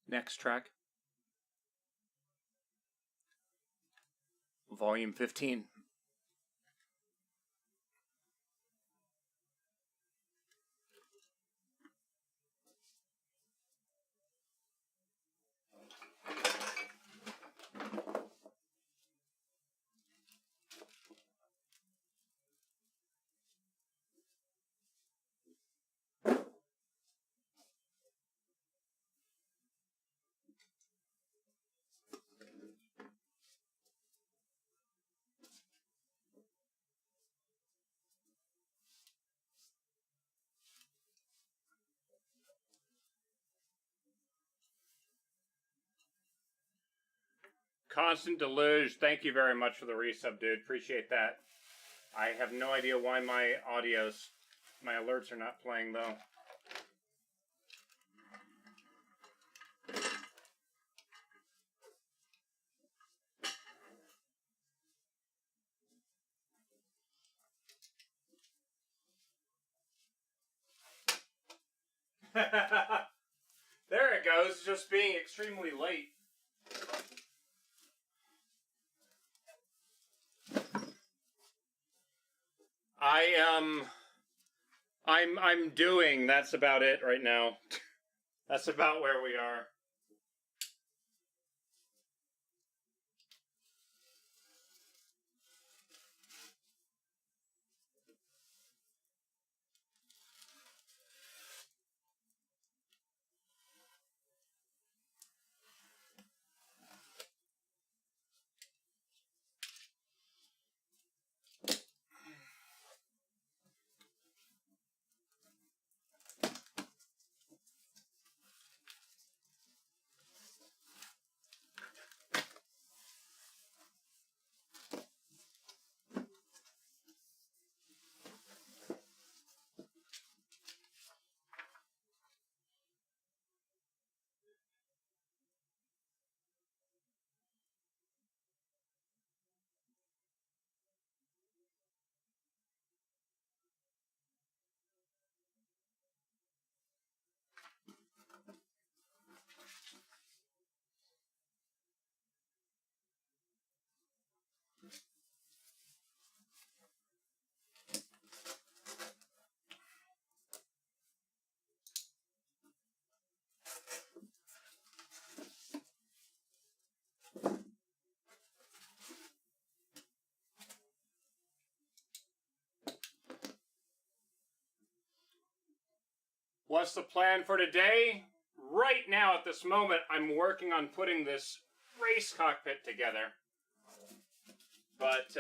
Next track. Volume 15. Constant Deluge, thank you very much for the resub, dude. Appreciate that. I have no idea why my alerts are not playing, though. There it goes, just being extremely late. I'm doing, that's about it right now. That's about where we are. What's the plan for today? Right now, at this moment, I'm working on putting this race cockpit together. But,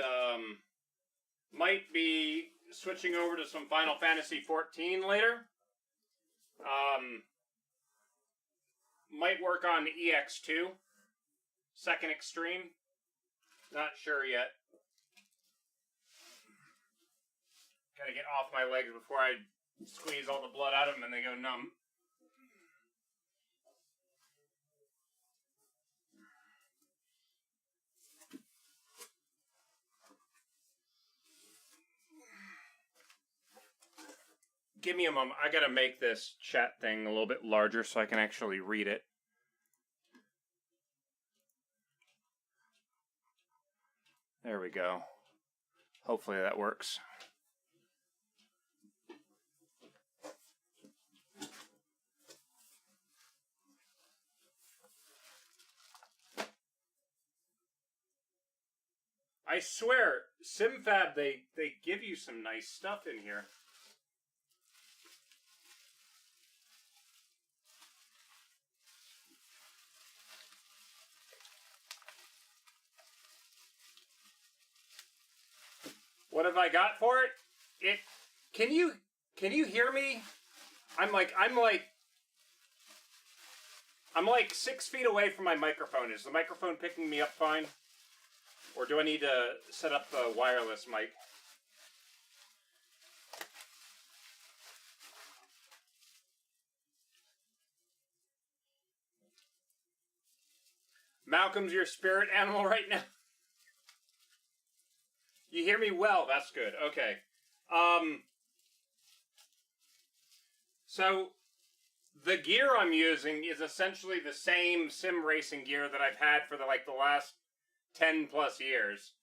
might be switching over to some Final Fantasy XIV later. Might work on EX2. Second Extreme. Not sure yet. Gotta get off my legs before I squeeze all the blood out of them and they go numb. Give me a moment. I gotta make this chat thing a little bit larger so I can actually read it. There we go. Hopefully that works. I swear, SimFab, they give you some nice stuff in here. What have I got for it? Can you hear me? I'm like 6 feet away from my microphone. Is the microphone picking me up fine? Or do I need to set up a wireless mic? Malcolm's your spirit animal right now? You hear me well, that's good. Okay. So, the gear I'm using is essentially the same sim racing gear that I've had for the last 10 plus years.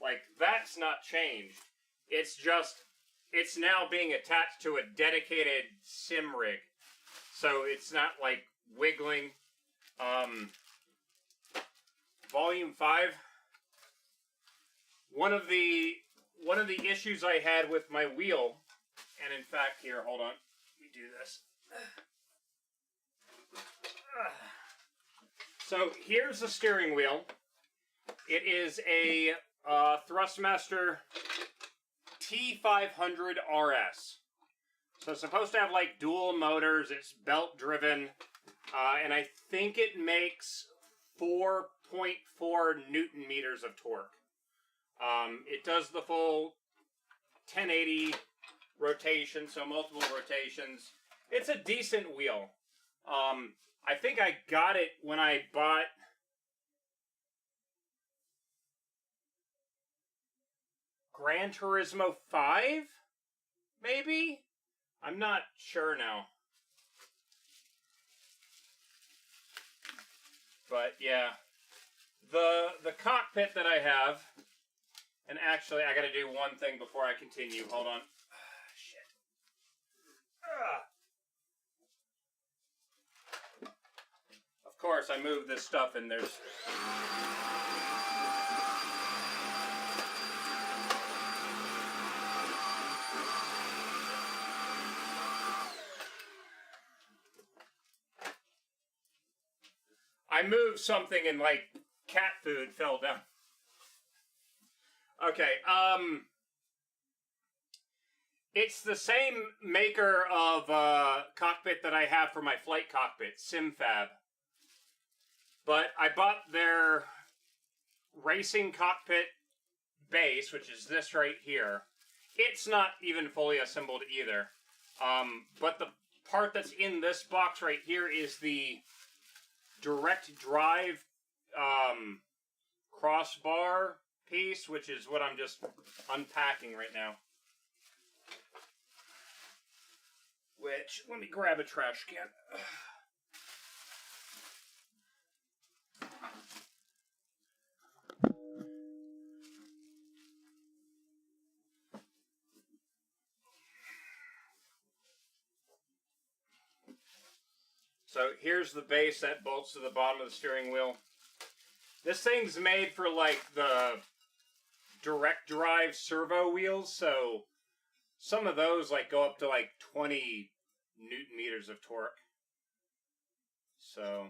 Like, that's not changed. It's just, it's now being attached to a dedicated sim rig. So it's not like wiggling. Volume 5. One of the issues I had with my wheel, and in fact, here, hold on, let me do this. So here's the steering wheel. It is a Thrustmaster T500 RS. So it's supposed to have like dual motors. It's belt driven, and I think it makes 4.4 Newton meters of torque. It does the full 1080 rotation, so multiple rotations. It's a decent wheel. I think I got it when I bought Gran Turismo 5, maybe? I'm not sure now. But yeah, the cockpit that I have, and actually I gotta do one thing before I continue. Hold on. Shit. Of course, I moved this stuff and there's... I moved something and, like, cat food fell down. Okay, it's the same maker of cockpit that I have for my flight cockpit, SimFab. But I bought their racing cockpit base, which is this right here. It's not even fully assembled either. But the part that's in this box right here is the direct drive crossbar piece, which is what I'm just unpacking right now. Which, let me grab a trash can. So here's the base that bolts to the bottom of the steering wheel. This thing's made for like the direct drive servo wheels, so some of those like go up to like 20 Newton meters of torque. So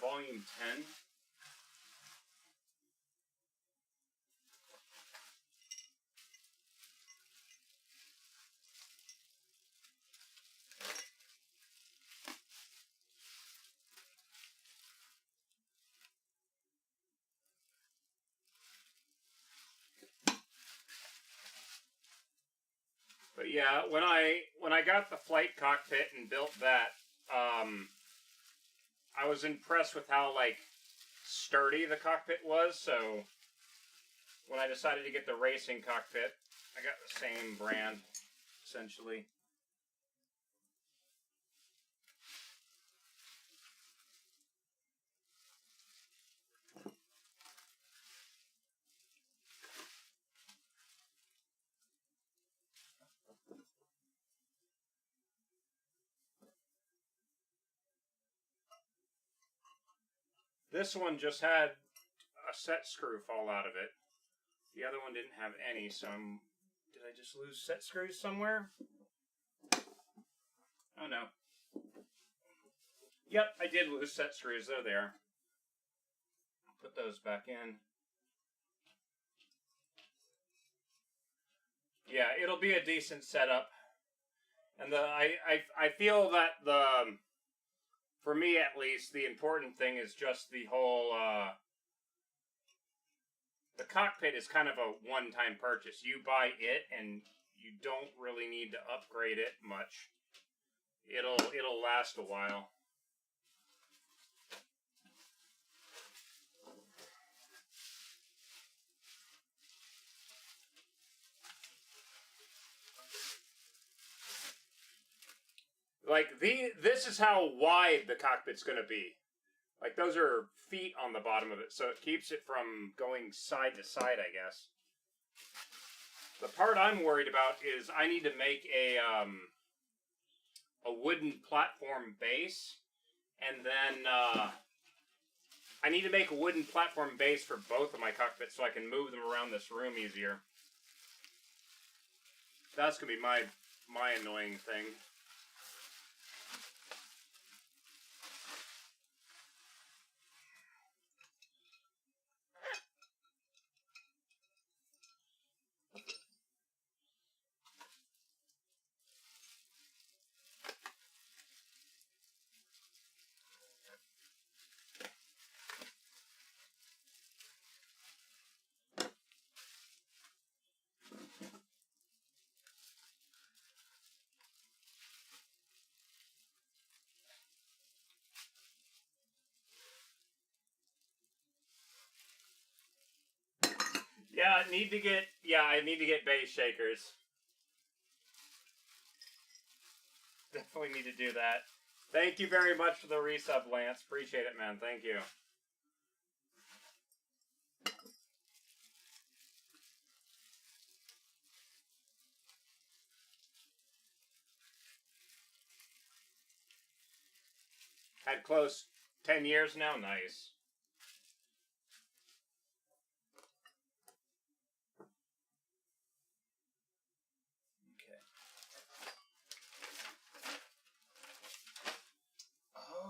volume 10. But yeah, when I got the flight cockpit and built that, I was impressed with how like sturdy the cockpit was. So when I decided to get the racing cockpit, I got the same brand essentially. This one just had a set screw fall out of it. The other one didn't have any, so did I just lose set screws somewhere? Oh no. Yep, I did lose set screws. There they are. Put those back in. Yeah, it'll be a decent setup. And I feel that for me at least, the important thing is just the whole, the cockpit is kind of a one-time purchase. You buy it and you don't really need to upgrade it much. it'll last a while. Like this is how wide the cockpit's going to be. Like those are feet on the bottom of it, so it keeps it from going side to side, I guess. The part I'm worried about is I need to make a wooden platform base, and then I need to make a wooden platform base for both of my cockpits so I can move them around this room easier. That's gonna be my annoying thing. Yeah, I need to get base shakers. Definitely need to do that. Thank you very much for the resub, Lance. Appreciate it, man. Thank you. Had close 10 years now. Nice.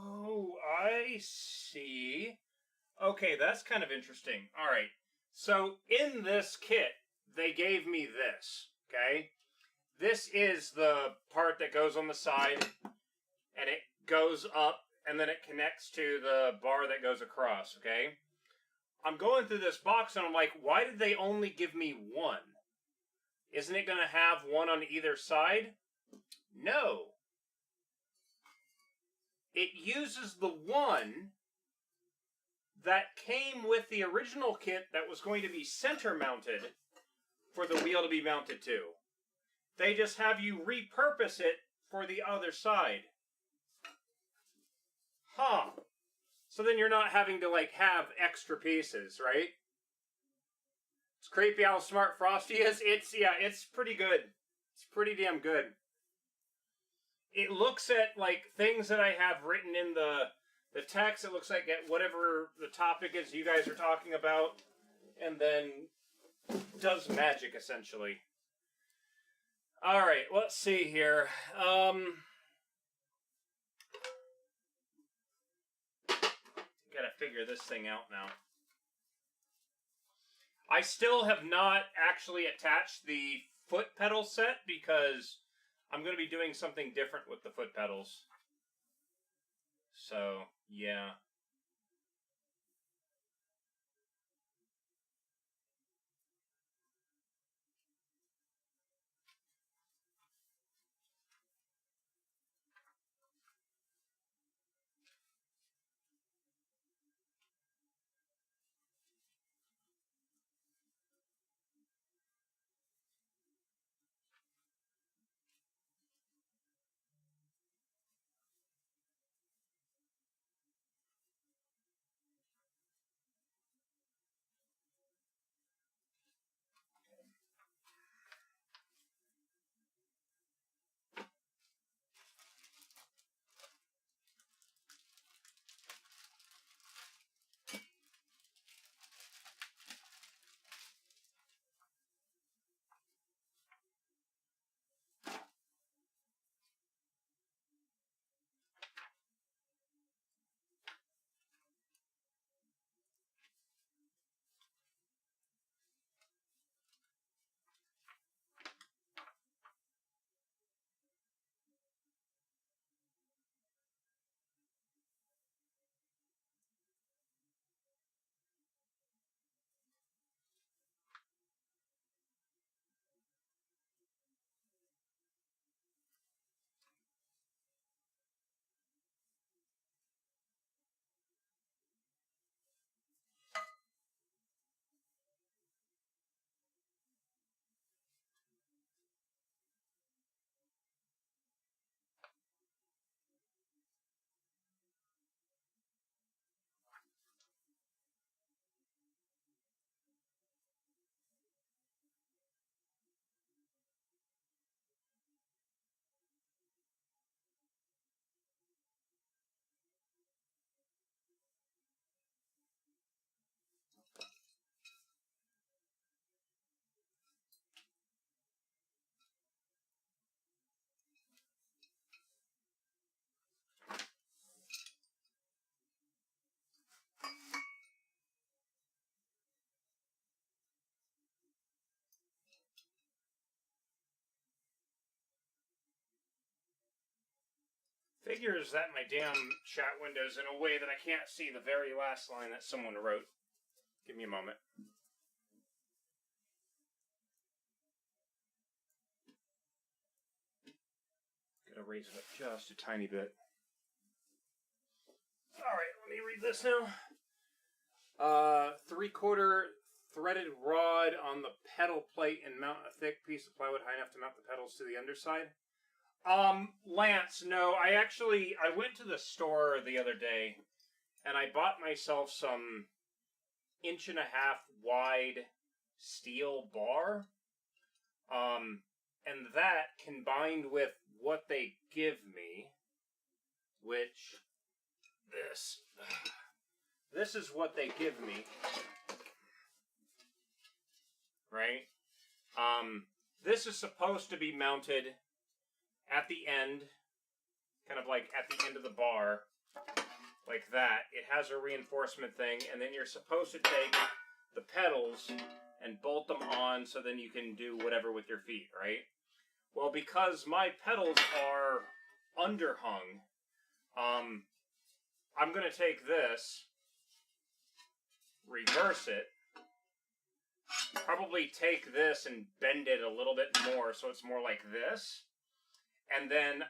Oh, I see. Okay, that's kind of interesting. All right. So in this kit, they gave me this, okay? This is the part that goes on the side, and it goes up, and then it connects to the bar that goes across, okay? I'm going through this box, and I'm like, why did they only give me one? Isn't it going to have one on either side? No. It uses the one that came with the original kit that was going to be center mounted for the wheel to be mounted to. They just have you repurpose it for the other side. Huh. So then you're not having to like have extra pieces, right? It's creepy how smart Frosty is. It's pretty good. It's pretty damn good. It looks at like things that I have written in the text. It looks like at whatever the topic is you guys are talking about, and then does magic essentially. All right, let's see here. Gotta figure this thing out now. I still have not actually attached the foot pedal set because I'm going to be doing something different with the foot pedals. So, yeah. Figures that my damn chat window's in a way that I can't see the very last line that someone wrote. Give me a moment. Gotta raise it up just a tiny bit. Alright, let me read this now. 3/4 threaded rod on the pedal plate and mount a thick piece of plywood high enough to mount the pedals to the underside. Lance, no, I went to the store the other day and I bought myself some 1.5 inch wide steel bar. And that combined with what they give me, which this is what they give me, right? This is supposed to be mounted at the end, kind of like at the end of the bar, like that. It has a reinforcement thing, and then you're supposed to take the pedals and bolt them on so then you can do whatever with your feet, right? Well, because my pedals are underhung, I'm going to take this, reverse it, probably take this and bend it a little bit more so it's more like this, and then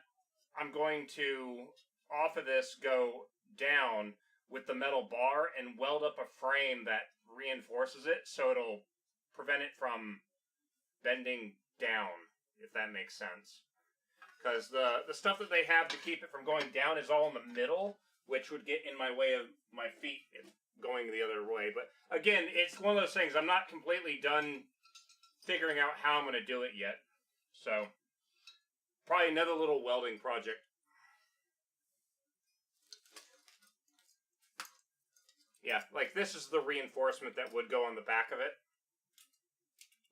I'm going to, off of this, go down with the metal bar and weld up a frame that reinforces it so it'll prevent it from bending down, if that makes sense. Because the stuff that they have to keep it from going down is all in the middle, which would get in my way of my feet going the other way. But again, it's one of those things, I'm not completely done figuring out how I'm going to do it yet. So, probably another little welding project. Yeah, like this is the reinforcement that would go on the back of it.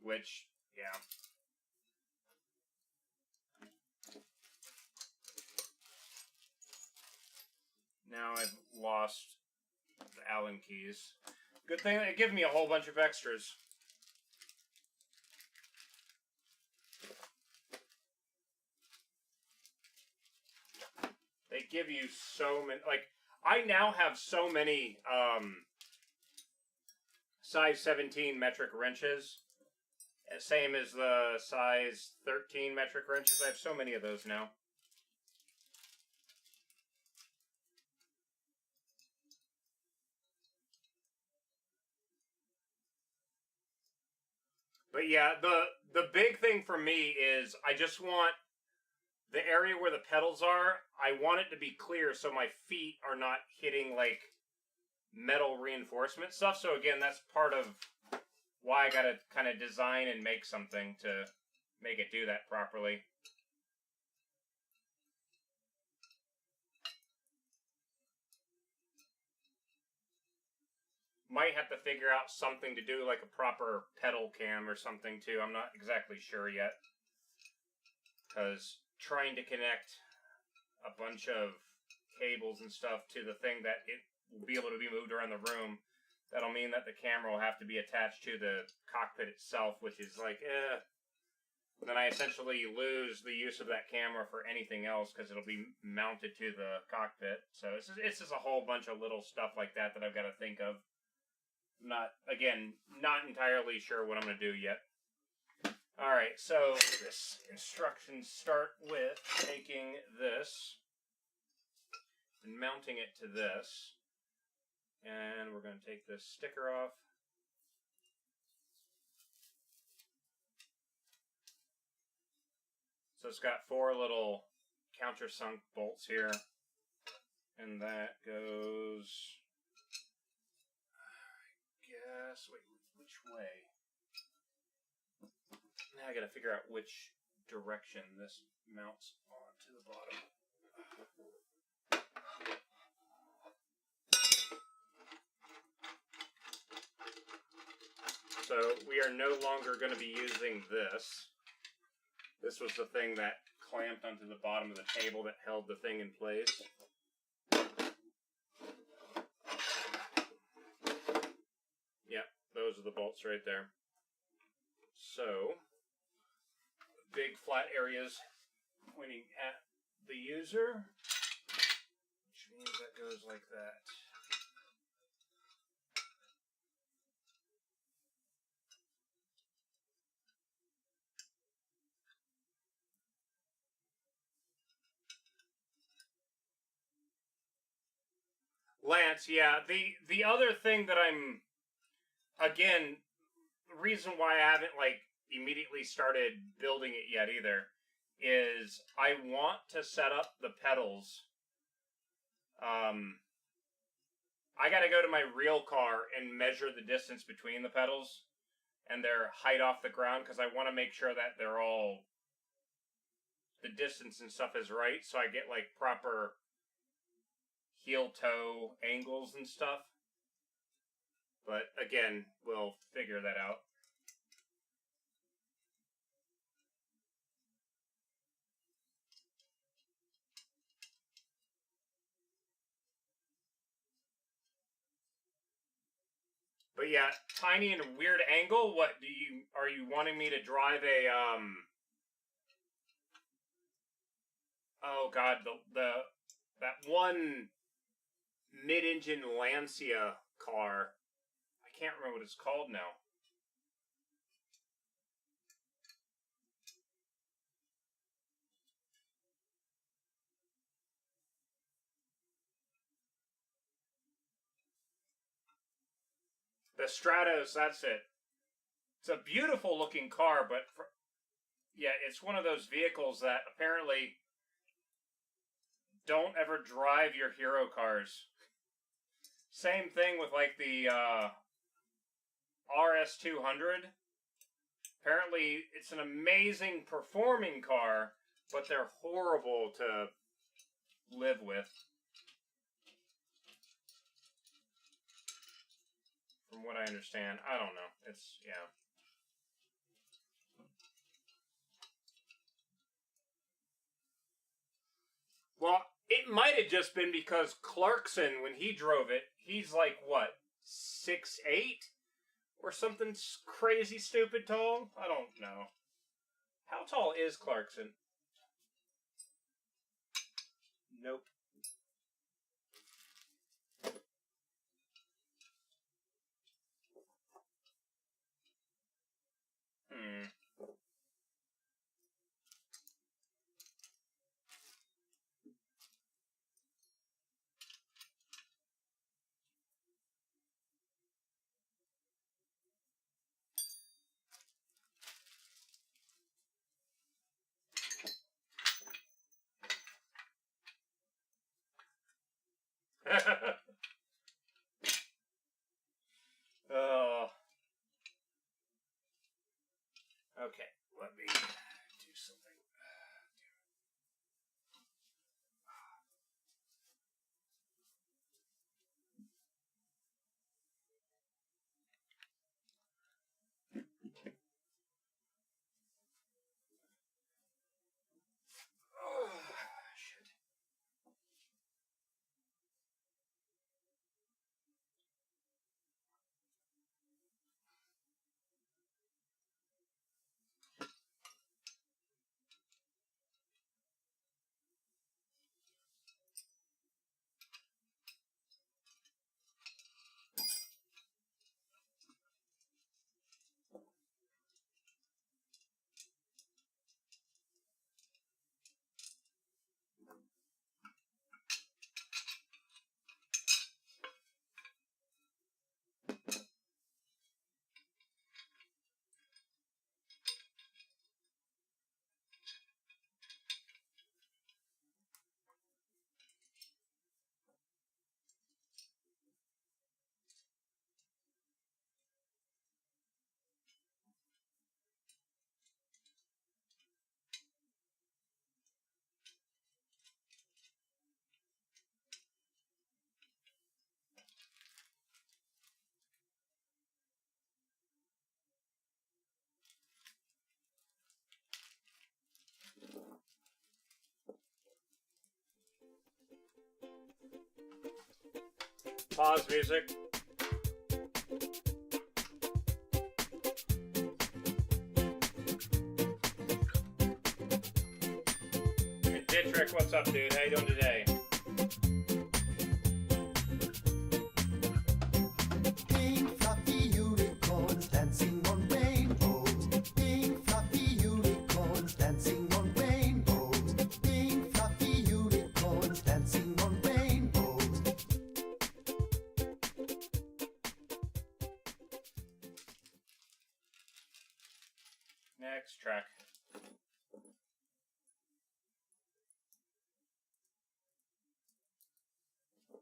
Which, yeah. Now I've lost the Allen keys. Good thing they give me a whole bunch of extras. They give you so many, like, I now have so many size 17 metric wrenches. Same as the size 13 metric wrenches. I have so many of those now. But yeah, the big thing for me is I just want the area where the pedals are, I want it to be clear so my feet are not hitting, like, metal reinforcement stuff. So again, that's part of why I gotta kind of design and make something to make it do that properly. Might have to figure out something to do, like a proper pedal cam or something too. I'm not exactly sure yet. Because trying to connect a bunch of cables and stuff to the thing that it will be able to be moved around the room, that'll mean that the camera will have to be attached to the cockpit itself, which is like, Then I essentially lose the use of that camera for anything else because it'll be mounted to the cockpit. So it's just a whole bunch of little stuff like that that I've got to think of. Not entirely sure what I'm going to do yet. Alright, so this instructions start with taking this and mounting it to this. And we're going to take this sticker off. So it's got 4 little countersunk bolts here. And that goes, I guess, wait, which way? Now I gotta figure out which direction this mounts onto the bottom. So we are no longer going to be using this. This was the thing that clamped onto the bottom of the table that held the thing in place. Yep, those are the bolts right there. So, big flat areas pointing at the user. goes like that. Lance, yeah. The other thing that I'm, again, the reason why I haven't like immediately started building it yet either is I want to set up the pedals. I got to go to my real car and measure the distance between the pedals and their height off the ground because I want to make sure that they're all, the distance and stuff is right, so I get like proper heel toe angles and stuff. But again, we'll figure that out. But yeah, tiny and a weird angle. What are you wanting me to drive a oh god, that one mid-engine Lancia car. I can't remember what it's called now. The Stratos, that's it. It's a beautiful looking car, but yeah, it's one of those vehicles that apparently don't ever drive your hero cars. Same thing with like the RS200. Apparently, it's an amazing performing car, but they're horrible to live with. From what I understand. I don't know. It's, yeah. Well, it might have just been because Clarkson, when he drove it, he's like, what, 6'8"? Or something crazy stupid tall? I don't know. How tall is Clarkson? Nope. Oh. Okay, let me do something. Oh, shit. Pause music. Hey, Dietrich, what's up, dude? How you doing today? Next track.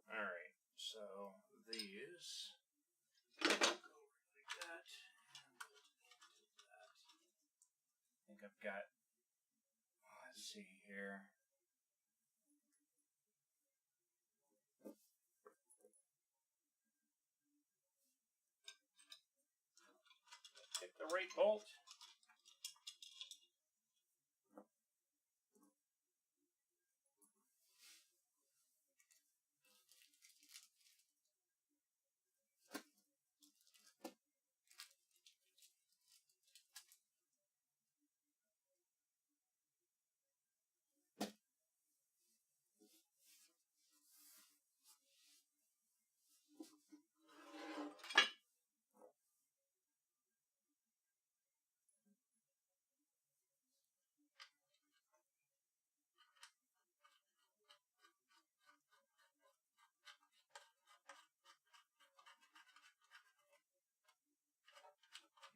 Alright, so these go like that. I think I've got, let's see here. Hit the right bolt.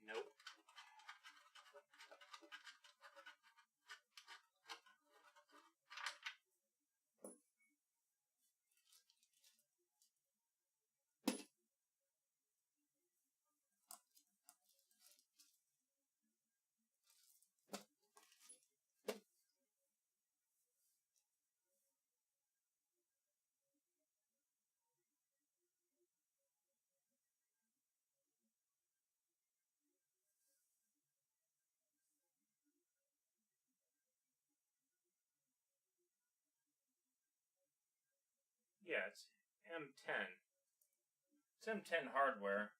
Nope. Yeah, it's M10. It's M10 hardware.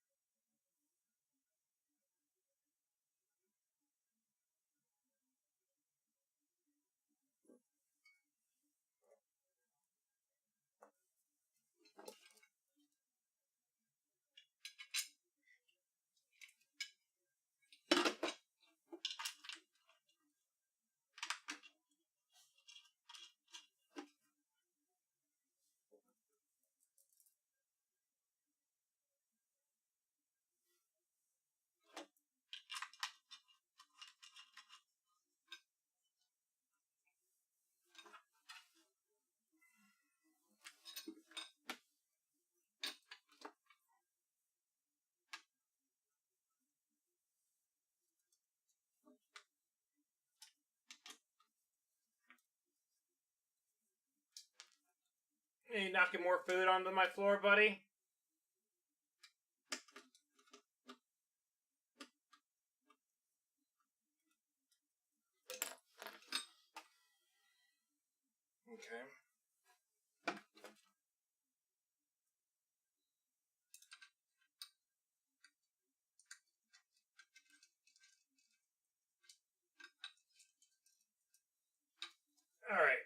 You knocking more food onto my floor, buddy? Okay. Alright.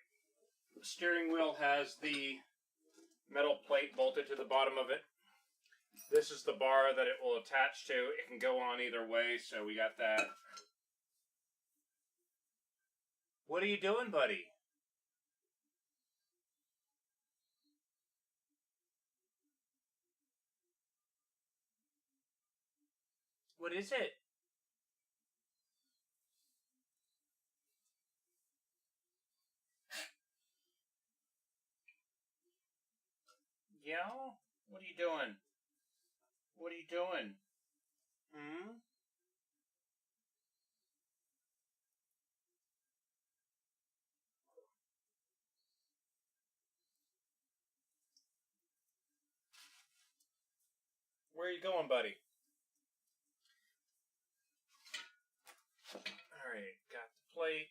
The steering wheel has the metal plate bolted to the bottom of it. This is the bar that it will attach to. It can go on either way, so we got that. What are you doing, buddy? What is it? Yeah? What are you doing? What are you doing? Hmm? Where are you going, buddy? Alright, got the plate.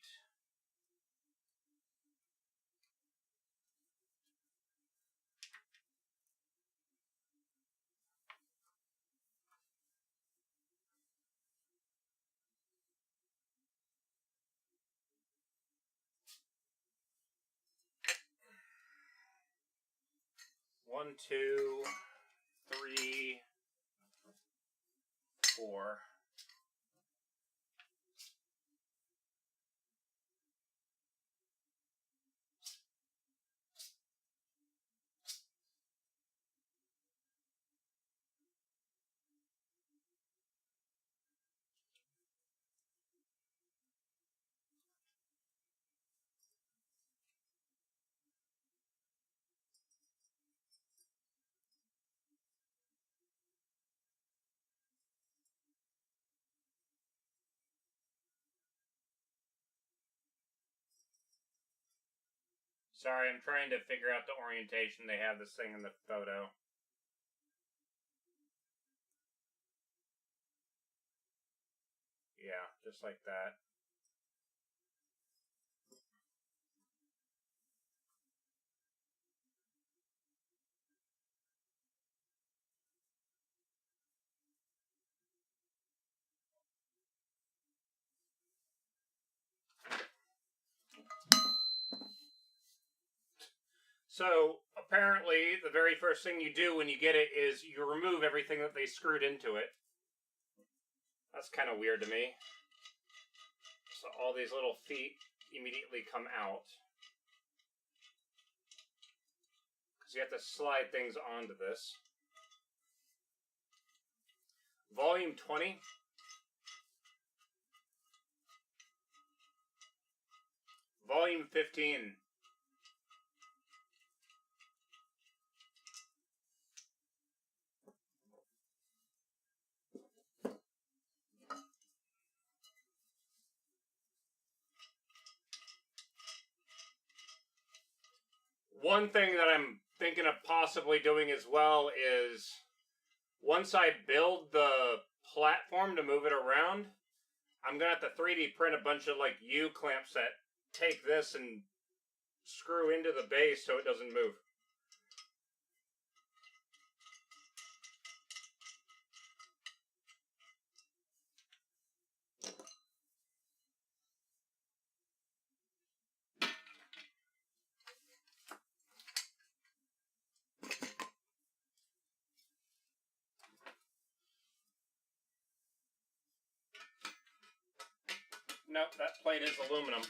One, two, three, four. Sorry, I'm trying to figure out the orientation. They have this thing in the photo. Yeah, just like that. So, apparently, the very first thing you do when you get it is you remove everything that they screwed into it. That's kind of weird to me. So all these little feet immediately come out. Because you have to slide things onto this. Volume 20. Volume 15. One thing that I'm thinking of possibly doing as well is once I build the platform to move it around, I'm going to have to 3D print a bunch of like U-clamps that take this and screw into the base so it doesn't move. Nope, that plate is aluminum.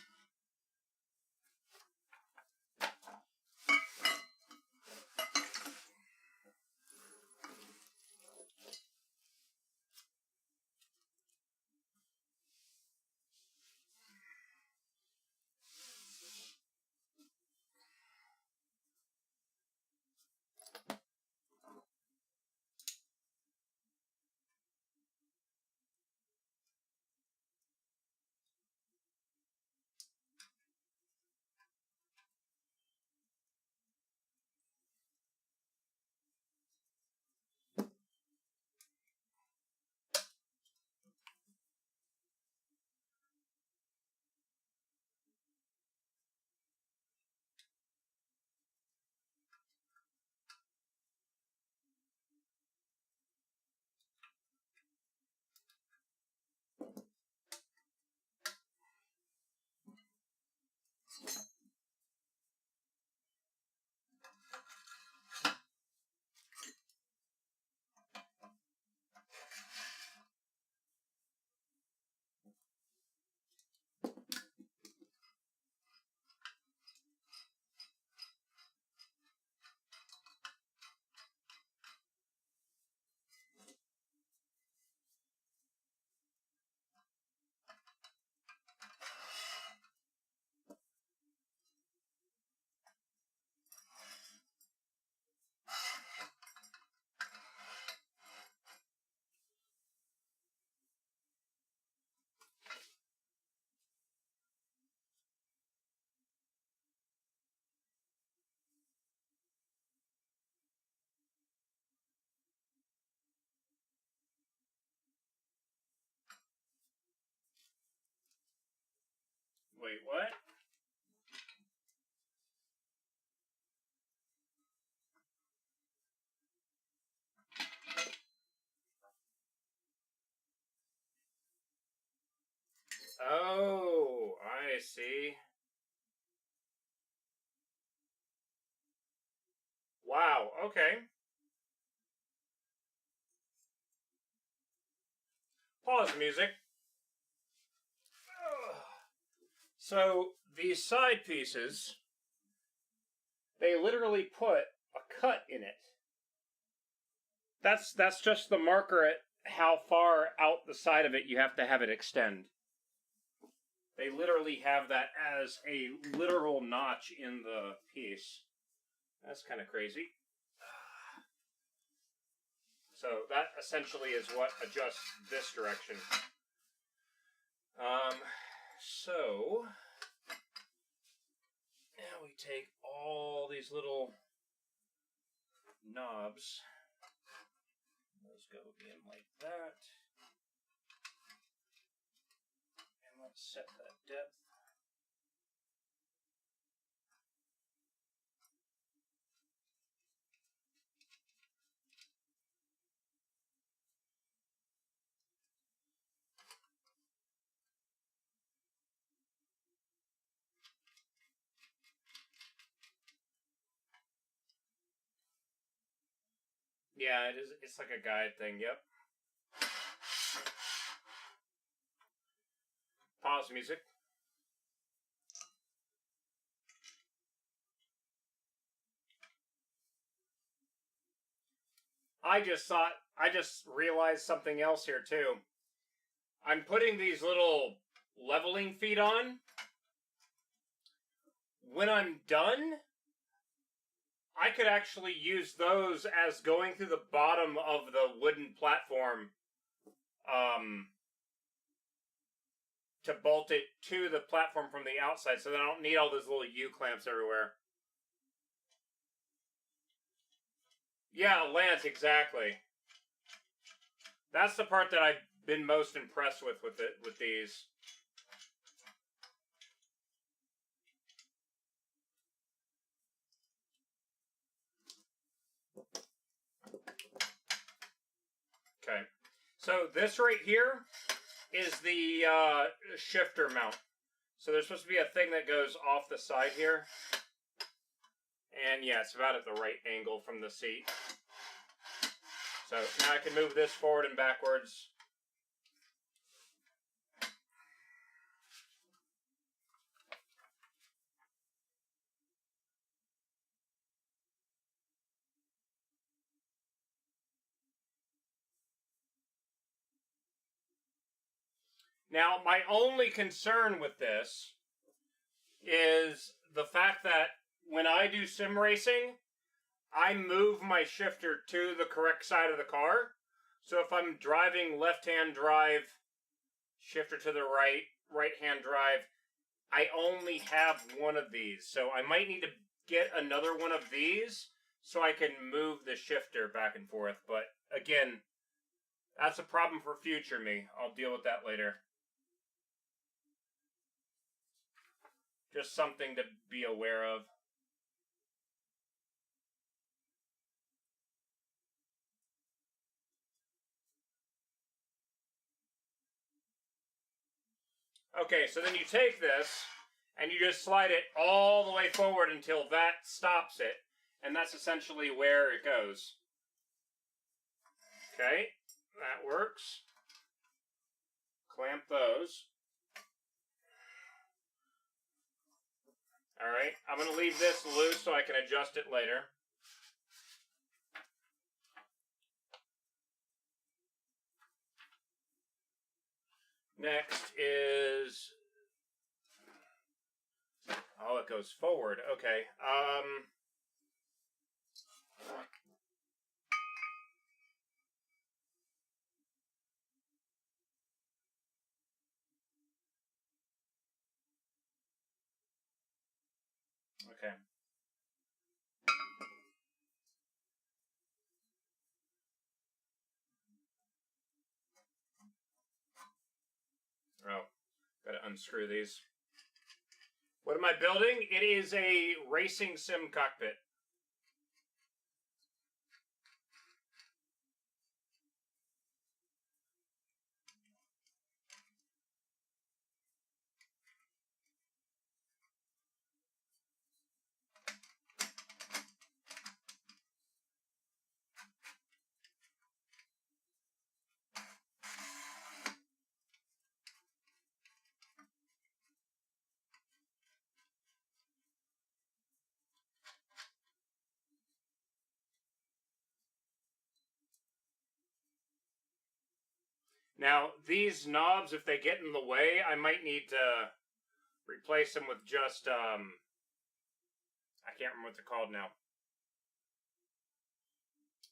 Wait, what? Oh, I see. Wow, okay. Pause music. So, these side pieces, they literally put a cut in it. That's just the marker at how far out the side of it you have to have it extend. They literally have that as a literal notch in the piece. That's kind of crazy. So that essentially is what adjusts this direction. So Now we take all these little knobs. Those go in like that. And let's set that depth. Yeah, it is. It's like a guide thing. Yep. Pause music. I just realized something else here too. I'm putting these little leveling feet on. When I'm done, I could actually use those as going through the bottom of the wooden platform to bolt it to the platform from the outside, so that I don't need all those little U-clamps everywhere. Yeah, Lance, exactly. That's the part that I've been most impressed with these. Okay, so this right here is the shifter mount. So there's supposed to be a thing that goes off the side here. And yeah, it's about at the right angle from the seat. So now I can move this forward and backwards. Now, my only concern with this is the fact that when I do sim racing, I move my shifter to the correct side of the car. So if I'm driving left-hand drive, shifter to the right, right-hand drive, I only have one of these. So I might need to get another one of these so I can move the shifter back and forth. But again, that's a problem for future me. I'll deal with that later. Just something to be aware of. Okay, so then you take this, and you just slide it all the way forward until that stops it. And that's essentially where it goes. Okay, that works. Clamp those. Alright, I'm going to leave this loose so I can adjust it later. Next is... oh, it goes forward. Okay. Okay. Oh, gotta unscrew these. What am I building? It is a racing sim cockpit. Now, these knobs, if they get in the way, I might need to replace them with just, I can't remember what they're called now.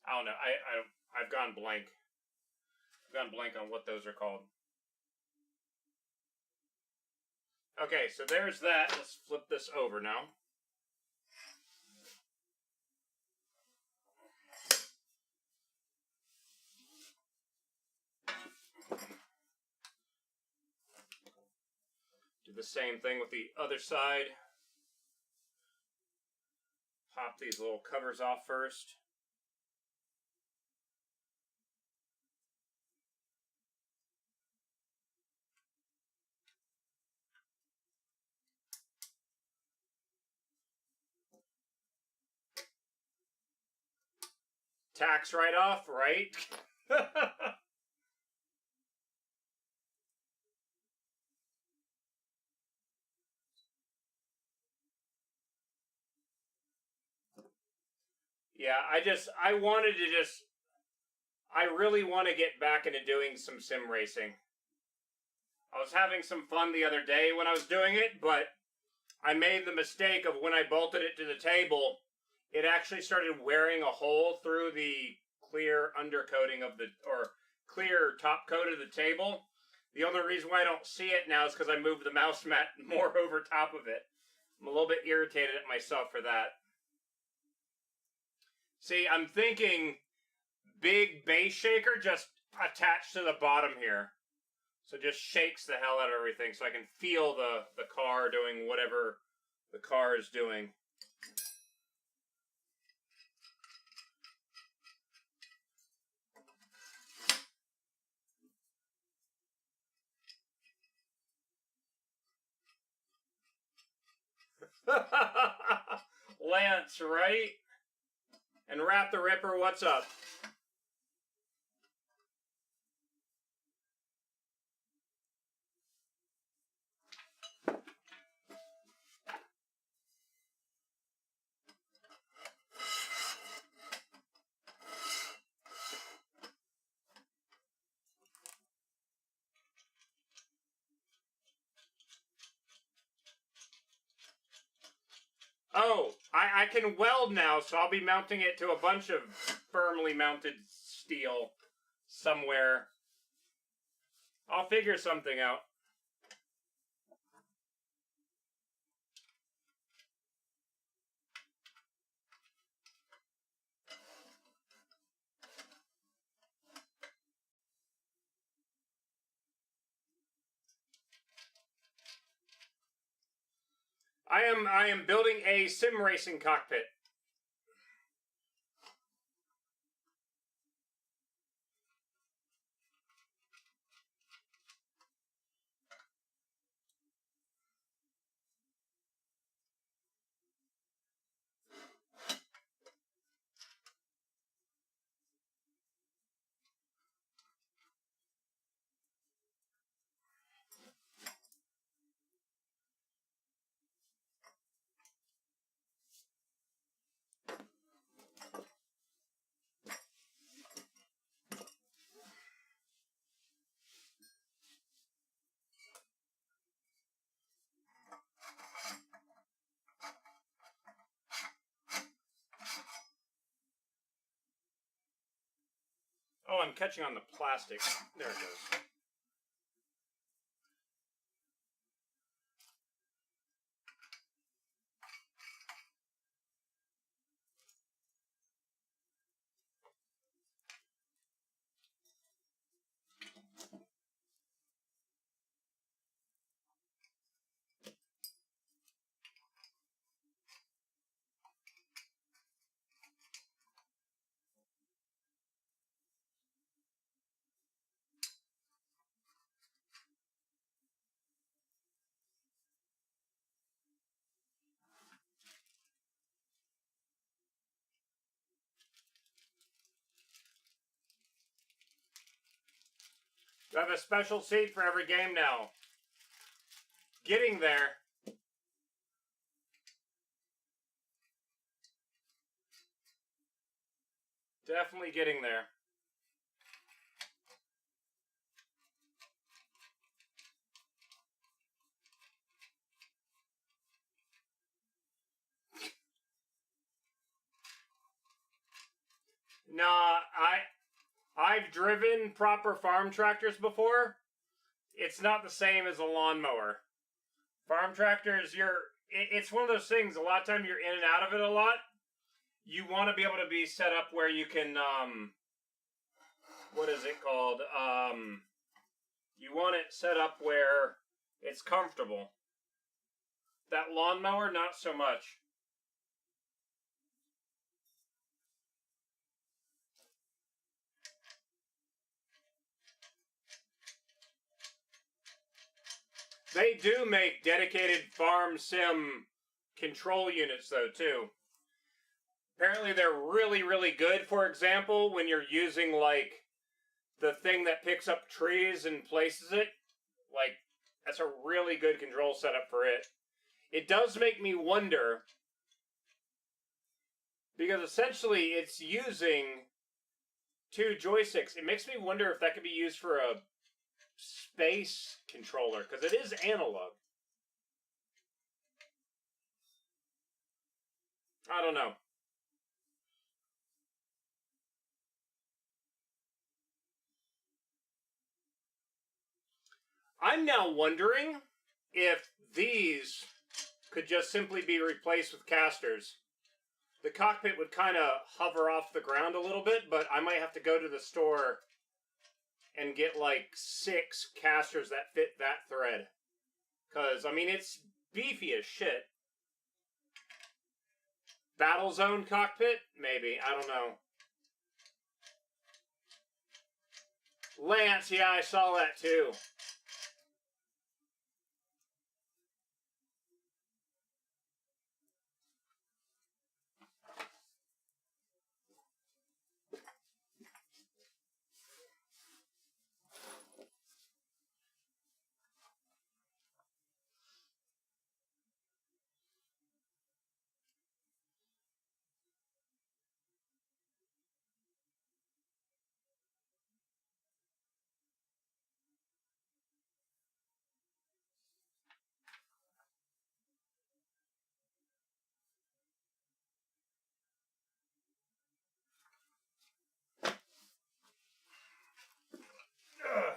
I don't know. I've gone blank. I've gone blank on what those are called. Okay, so there's that. Let's flip this over now. the same thing with the other side. Pop these little covers off first. Tax write-off, right? Yeah, I really want to get back into doing some sim racing. I was having some fun the other day when I was doing it, but I made the mistake of when I bolted it to the table, it actually started wearing a hole through the clear undercoating of or clear top coat of the table. The only reason why I don't see it now is because I moved the mouse mat more over top of it. I'm a little bit irritated at myself for that. See, I'm thinking big bass shaker just attached to the bottom here. So it just shakes the hell out of everything so I can feel the car doing whatever the car is doing. Lance, right? And Rap the Ripper, what's up? Oh, I can weld now, so I'll be mounting it to a bunch of firmly mounted steel somewhere. I'll figure something out. I am building a sim racing cockpit. Oh, I'm catching on the plastic. There it goes. You have a special seat for every game now. Getting there. Definitely getting there. Nah, I've driven proper farm tractors before. It's not the same as a lawnmower. Farm tractors, it's one of those things, a lot of time you're in and out of it a lot. You want to be able to be set up where you can, what is it called? You want it set up where it's comfortable. That lawnmower, not so much. They do make dedicated farm sim control units, though, too. Apparently, they're really, really good. For example, when you're using, like, the thing that picks up trees and places it, like, that's a really good control setup for it. It does make me wonder, because essentially it's using two joysticks. It makes me wonder if that could be used for a space controller, because it is analog. I don't know. I'm now wondering if these could just simply be replaced with casters. The cockpit would kind of hover off the ground a little bit, but I might have to go to the store and get like 6 casters that fit that thread. Because, I mean, it's beefy as shit. Battlezone cockpit? Maybe. I don't know. Lance, yeah, I saw that too. Ugh.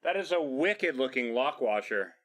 That is a wicked looking lock washer.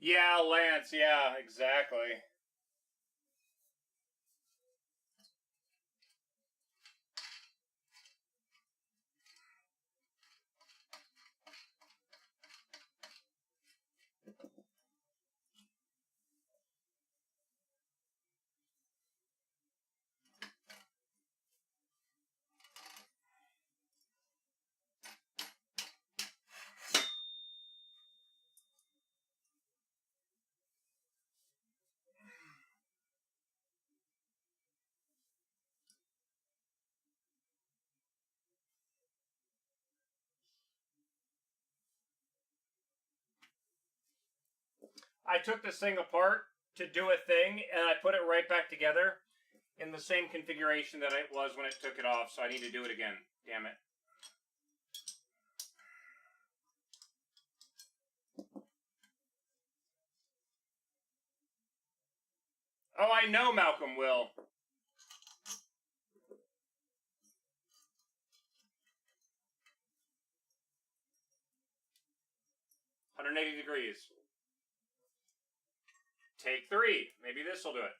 Yeah, Lance, yeah, exactly. I took this thing apart to do a thing, and I put it right back together in the same configuration that it was when it took it off, so I need to do it again. Damn it. Oh, I know Malcolm will. 180 degrees. Take 3. Maybe this will do it.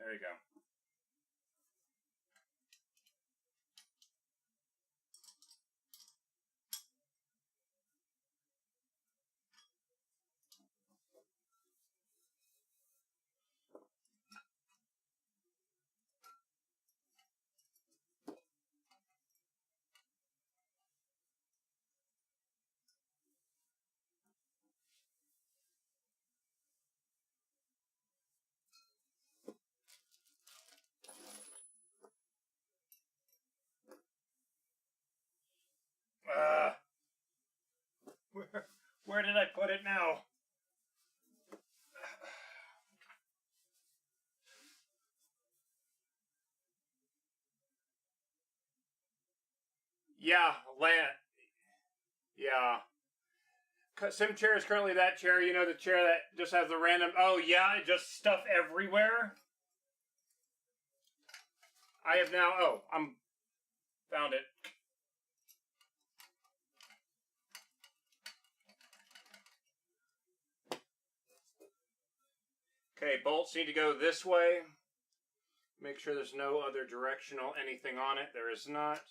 There you go. Where did I put it now? Yeah, Yeah. Sim chair is currently that chair, you know, the chair that just has the random, oh yeah, just stuff everywhere. I have now, found it. Okay, bolts need to go this way. Make sure there's no other directional anything on it. There is not.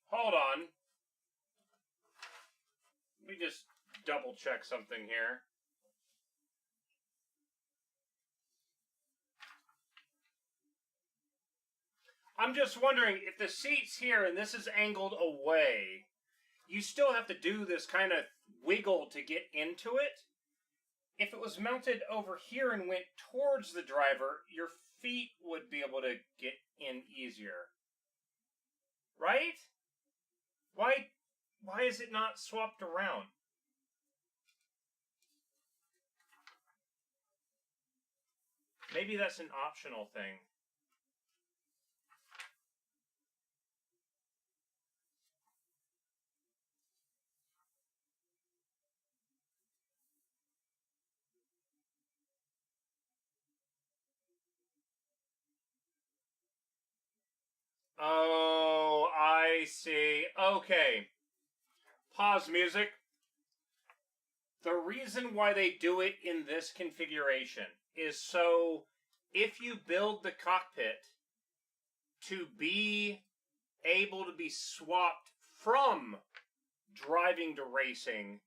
Hold on. Let me just double check something here. I'm just wondering if the seat's here and this is angled away, you still have to do this kind of wiggle to get into it. If it was mounted over here and went towards the driver, your feet would be able to get in easier. Right? Why is it not swapped around? Maybe that's an optional thing. Oh, I see. Okay. Pause music. The reason why they do it in this configuration is so if you build the cockpit to be able to be swapped from driving to racing,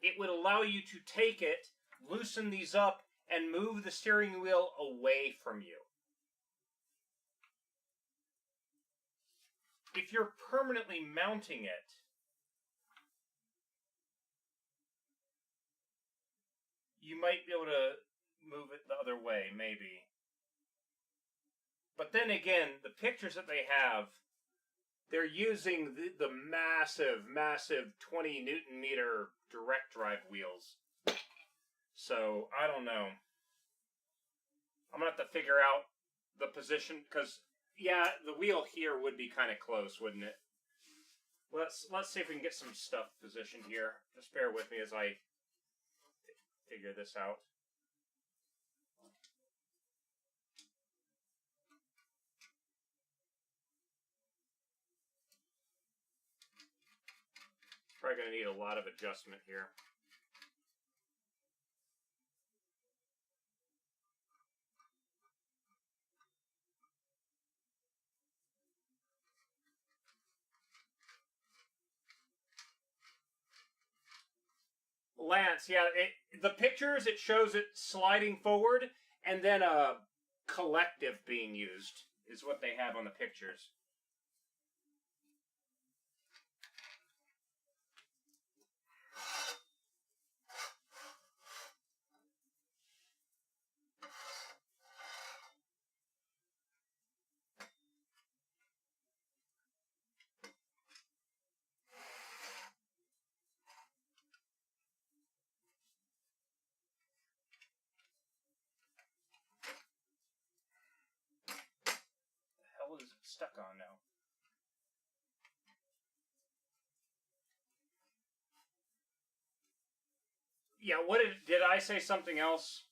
it would allow you to take it, loosen these up, and move the steering wheel away from you. If you're permanently mounting it, you might be able to move it the other way, maybe. But then again, the pictures that they have, they're using the massive, massive 20 Newton meter direct drive wheels. So, I don't know. I'm going to have to figure out the position, because, yeah, the wheel here would be kind of close, wouldn't it? Let's see if we can get some stuff positioned here. Just bear with me as I figure this out. Probably going to need a lot of adjustment here. Lance, yeah, the pictures, it shows it sliding forward, and then a collective being used is what they have on the pictures. What is it stuck on now? Yeah, did I say something else?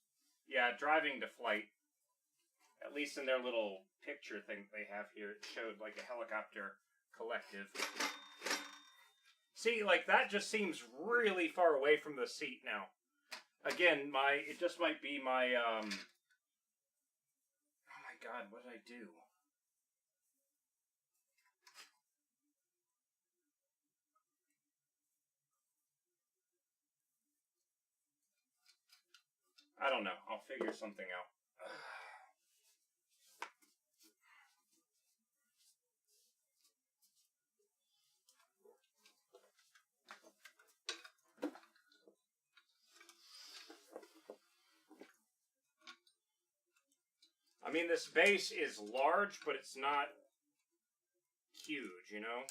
Yeah, driving to flight. At least in their little picture thing they have here, it showed like a helicopter collective. See, like that just seems really far away from the seat now. Again, it just might be my oh my god, what did I do? I don't know. I'll figure something out. I mean, this base is large, but it's not huge, you know?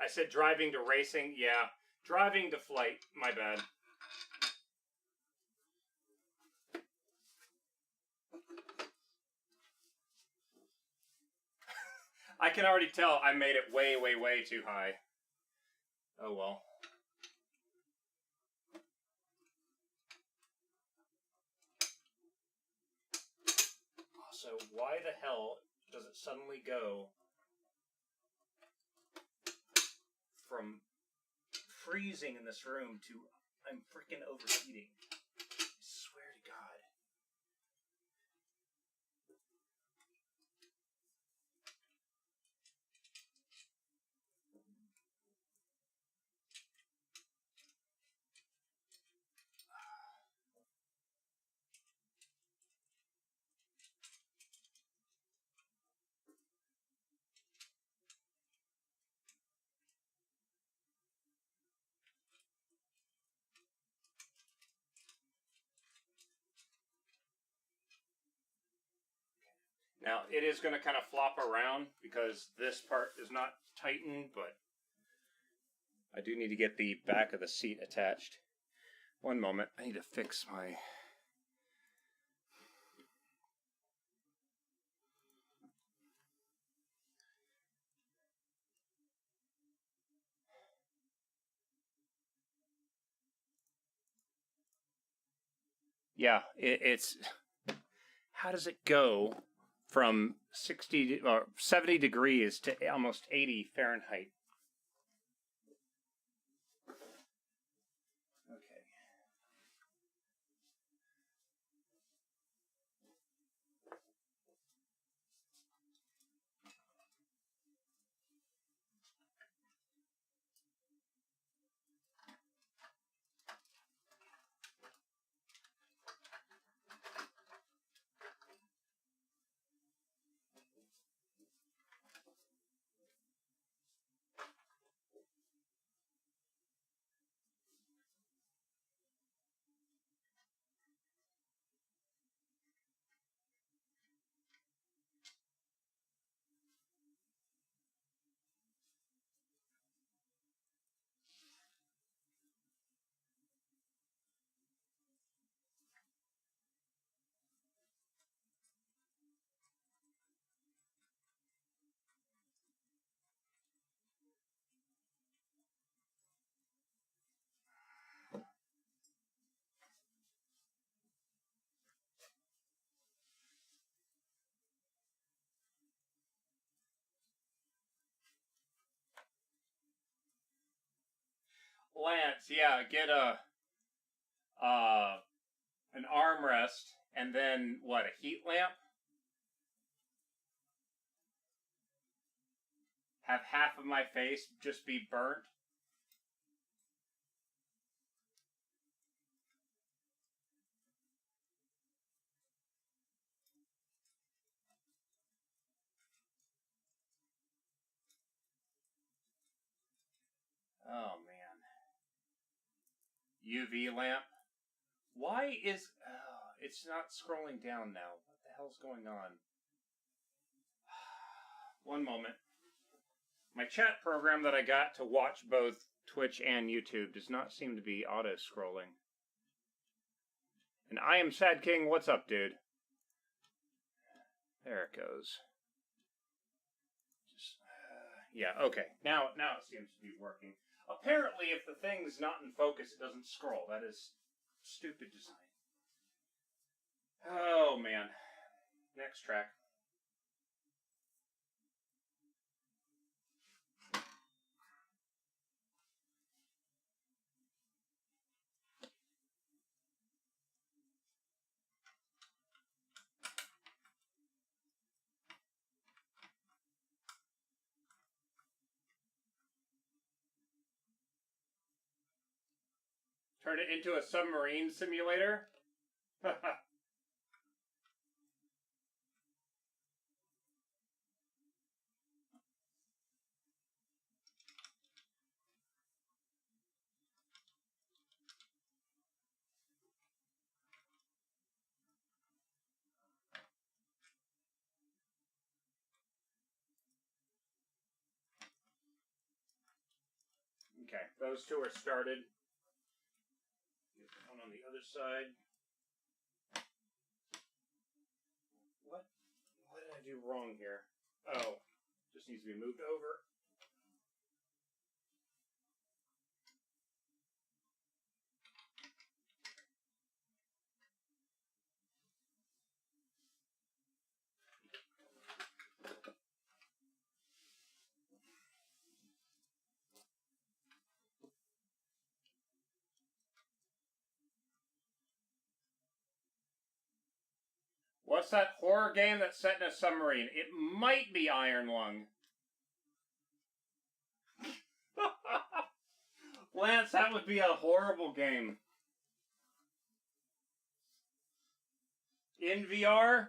I said driving to racing. Yeah, driving to flight. My bad. I can already tell I made it way, way, way too high. Oh well. So why the hell does it suddenly go from freezing in this room to I'm freaking overheating? I swear to God. Now, it is going to kind of flop around because this part is not tightened, but I do need to get the back of the seat attached. One moment, I need to fix my... Yeah, it's... How does it go from 60 or 70 degrees to almost 80 Fahrenheit? Okay. Lance, yeah, get an armrest and then what, a heat lamp? Have half of my face just be burnt? Oh man. UV lamp. Why is... Oh, it's not scrolling down now. What the hell's going on? One moment. My chat program that I got to watch both Twitch and YouTube does not seem to be auto-scrolling. And I am Sad King. What's up, dude? There it goes. Just, yeah, okay. Now it seems to be working. Apparently, if the thing's not in focus, it doesn't scroll. That is stupid design. Oh, man. Next track. Turn it into a submarine simulator? Okay, those two are started. Get one on the other side. What did I do wrong here? Oh, just needs to be moved over. What's that horror game that's set in a submarine? It might be Iron Lung. Lance, that would be a horrible game. In VR?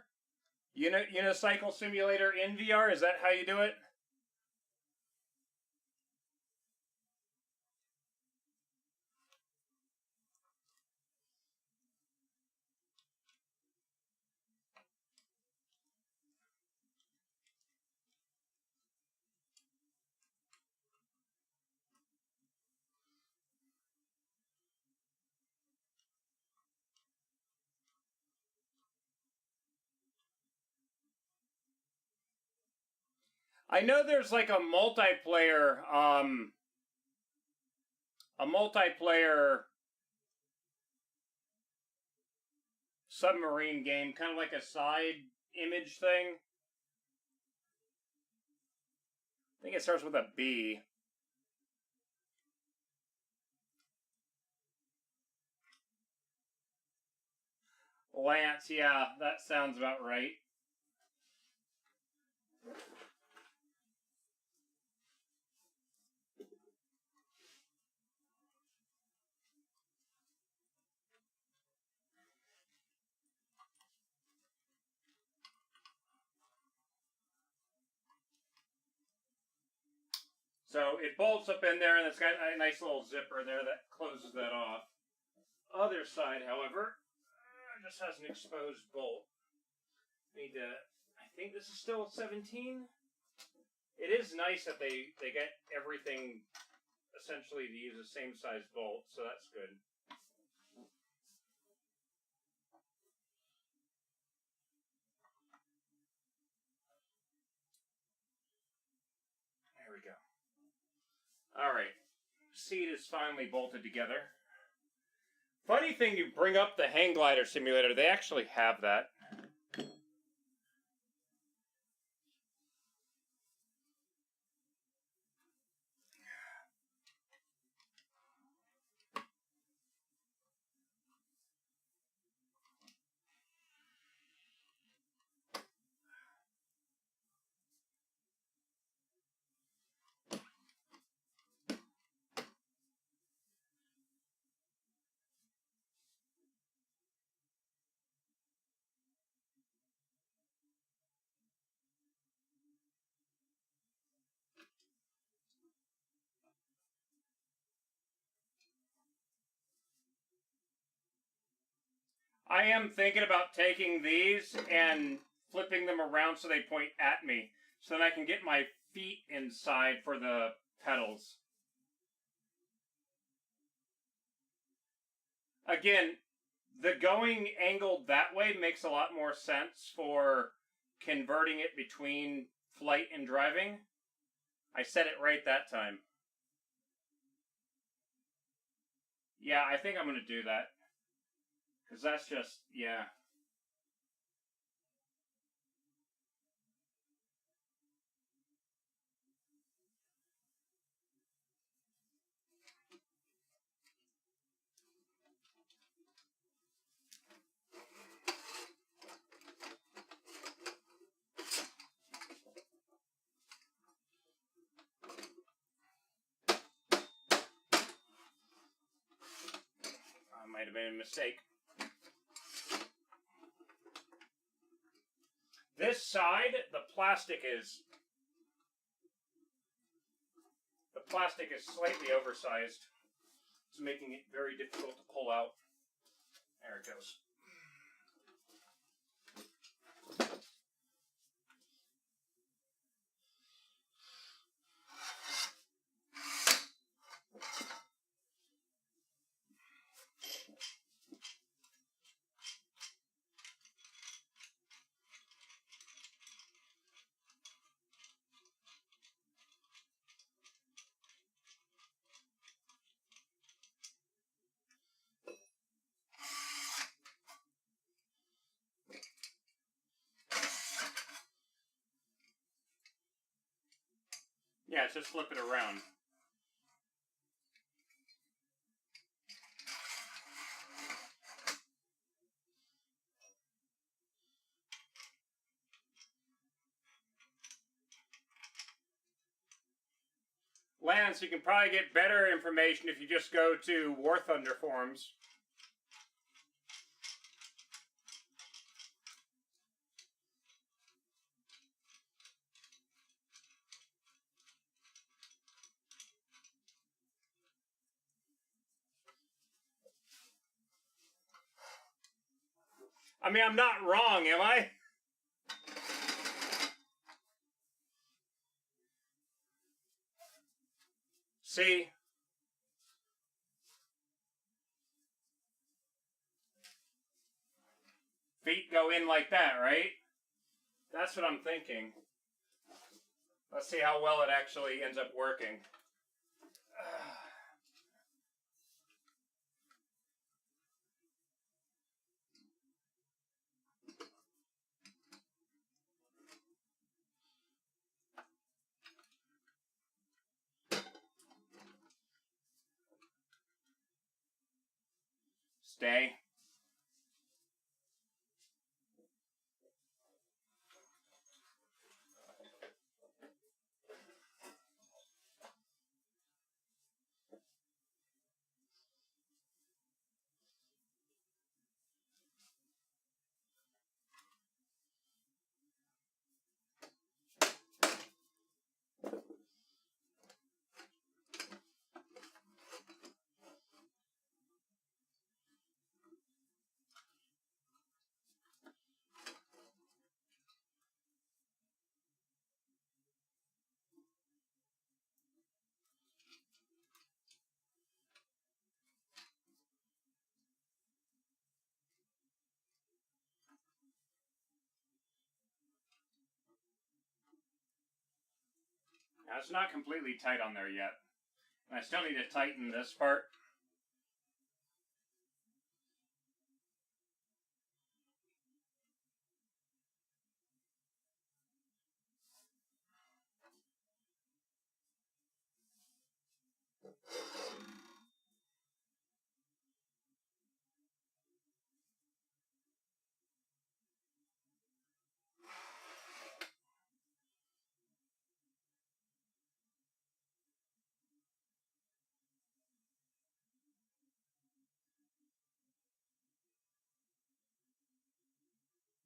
Unicycle Simulator in VR? Is that how you do it? I know there's like a multiplayer submarine game, kind of like a side image thing. I think it starts with a B. Lance, yeah, that sounds about right. So it bolts up in there, and it's got a nice little zipper there that closes that off. Other side, however, just has an exposed bolt. Need to. I think this is still 17. It is nice that they get everything essentially to use the same size bolt, so that's good. There we go. All right, seat is finally bolted together. Funny thing, you bring up the hang glider simulator, they actually have that. I am thinking about taking these and flipping them around so they point at me, so then I can get my feet inside for the pedals. Again, the going angled that way makes a lot more sense for converting it between flight and driving. I said it right that time. Yeah, I think I'm going to do that. Because that's just, yeah. Might have been a mistake. This side, the plastic is slightly oversized. It's making it very difficult to pull out. There it goes. Yeah, just flip it around. Lance, you can probably get better information if you just go to War Thunder forums. I mean, I'm not wrong, am I? See? Feet go in like that, right? That's what I'm thinking. Let's see how well it actually ends up working. Stay. Now, it's not completely tight on there yet. I still need to tighten this part.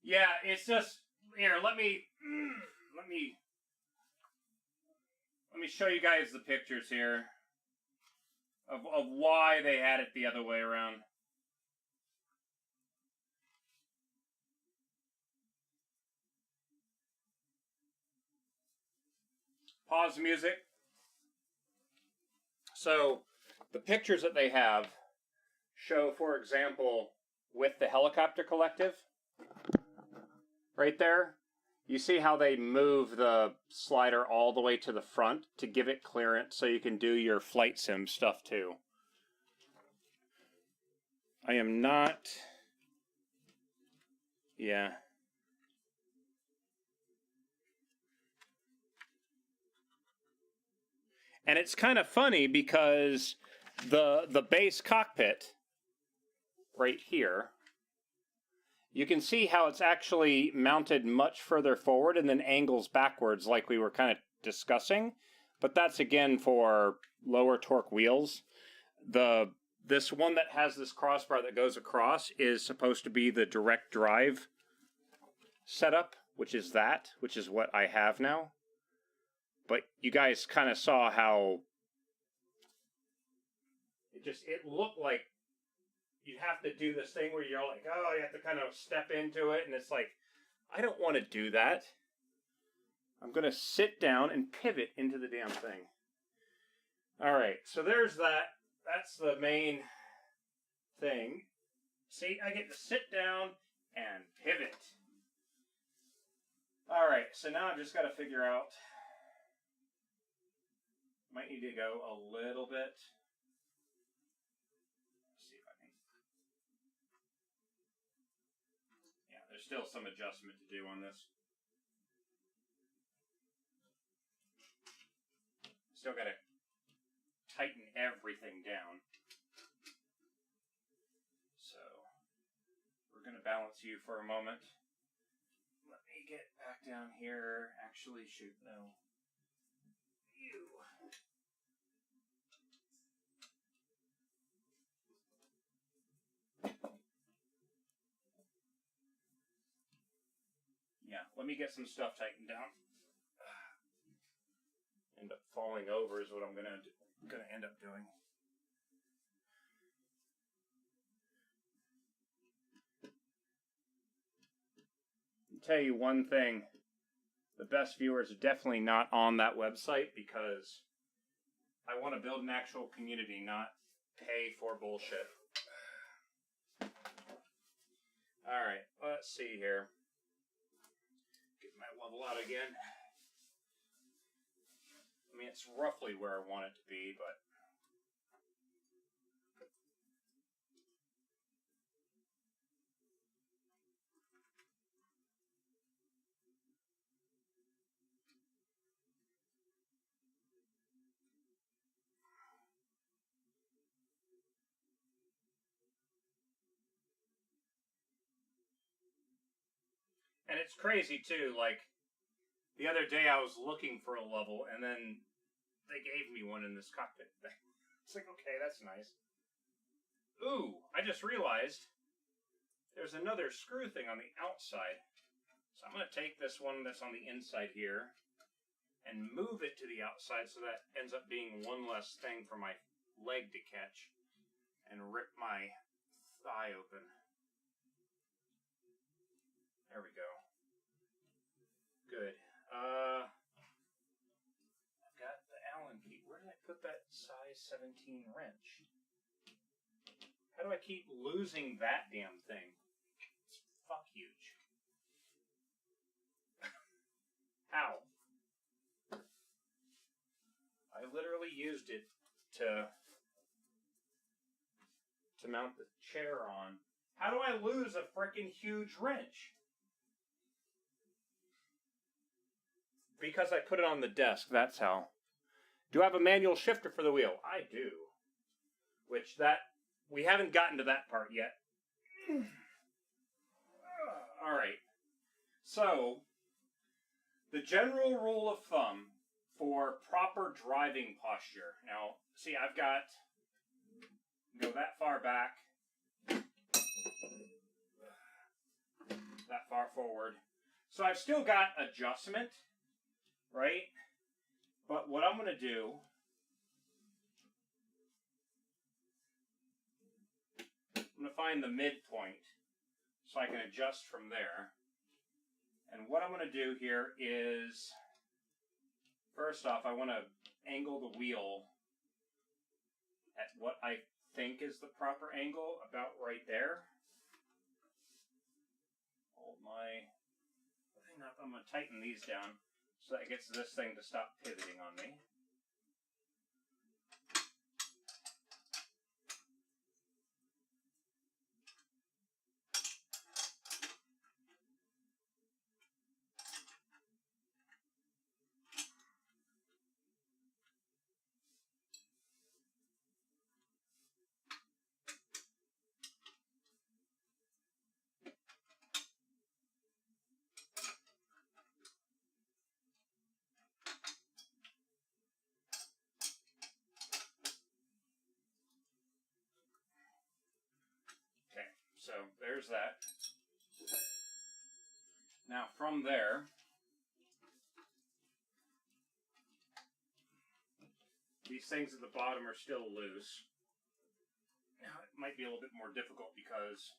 Yeah, it's just here. Let me show you guys the pictures here of why they had it the other way around. Pause music. So the pictures that they have show, for example, with the helicopter collective, right there, you see how they move the slider all the way to the front to give it clearance so you can do your flight sim stuff too. I am not... Yeah. And it's kind of funny because the base cockpit right here, you can see how it's actually mounted much further forward and then angles backwards like we were kind of discussing. But that's again for lower torque wheels. This one that has this crossbar that goes across is supposed to be the direct drive setup, which is what I have now. But you guys kind of saw how it looked like you have to do this thing where you're like, oh, you have to kind of step into it, and it's like, I don't want to do that. I'm going to sit down and pivot into the damn thing. All right, so there's that. That's the main thing. See, I get to sit down and pivot. All right, so now I've just got to figure out. Might need to go a little bit. Let's see if I can. Yeah, there's still some adjustment to do on this. Still got to tighten everything down. So, we're going to balance you for a moment. Let me get back down here. Actually, shoot, no. You. Yeah, let me get some stuff tightened down. End up falling over is what I'm gonna end up doing. I'll tell you one thing. The best viewers are definitely not on that website because I want to build an actual community, not pay for bullshit. Alright, let's see here. Get my level out again. mean, it's roughly where I want it to be, but... And it's crazy, too, like, the other day I was looking for a level, and then they gave me one in this cockpit thing. It's like, okay, that's nice. Ooh, I just realized there's another screw thing on the outside. So I'm going to take this one that's on the inside here and move it to the outside so that ends up being one less thing for my leg to catch and rip my thigh open. There we go. Good. I've got the Allen key. Where did I put that size 17 wrench? How do I keep losing that damn thing? It's fuck huge. How? I literally used it to mount the chair on. How do I lose a freaking huge wrench? Because I put it on the desk, that's how. Do I have a manual shifter for the wheel? I do. Which we haven't gotten to that part yet. Alright. So, the general rule of thumb for proper driving posture. Now, see, I've got, go that far back, that far forward. So I've still got adjustment, right? But what I'm going to do, I'm going to find the midpoint so I can adjust from there. And what I'm going to do here is, first off, I want to angle the wheel at what I think is the proper angle, about right there. Hold my thing up. I'm going to tighten these down so that it gets this thing to stop pivoting on me. So there's that. Now from there, these things at the bottom are still loose. Now it might be a little bit more difficult because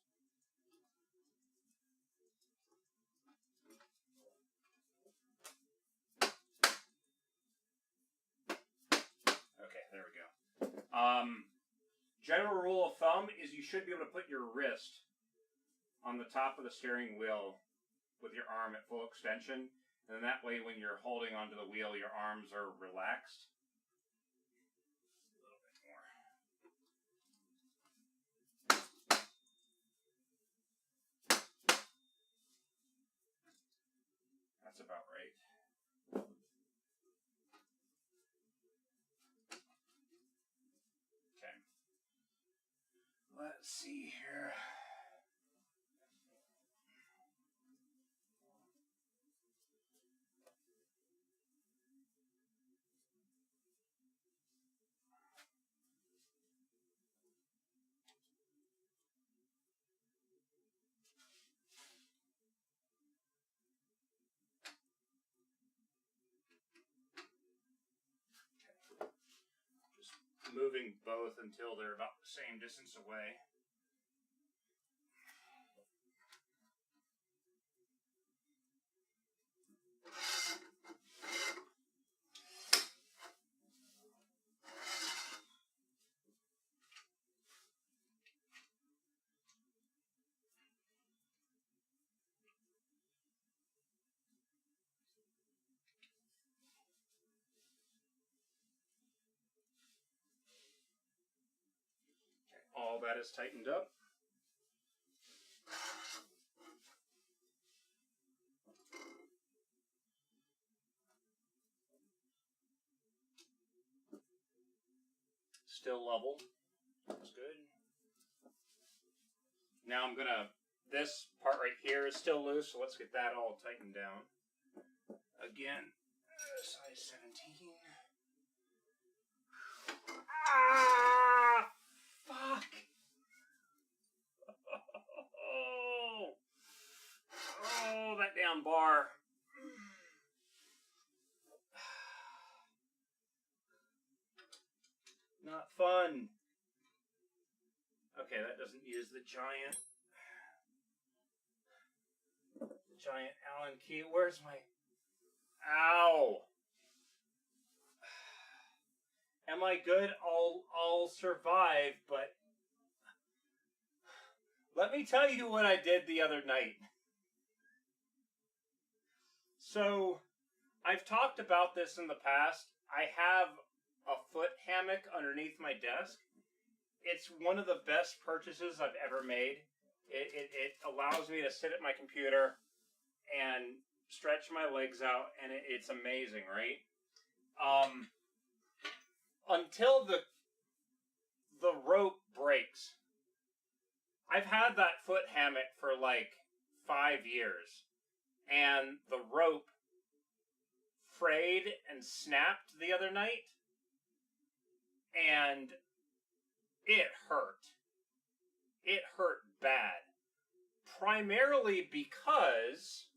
okay, there we go. General rule of thumb is you should be able to put your wrist on the top of the steering wheel with your arm at full extension. And then that way when you're holding onto the wheel, your arms are relaxed. A little bit more. That's about right. Okay. Let's see here. Moving both until they're about the same distance away. All that is tightened up. Still level. That's good. Now I'm gonna, this part right here is still loose, so let's get that all tightened down. Again, size 17. Ah! Fuck! Oh, that damn bar. Not fun. Okay, that doesn't use the giant Allen key. Where's my... Ow! Am I good? I'll survive, but... Let me tell you what I did the other night. So, I've talked about this in the past. I have a foot hammock underneath my desk. It's one of the best purchases I've ever made. It allows me to sit at my computer and stretch my legs out, and it's amazing, right? Until the rope breaks. I've had that foot hammock for like 5 years, and the rope frayed and snapped the other night, and it hurt. It hurt bad. Primarily because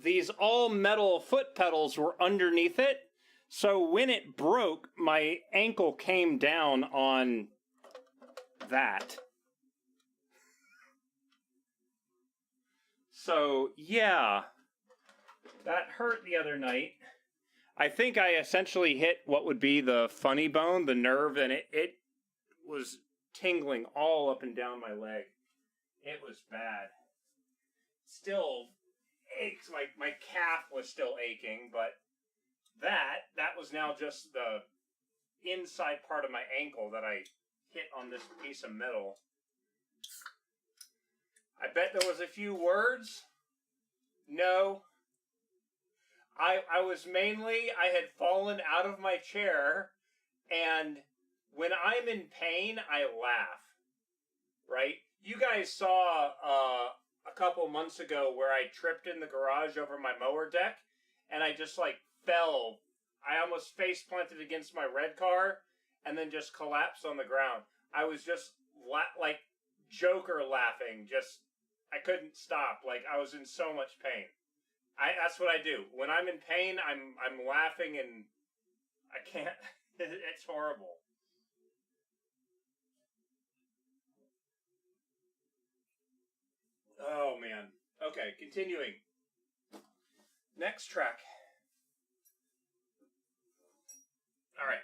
these all metal foot pedals were underneath it. So when it broke, my ankle came down on that. So, yeah, that hurt the other night. I think I essentially hit what would be the funny bone, the nerve, and it was tingling all up and down my leg. It was bad. Still aches. My calf was still aching, but that was now just the inside part of my ankle that I hit on this piece of metal. I bet there was a few words. No. I was mainly, I had fallen out of my chair, and when I'm in pain, I laugh. Right? You guys saw a couple months ago where I tripped in the garage over my mower deck, and I just like fell. I almost face planted against my red car, and then just collapsed on the ground. I was just like Joker laughing. Just I couldn't stop. Like I was in so much pain. That's what I do when I'm in pain. I'm laughing and I can't. It's horrible. Oh man. Okay, continuing. Next track. All right.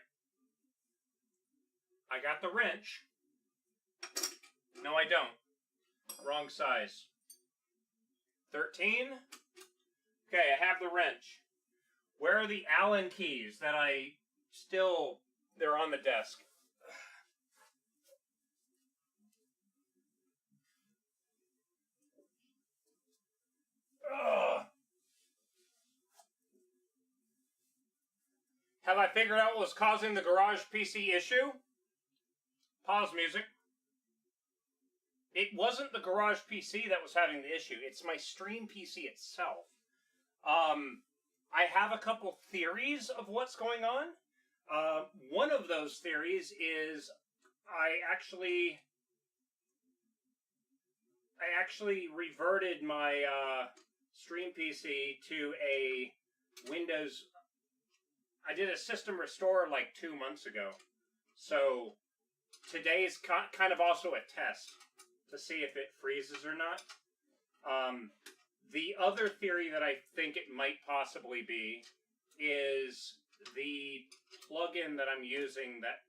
I got the wrench. No, I don't. Wrong size. 13. Okay, I have the wrench. Where are the Allen keys that they're on the desk? Ugh. Have I figured out what was causing the garage PC issue? Pause music. It wasn't the garage PC that was having the issue. It's my stream PC itself. I have a couple theories of what's going on. One of those theories is I actually reverted my stream PC to a Windows. I did a system restore like 2 months ago. So today is kind of also a test to see if it freezes or not. The other theory that I think it might possibly be is the plugin that I'm using that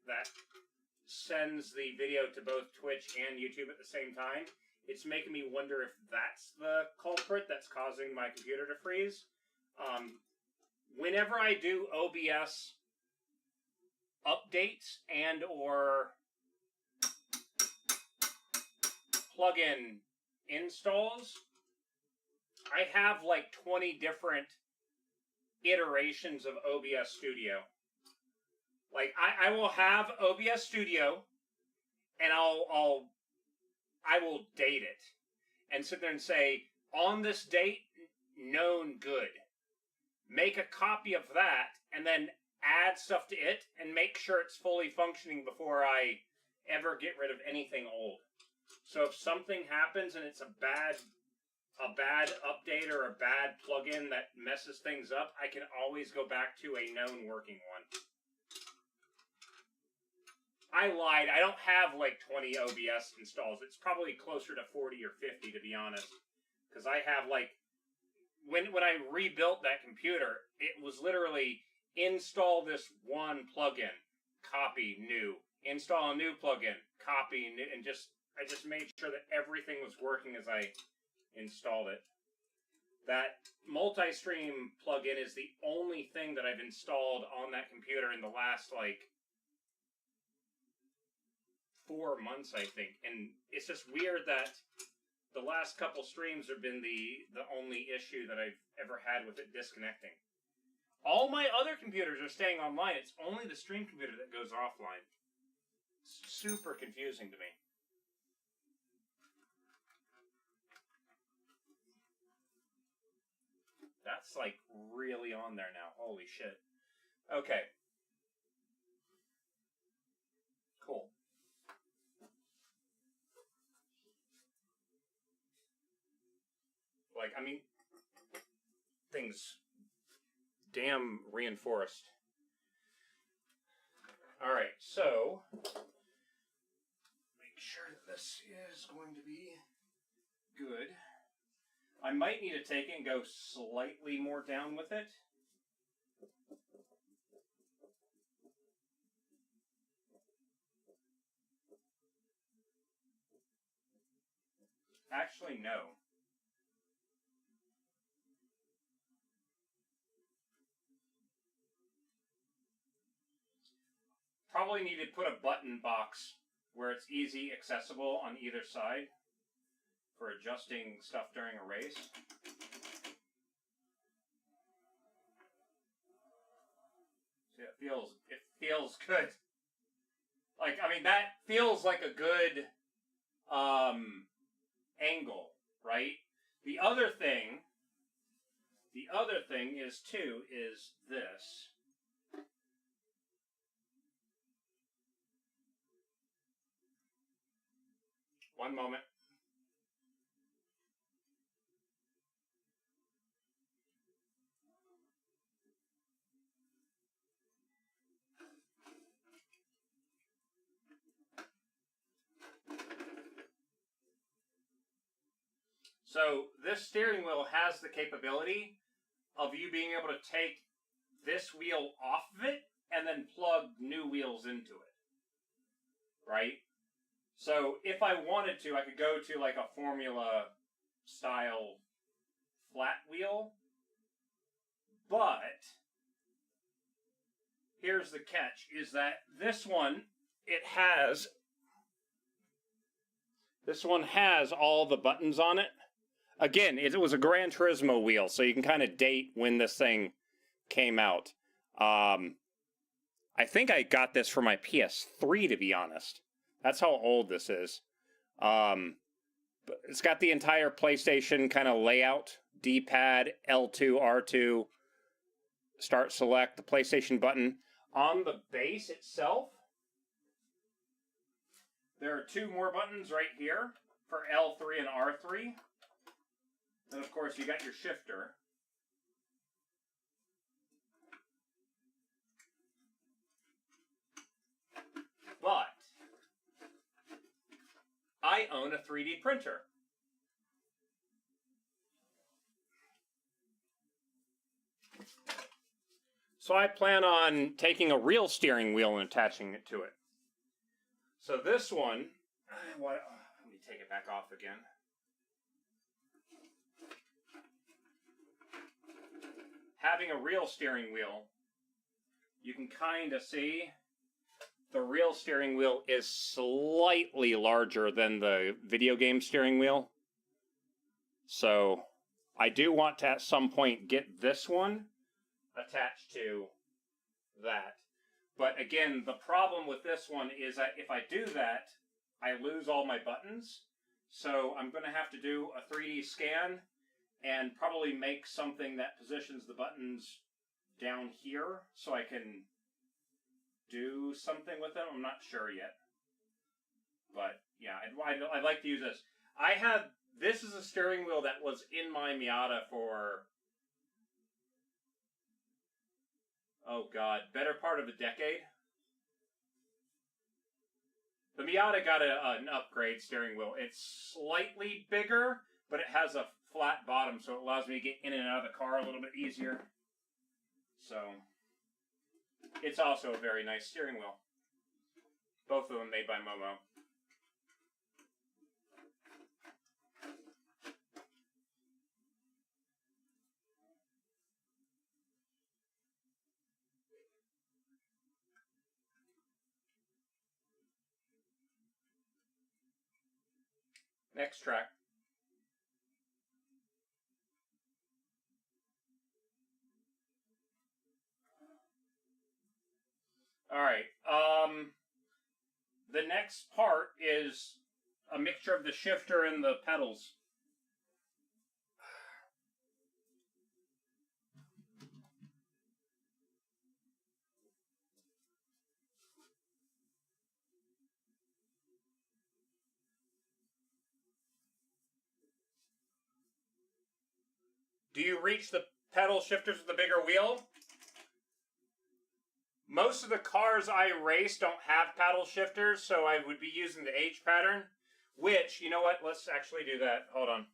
sends the video to both Twitch and YouTube at the same time, it's making me wonder if that's the culprit that's causing my computer to freeze. Whenever I do OBS updates and or plugin installs, I have like 20 different iterations of OBS Studio. Like I will have OBS Studio, and I will date it and sit there and say, on this date, known good. Make a copy of that and then add stuff to it and make sure it's fully functioning before I ever get rid of anything old. So if something happens and it's a bad update or a bad plugin that messes things up, I can always go back to a known working one. I lied. I don't have like 20 OBS installs. It's probably closer to 40 or 50, to be honest. Because I have like, when I rebuilt that computer, it was literally install this one plugin, copy, new. Install a new plugin, copy, new. And I just made sure that everything was working as I installed it. That multi-stream plugin is the only thing that I've installed on that computer in the last, like, 4 months, I think. And it's just weird that the last couple streams have been the only issue that I've ever had with it disconnecting. All my other computers are staying online. It's only the stream computer that goes offline. It's super confusing to me. That's like really on there now. Holy shit. Okay. Cool. Like, I mean, things damn reinforced. Alright, so make sure that this is going to be good. I might need to take it and go slightly more down with it. Actually, no. Probably need to put a button box where it's easy accessible on either side for adjusting stuff during a race. See, it feels good. Like, I mean, that feels like a good angle, right? The other thing is too is this. One moment. So this steering wheel has the capability of you being able to take this wheel off of it and then plug new wheels into it, right? So if I wanted to, I could go to like a Formula style flat wheel, but here's the catch, is that this one has all the buttons on it. Again, it was a Gran Turismo wheel, so you can kind of date when this thing came out. I think I got this for my PS3, to be honest. That's how old this is. But it's got the entire PlayStation kind of layout. D-pad, L2, R2, start select, the PlayStation button. On the base itself, there are 2 more buttons right here for L3 and R3. Then, of course, you got your shifter. But I own a 3D printer. So I plan on taking a real steering wheel and attaching it to it. So this one, let me take it back off again. Having a real steering wheel, you can kind of see the real steering wheel is slightly larger than the video game steering wheel. So I do want to at some point get this one attached to that. But again, the problem with this one is that if I do that, I lose all my buttons. So I'm going to have to do a 3D scan and probably make something that positions the buttons down here so I can do something with them. I'm not sure yet. But yeah, I'd like to use this. This is a steering wheel that was in my Miata for, oh God, better part of a decade. The Miata got an upgrade steering wheel. It's slightly bigger, but it has a flat bottom, so it allows me to get in and out of the car a little bit easier. So, it's also a very nice steering wheel. Both of them made by Momo. Next track. Alright, the next part is a mixture of the shifter and the pedals. Do you reach the pedal shifters with the bigger wheel? Most of the cars I race don't have paddle shifters, so I would be using the H pattern, which, you know what, let's actually do that. Hold on.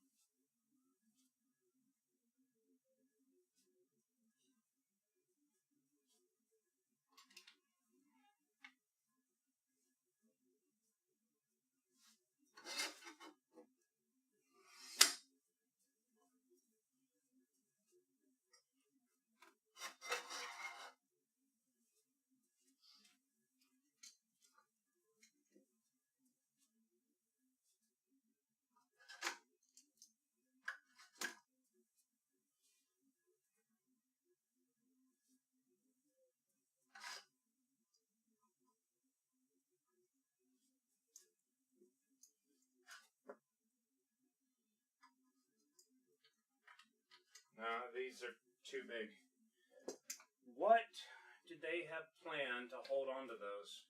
These are too big. What did they have planned to hold on to those?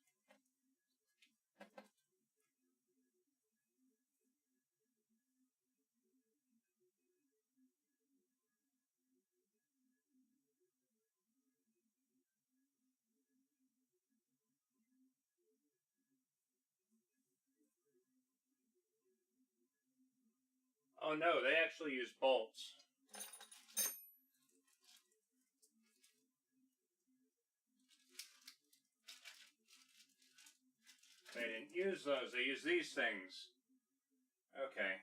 Oh no, they actually use bolts. They didn't use those, they used these things. Okay,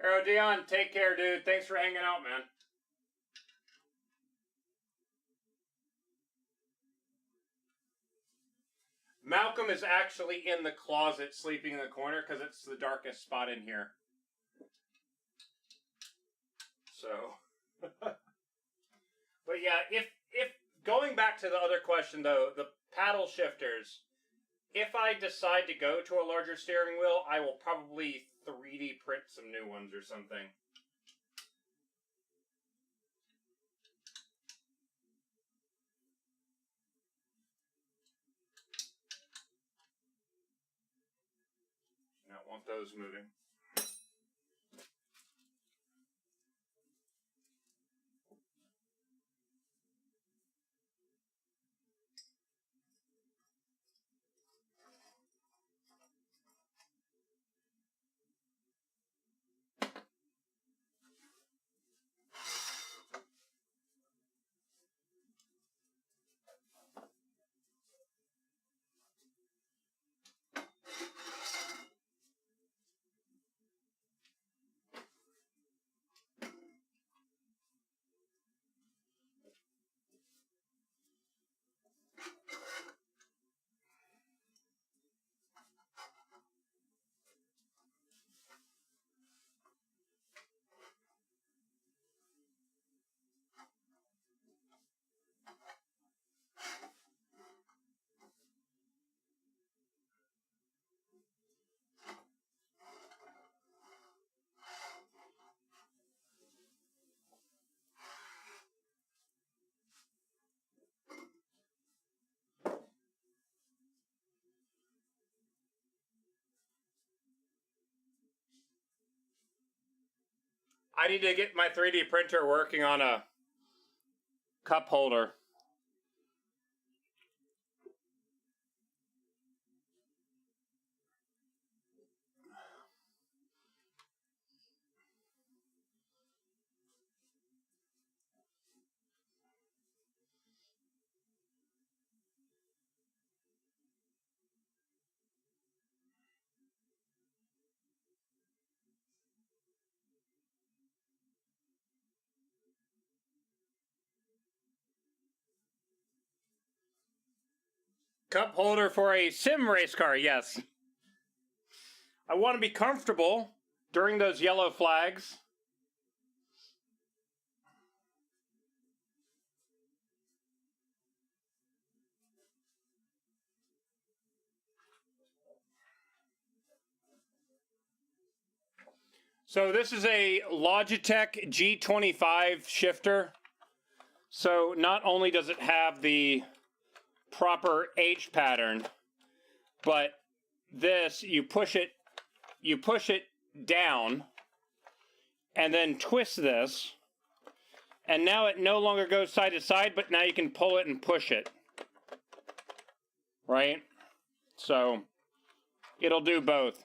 Arrow Dion, take care, dude. Thanks for hanging out, man. Malcolm is actually in the closet sleeping in the corner because it's the darkest spot in here. So, but yeah, if going back to the other question though, the paddle shifters, if I decide to go to a larger steering wheel, I will probably 3D print some new ones or something. I don't want those moving. I need to get my 3D printer working on a cup holder. Cup holder for a sim race car, yes. I want to be comfortable during those yellow flags. So this is a Logitech G25 shifter. So not only does it have the proper H pattern, but this, you push it down and then twist this, and now it no longer goes side to side, but now you can pull it and push it, right? So it'll do both.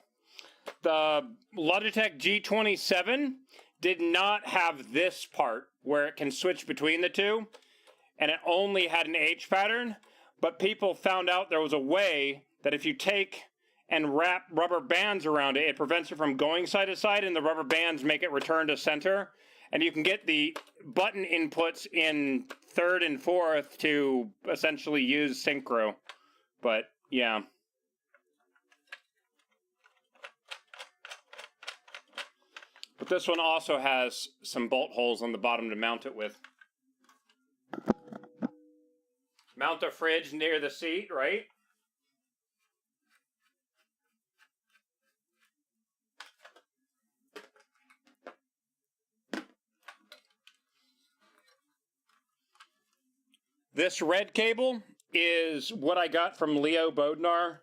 The Logitech G27 did not have this part where it can switch between the two, and it only had an H pattern, but people found out there was a way that if you take and wrap rubber bands around it, it prevents it from going side to side, and the rubber bands make it return to center, and you can get the button inputs in third and fourth to essentially use synchro. But yeah. But this one also has some bolt holes on the bottom to mount it with. Mount a fridge near the seat, right? This red cable is what I got from Leo Bodnar.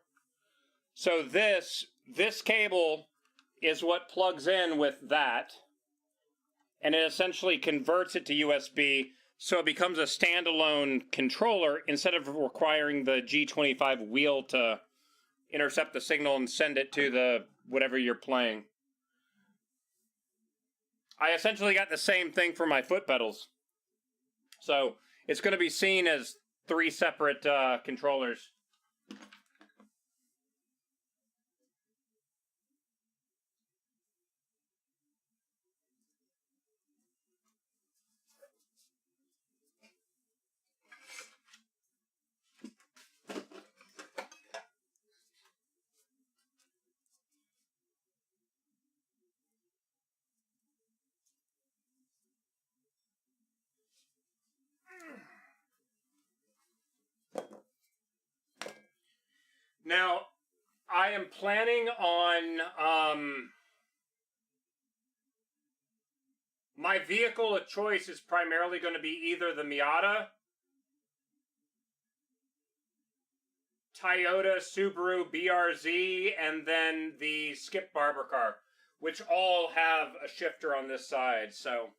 So this cable is what plugs in with that, and it essentially converts it to USB, so it becomes a standalone controller instead of requiring the G25 wheel to intercept the signal and send it to the whatever you're playing. I essentially got the same thing for my foot pedals. So it's going to be seen as 3 separate controllers. Now, I am planning on, my vehicle of choice is primarily going to be either the Miata, Toyota, Subaru, BRZ, and then the Skip Barber car, which all have a shifter on this side, so...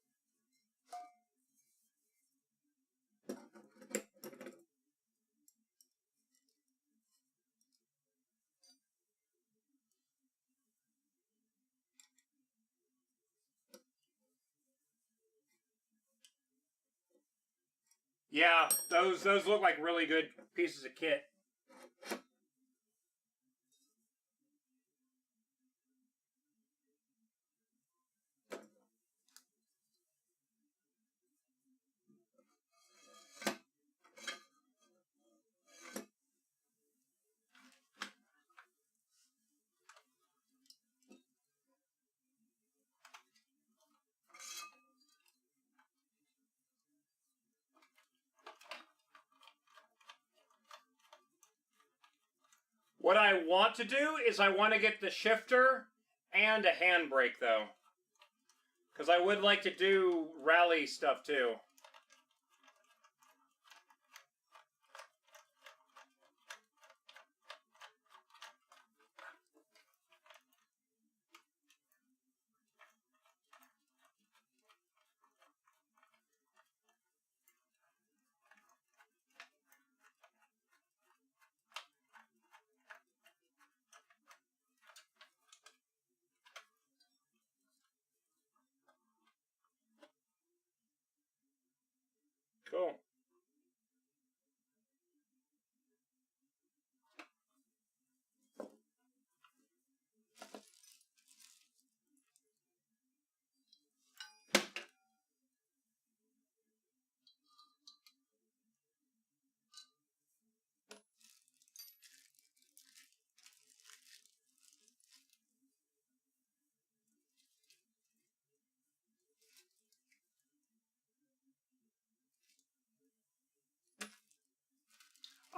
Yeah, those look like really good pieces of kit. What I want to do is I want to get the shifter and a handbrake, though. Because I would like to do rally stuff, too. Cool.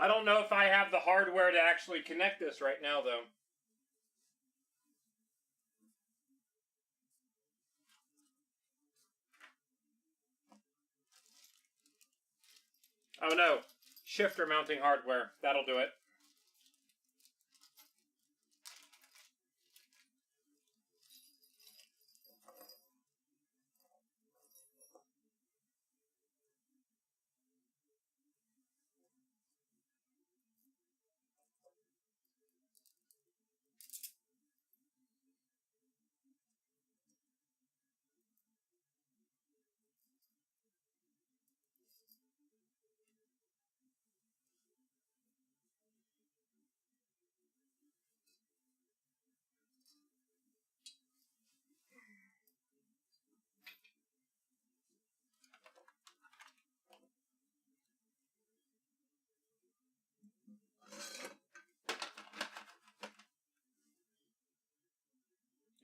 I don't know if I have the hardware to actually connect this right now, though. Oh no, shifter mounting hardware. That'll do it.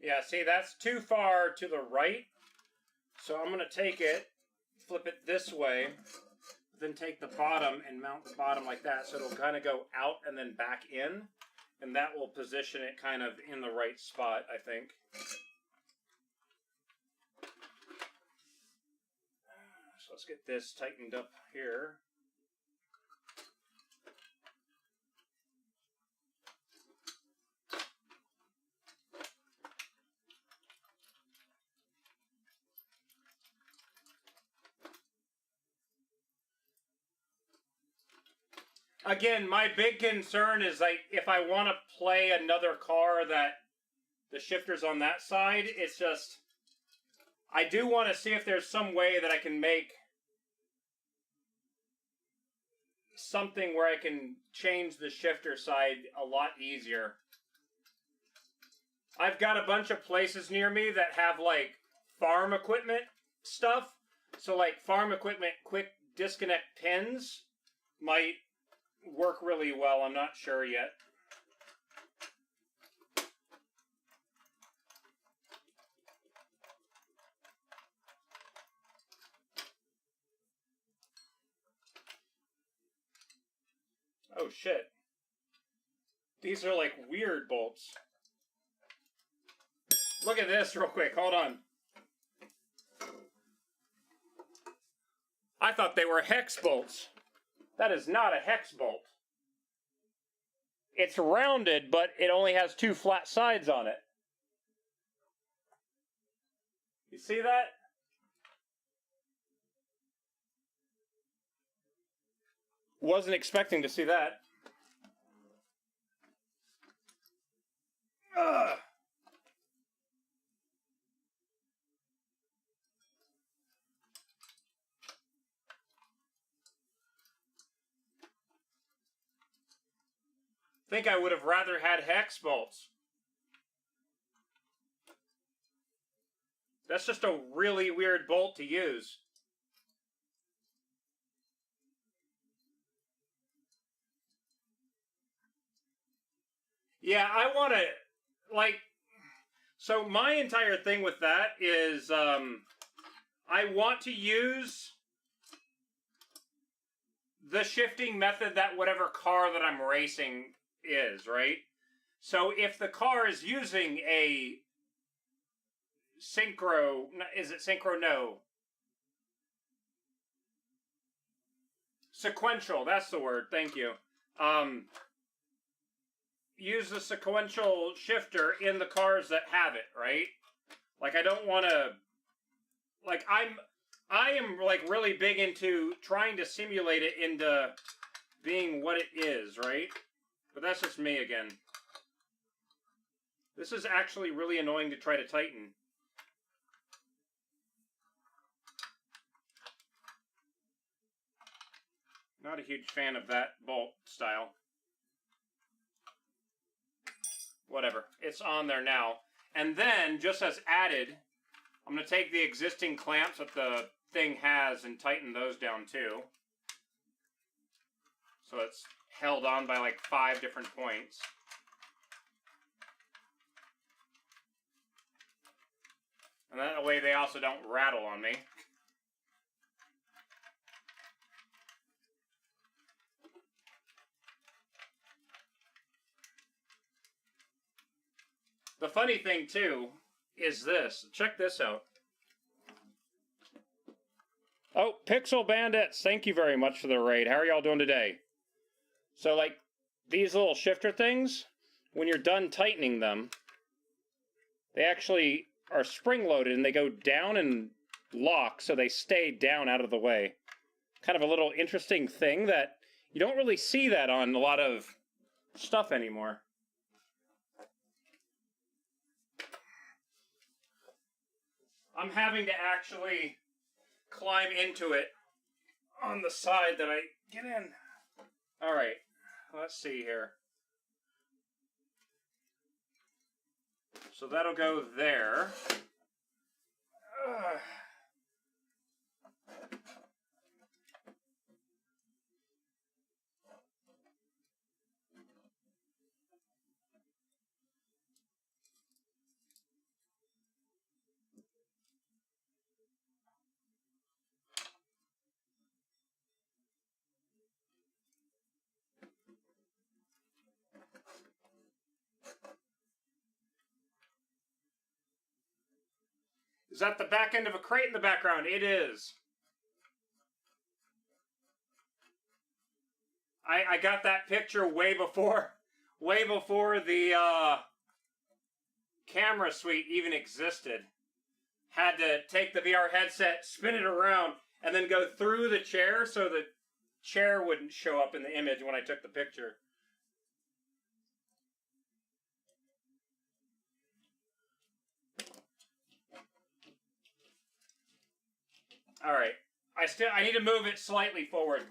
Yeah, see, that's too far to the right. So I'm going to take it, flip it this way, then take the bottom and mount the bottom like that. So it'll kind of go out and then back in. And that will position it kind of in the right spot, I think. So let's get this tightened up here. Again, my big concern is like if I want to play another car that the shifter's on that side, it's just I do want to see if there's some way that I can make something where I can change the shifter side a lot easier. I've got a bunch of places near me that have like farm equipment stuff. So like farm equipment quick disconnect pins might work really well. I'm not sure yet. Oh shit. These are like weird bolts. Look at this real quick. Hold on. I thought they were hex bolts. That is not a hex bolt. It's rounded, but it only has 2 flat sides on it. You see that? Wasn't expecting to see that. Ugh. Think I would have rather had hex bolts. That's just a really weird bolt to use. Yeah, I want to, like, so my entire thing with that is I want to use the shifting method that whatever car that I'm racing is, right? So if the car is using a synchro, is it synchro? No. Sequential, that's the word, thank you. Use the sequential shifter in the cars that have it, right? Like I don't want to, like I am like really big into trying to simulate it into being what it is, right? But that's just me again. This is actually really annoying to try to tighten. Not a huge fan of that bolt style. Whatever, it's on there now. And then, just as added, I'm going to take the existing clamps that the thing has and tighten those down too. So it's held on by like 5 different points. And that way they also don't rattle on me. The funny thing too is this. Check this out. Oh, Pixel Bandits, thank you very much for the raid. How are y'all doing today? So like these little shifter things, when you're done tightening them, they actually are spring-loaded and they go down and lock so they stay down out of the way. Kind of a little interesting thing that you don't really see that on a lot of stuff anymore. I'm having to actually climb into it on the side that I get in. All right, let's see here. So that'll go there. Is that the back end of a crate in the background? It is. I got that picture way before the camera suite even existed. Had to take the VR headset, spin it around, and then go through the chair so the chair wouldn't show up in the image when I took the picture. All right. I need to move it slightly forward.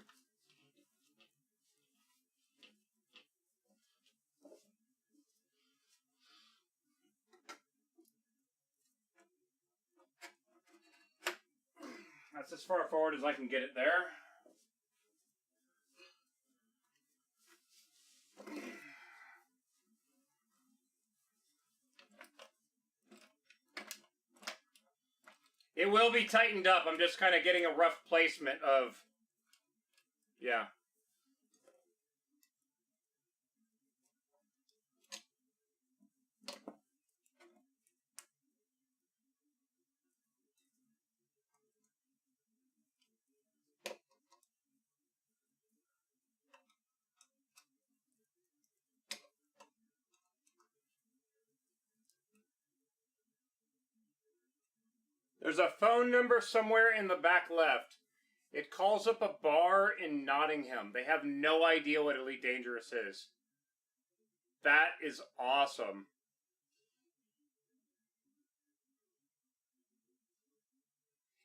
That's as far forward as I can get it there. It will be tightened up. I'm just kind of getting a rough placement of, yeah. There's a phone number somewhere in the back left. It calls up a bar in Nottingham. They have no idea what Elite Dangerous is. That is awesome.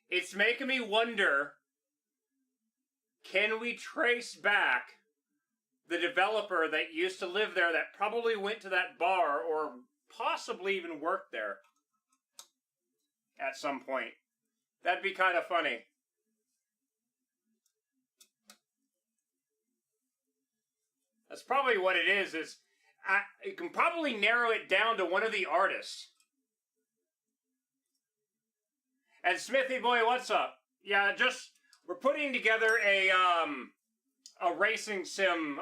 It's making me wonder, can we trace back the developer that used to live there that probably went to that bar or possibly even worked there at some point? That'd be kind of funny. That's probably what it is you can probably narrow it down to one of the artists. And Smithy Boy, what's up? Yeah, we're putting together a racing sim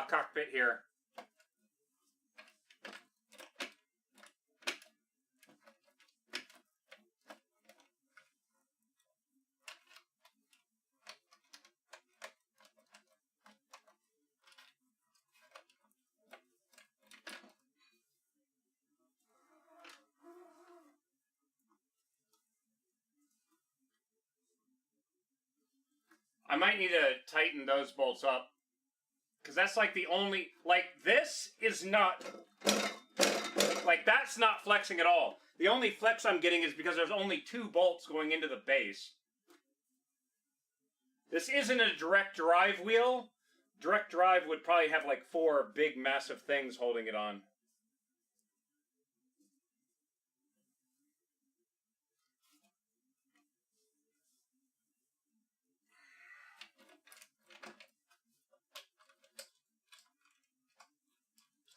cockpit here. I might need to tighten those bolts up. Because that's like the only... Like, this is not... Like, that's not flexing at all. The only flex I'm getting is because there's only 2 bolts going into the base. This isn't a direct drive wheel. Direct drive would probably have like 4 big, massive things holding it on.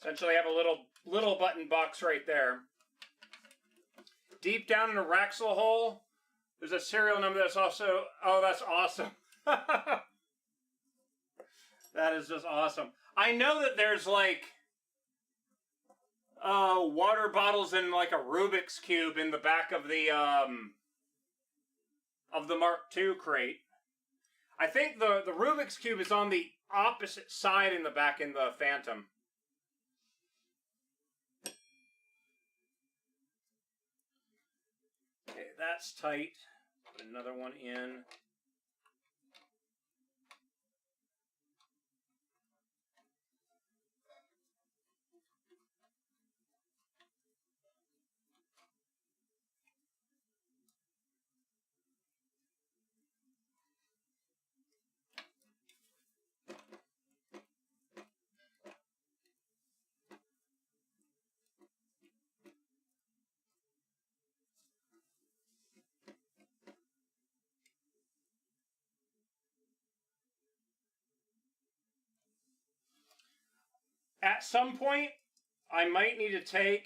Essentially, I have a little button box right there. Deep down in the Raxel hole, there's a serial number that's also... Oh, that's awesome. That is just awesome. I know that there's like water bottles and like a Rubik's Cube in the back of the Mark II crate. I think the Rubik's Cube is on the opposite side in the back in the Phantom. Okay, that's tight. Put another one in. At some point, I might need to take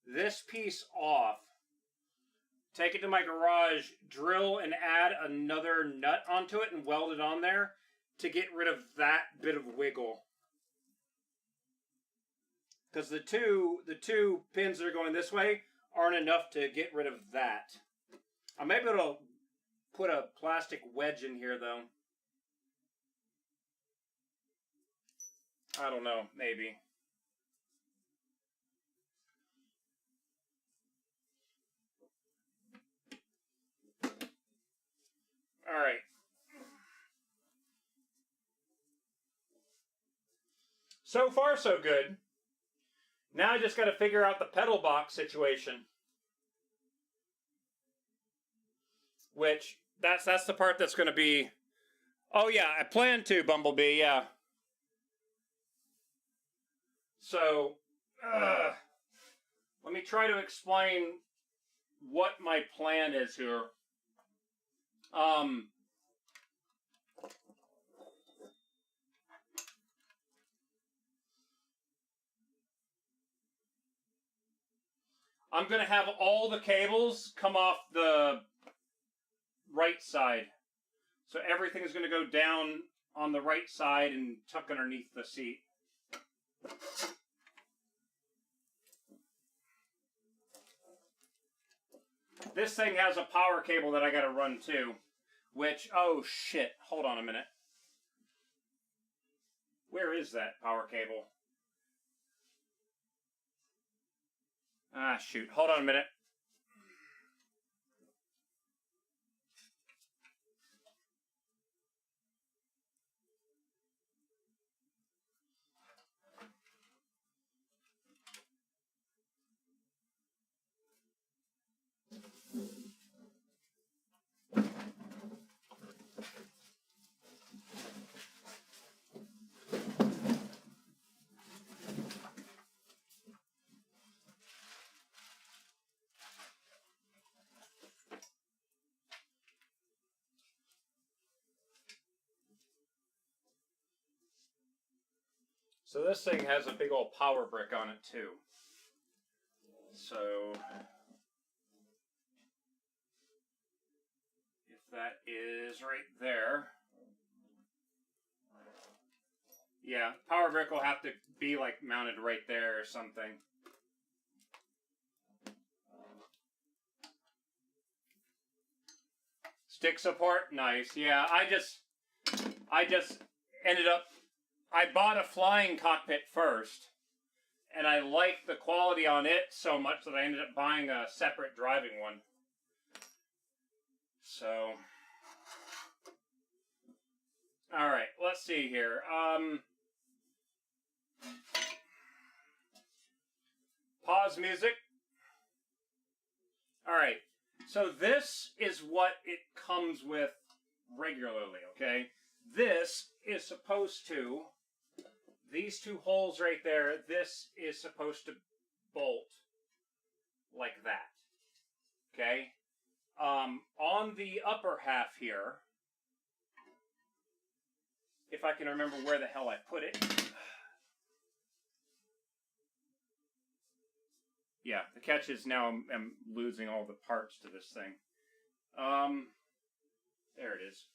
this piece off, take it to my garage, drill and add another nut onto it and weld it on there to get rid of that bit of wiggle. Because the two pins that are going this way aren't enough to get rid of that. I may be able to put a plastic wedge in here though. I don't know, maybe. All right. So far, so good. Now I just got to figure out the pedal box situation. Which, that's the part that's going to be... Oh yeah, I plan to, Bumblebee, yeah. So, let me try to explain what my plan is here. I'm going to have all the cables come off the right side. So everything is going to go down on the right side and tuck underneath the seat. This thing has a power cable that I got to run too, which, oh shit, hold on a minute. Where is that power cable? Ah, shoot, hold on a minute. So this thing has a big old power brick on it too. So if that is right there, yeah, power brick will have to be like mounted right there or something. Stick support, nice. Yeah, I just ended up, I bought a flying cockpit first, and I liked the quality on it so much that I ended up buying a separate driving one. So, all right, let's see here. Pause music. All right, so this is what it comes with regularly, okay? This is supposed to, these two holes right there, this is supposed to bolt like that, okay? On the upper half here, if I can remember where the hell I put it. Yeah, the catch is now I'm losing all the parts to this thing. There it is.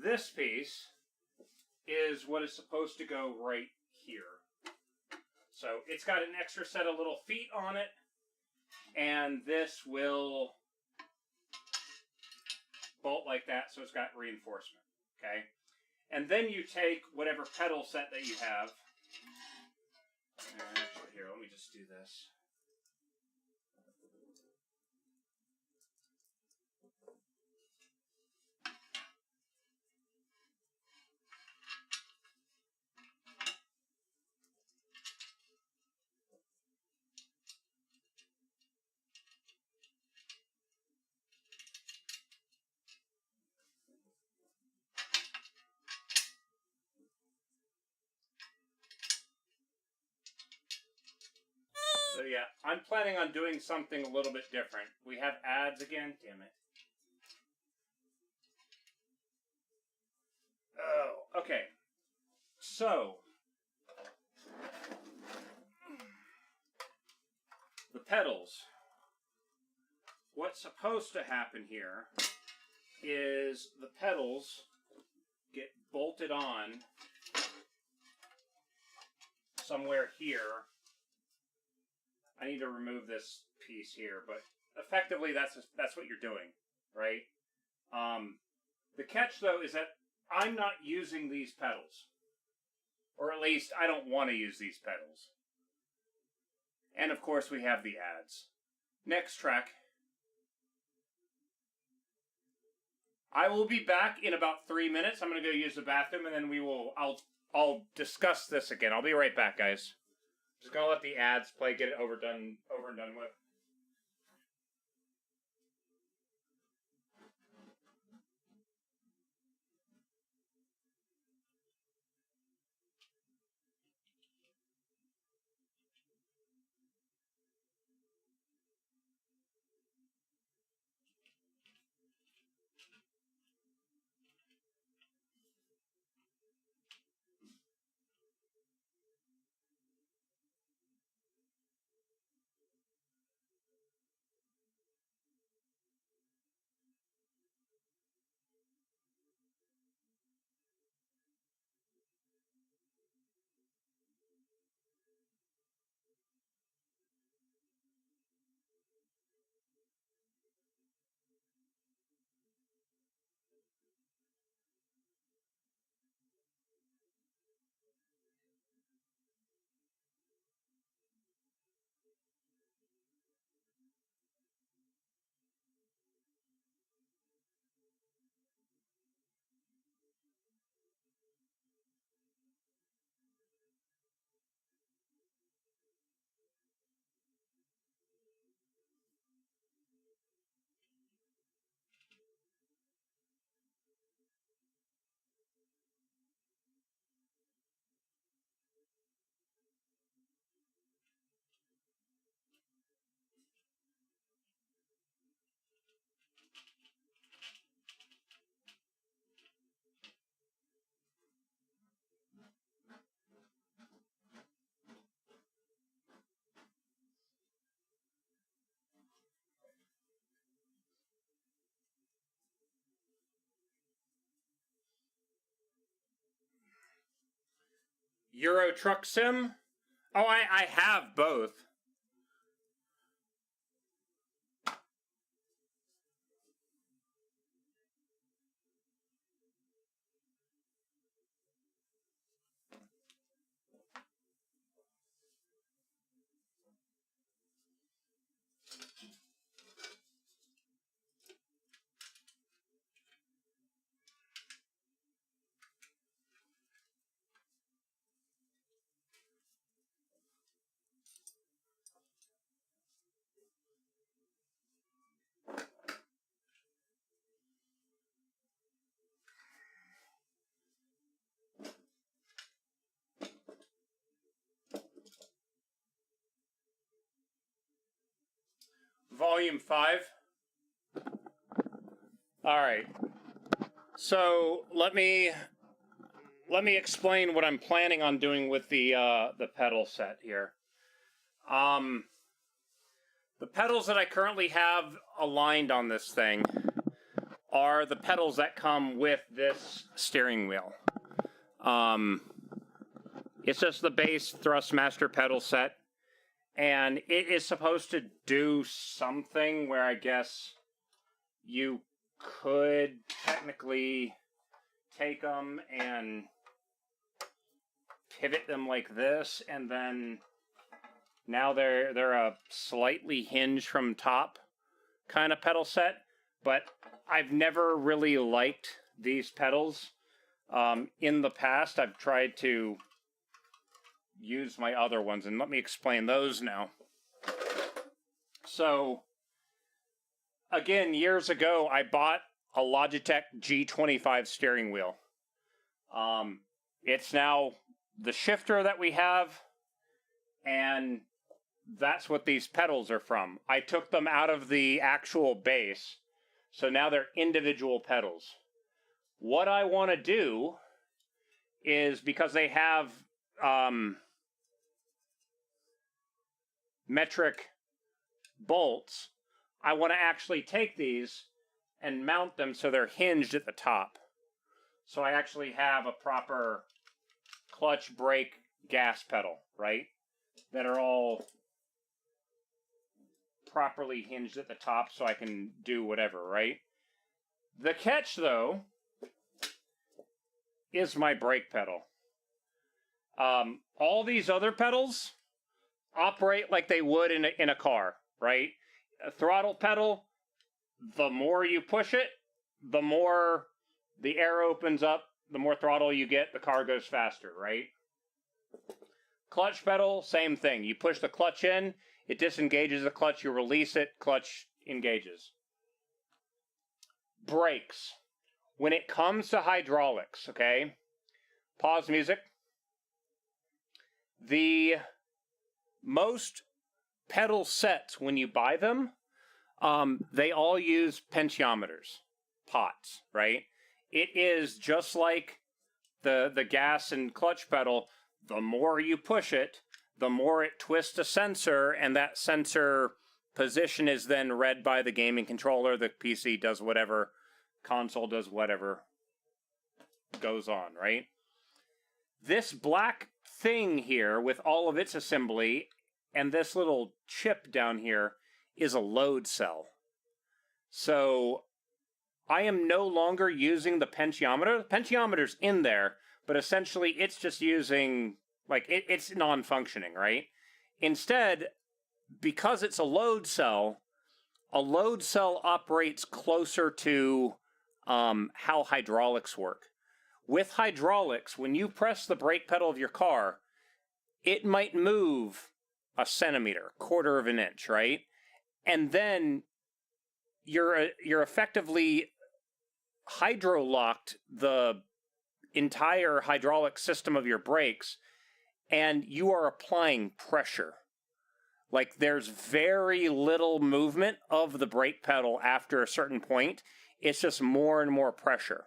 This piece is what is supposed to go right here. So it's got an extra set of little feet on it, and this will bolt like that, so it's got reinforcement, okay? And then you take whatever pedal set that you have. Actually, here, let me just do this. So yeah, I'm planning on doing something a little bit different. We have ads again, damn it. Oh, okay. So, the pedals. What's supposed to happen here is the pedals get bolted on somewhere here. I need to remove this piece here, but effectively that's what you're doing, right? The catch, though, is that I'm not using these pedals. Or at least, I don't want to use these pedals. And, of course, we have the ads. Next track. I will be back in about 3 minutes. I'm going to go use the bathroom, and then I'll discuss this again. I'll be right back, guys. Just gonna let the ads play, get it over and done with. Euro Truck Sim? Oh, I have both. Volume 5. All right. So let me explain what I'm planning on doing with the pedal set here. The pedals that I currently have aligned on this thing are the pedals that come with this steering wheel. It's just the base Thrustmaster pedal set, and it is supposed to do something where I guess you could technically take them and pivot them like this, and then now they're a slightly hinged from top kind of pedal set, but I've never really liked these pedals. In the past, I've tried to use my other ones, and let me explain those now. So, again, years ago, I bought a Logitech G25 steering wheel. It's now the shifter that we have, and that's what these pedals are from. I took them out of the actual base, so now they're individual pedals. What I want to do is, because they have metric bolts, I want to actually take these and mount them so they're hinged at the top. So I actually have a proper clutch, brake, gas pedal, right? That are all properly hinged at the top so I can do whatever, right? The catch, though, is my brake pedal. All these other pedals operate like they would in a car, right? A throttle pedal, the more you push it, the more the air opens up, the more throttle you get, the car goes faster, right? Clutch pedal, same thing. You push the clutch in, it disengages the clutch, you release it, clutch engages. Brakes. When it comes to hydraulics, okay? Pause music. The most pedal sets, when you buy them, they all use potentiometers, pots, right? It is just like the gas and clutch pedal. The more you push it, the more it twists a sensor, and that sensor position is then read by the gaming controller. The PC does whatever, console does whatever goes on, right? This black thing here with all of its assembly and this little chip down here is a load cell. So I am no longer using the potentiometer. The potentiometer's in there, but essentially it's just using, like, it's non-functioning, right? Instead, because it's a load cell operates closer to how hydraulics work. With hydraulics, when you press the brake pedal of your car, it might move a centimeter, quarter of an inch, right? And then you're effectively hydro-locked the entire hydraulic system of your brakes, and you are applying pressure. Like, there's very little movement of the brake pedal after a certain point. It's just more and more pressure.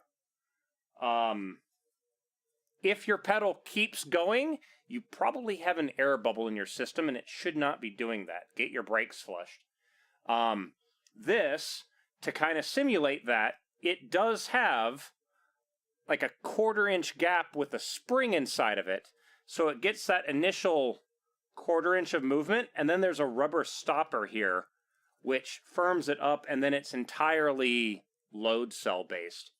If your pedal keeps going, you probably have an air bubble in your system, and it should not be doing that. Get your brakes flushed. This, to kind of simulate that, it does have like a 1/4 inch gap with a spring inside of it So it gets that initial 1/4 inch of movement, and then there's a rubber stopper here, which firms it up, and then it's entirely load cell based.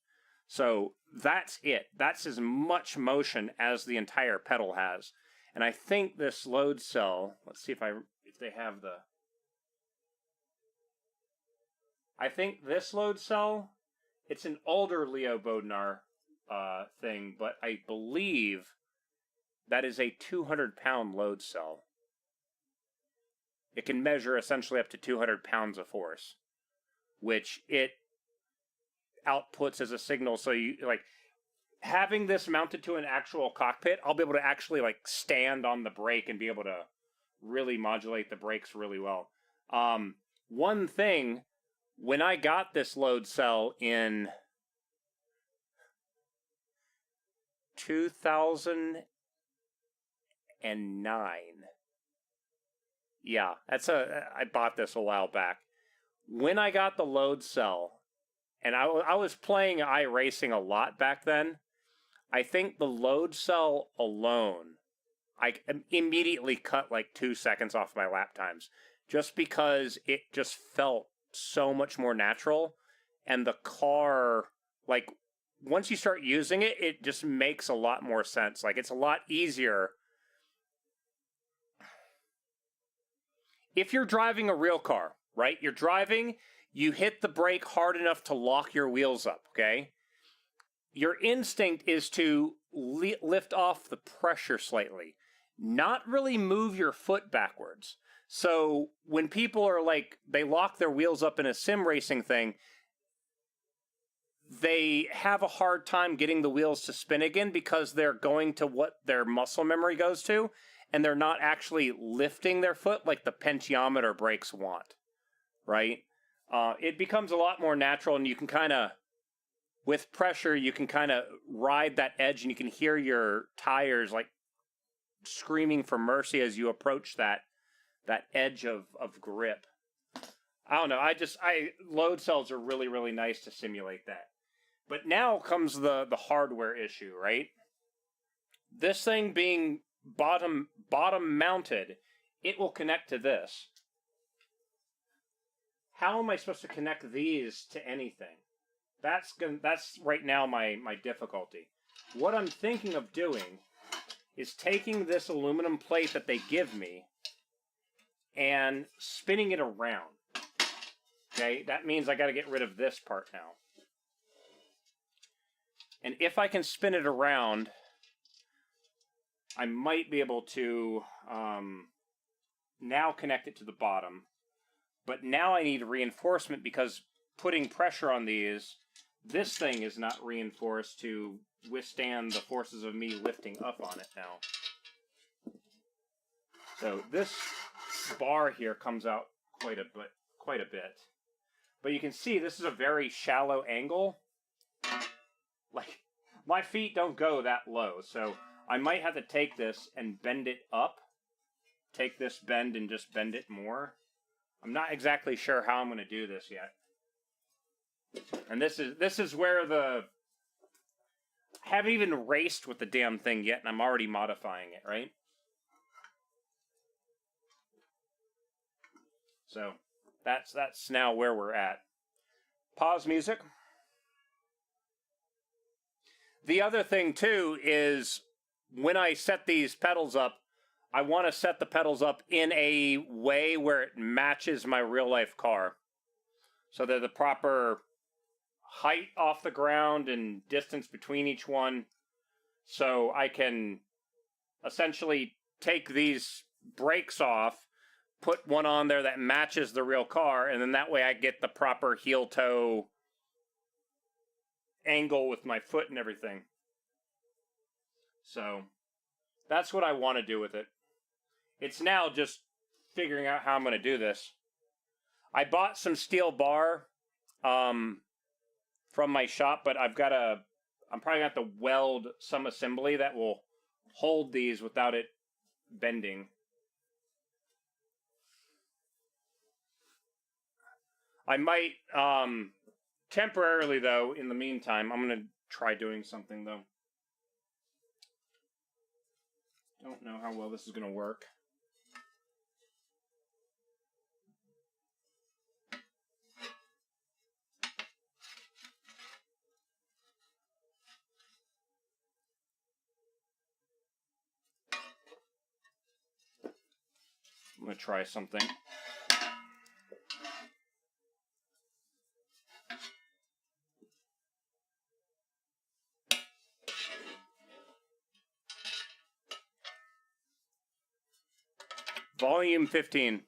So that's it. That's as much motion as the entire pedal has. And I think this load cell, let's see if they have the... I think this load cell, it's an older Leo Bodnar thing, but I believe that is a 200-pound load cell. It can measure essentially up to 200 pounds of force, which it outputs as a signal. So you, like, having this mounted to an actual cockpit, I'll be able to actually, like, stand on the brake and be able to really modulate the brakes really well. One thing, when I got this load cell in 2009, yeah, I bought this a while back. When I got the load cell, and I was playing iRacing a lot back then, I think the load cell alone, I immediately cut like 2 seconds off my lap times, just because it just felt so much more natural, and the car, like, once you start using it, it just makes a lot more sense. Like, it's a lot easier. If you're driving a real car, right? You're driving, you hit the brake hard enough to lock your wheels up, okay? Your instinct is to lift off the pressure slightly, not really move your foot backwards. So when people are like, they lock their wheels up in a sim racing thing, they have a hard time getting the wheels to spin again because they're going to what their muscle memory goes to, and they're not actually lifting their foot like the potentiometer brakes want, right? It becomes a lot more natural, and you can kind of, with pressure, you can kind of ride that edge, and you can hear your tires like screaming for mercy as you approach that edge of grip. I don't know. Load cells are really, really nice to simulate that. But now comes the hardware issue, right? This thing being bottom mounted, it will connect to this. How am I supposed to connect these to anything? That's right now my difficulty. What I'm thinking of doing is taking this aluminum plate that they give me and spinning it around. Okay, that means I got to get rid of this part now. And if I can spin it around, I might be able to now connect it to the bottom. But now I need reinforcement because putting pressure on these, this thing is not reinforced to withstand the forces of me lifting up on it now. So this bar here comes out quite a bit. But you can see this is a very shallow angle. Like, my feet don't go that low, so I might have to take this and bend it up. Take this bend and just bend it more. I'm not exactly sure how I'm going to do this yet. And this is where I haven't even raced with the damn thing yet, and I'm already modifying it, right? So that's now where we're at. Pause music. The other thing too is when I set these pedals up, I want to set the pedals up in a way where it matches my real life car. So they're the proper height off the ground and distance between each one. So I can essentially take these brakes off, put one on there that matches the real car, and then that way I get the proper heel-toe angle with my foot and everything. So that's what I want to do with it. It's now just figuring out how I'm going to do this. I bought some steel bar from my shop, but I'm probably going to have to weld some assembly that will hold these without it bending. I might, temporarily though, in the meantime, I'm going to try doing something though. Don't know how well this is going to work. I'm going to try something. Volume 15.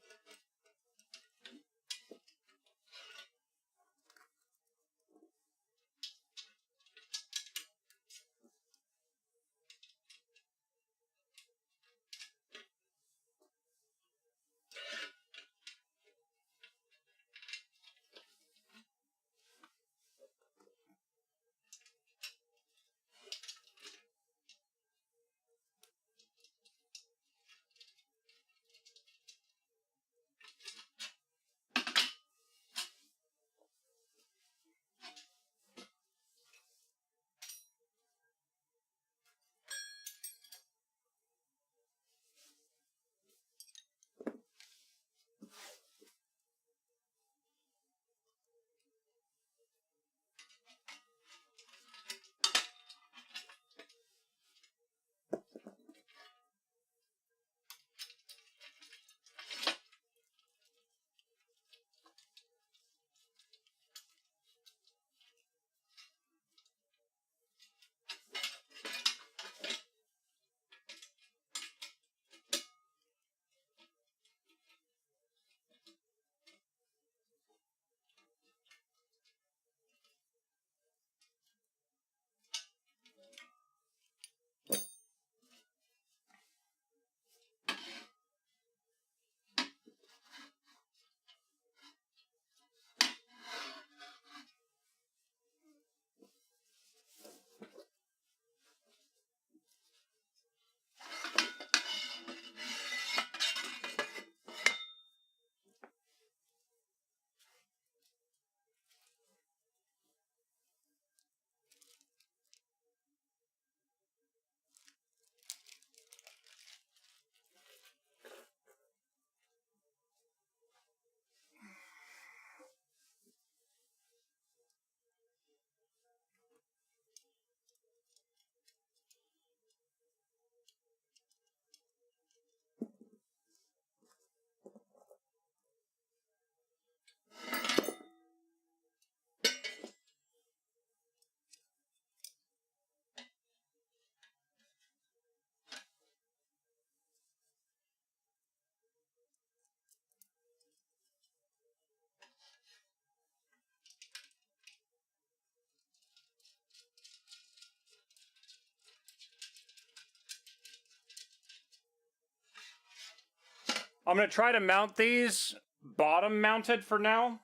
I'm going to try to mount these bottom mounted for now.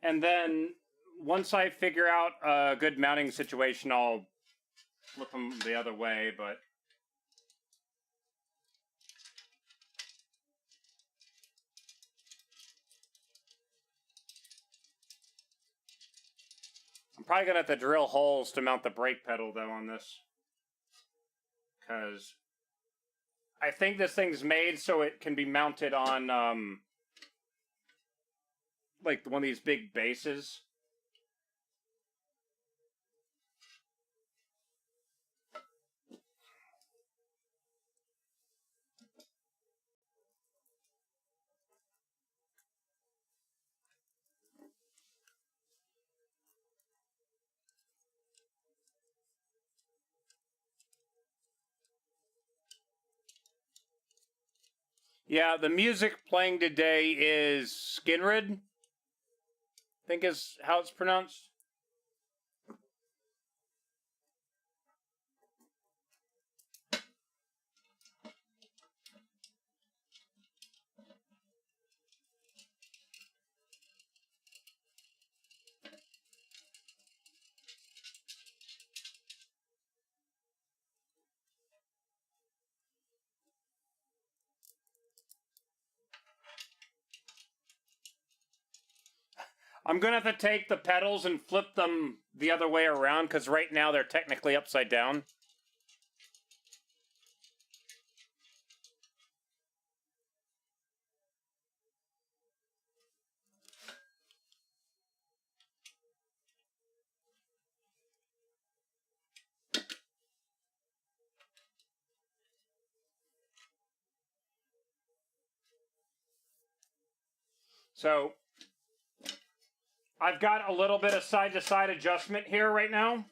And then once I figure out a good mounting situation, I'll flip them the other way, but I'm probably going to have to drill holes to mount the brake pedal, though, on this. Because I think this thing's made so it can be mounted on, like, one of these big bases. Yeah, the music playing today is Skinrid, I think is how it's pronounced. I'm going to have to take the pedals and flip them the other way around, because right now they're technically upside down. So I've got a little bit of side-to-side adjustment here right now.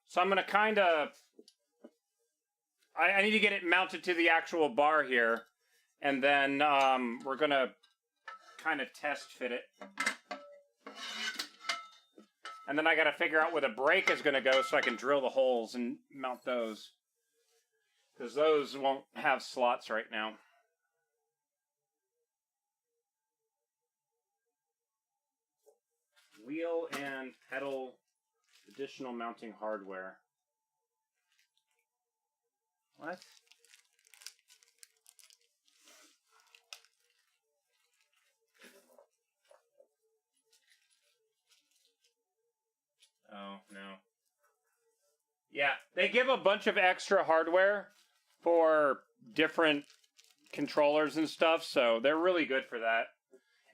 So I'm going to kind of... I need to get it mounted to the actual bar here. And then we're going to kind of test fit it. And then I got to figure out where the brake is going to go so I can drill the holes and mount those. Because those won't have slots right now. Wheel and pedal additional mounting hardware. What? Oh, no. Yeah, they give a bunch of extra hardware for different controllers and stuff, so they're really good for that.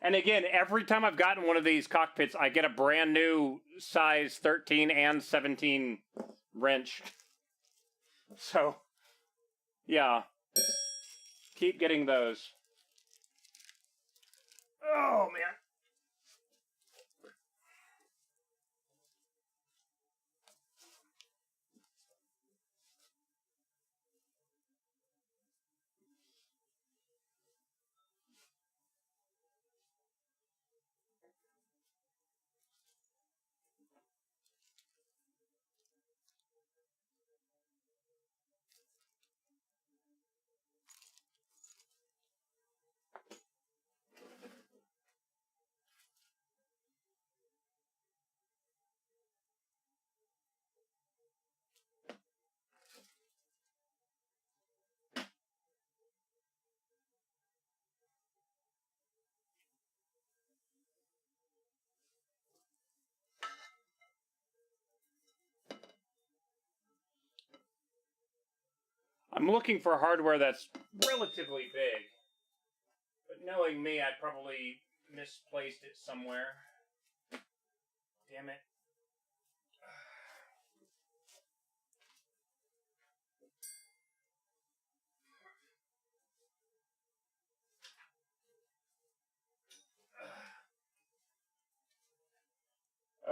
And again, every time I've gotten one of these cockpits, I get a brand new size 13 and 17 wrench. So, yeah. Keep getting those. Oh, man. I'm looking for hardware that's relatively big. But knowing me, I probably misplaced it somewhere. Damn it.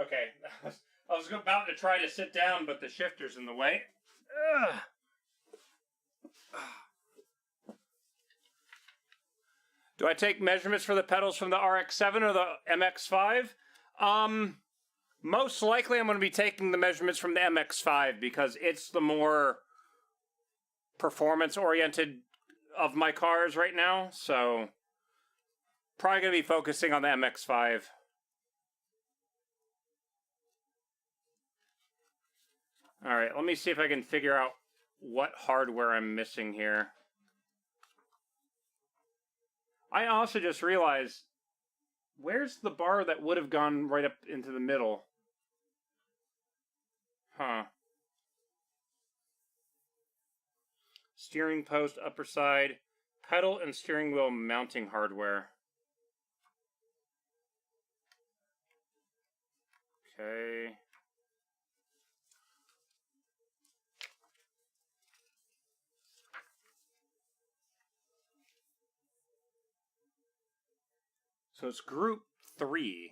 Okay. I was about to try to sit down, but the shifter's in the way. Ugh. Do I take measurements for the pedals from the RX-7 or the MX-5? Most likely I'm going to be taking the measurements from the MX-5 because it's the more performance-oriented of my cars right now. So, probably going to be focusing on the MX-5. Alright, let me see if I can figure out what hardware I'm missing here. I also just realized, where's the bar that would have gone right up into the middle? Huh. Steering post, upper side, pedal and steering wheel mounting hardware. Okay. So it's group 3.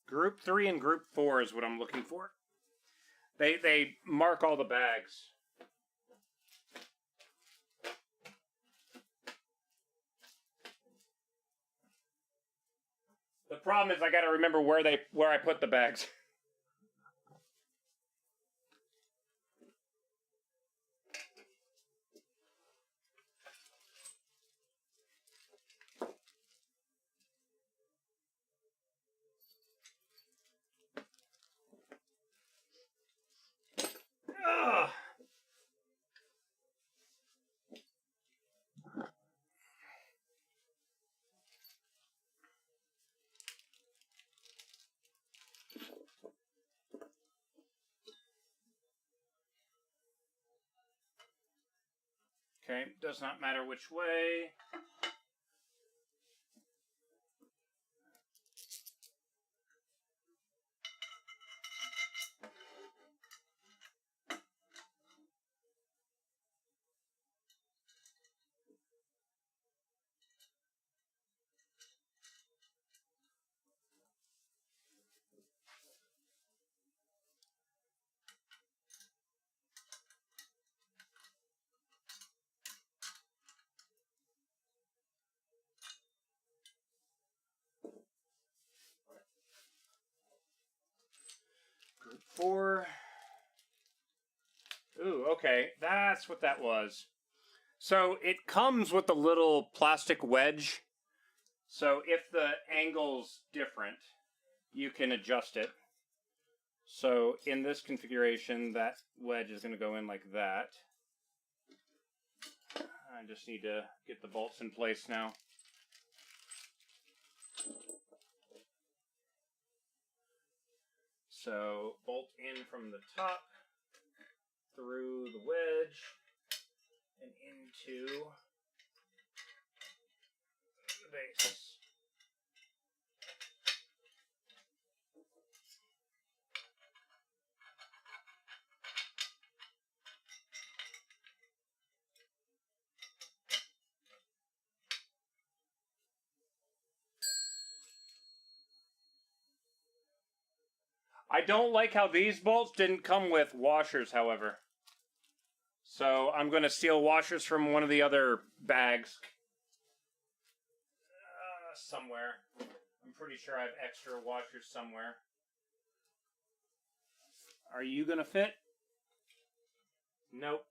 Group 3 and Group 4 is what I'm looking for. They mark all the bags. The problem is I got to remember where I put the bags. Ugh. Okay, does not matter which way. 4. Ooh, okay. That's what that was. So it comes with a little plastic wedge. So if the angle's different, you can adjust it. So in this configuration, that wedge is going to go in like that. I just need to get the bolts in place now. So bolt in from the top, through the wedge, and into the base. I don't like how these bolts didn't come with washers, however. So I'm going to steal washers from one of the other bags. Somewhere. I'm pretty sure I have extra washers somewhere. Are you going to fit? Nope.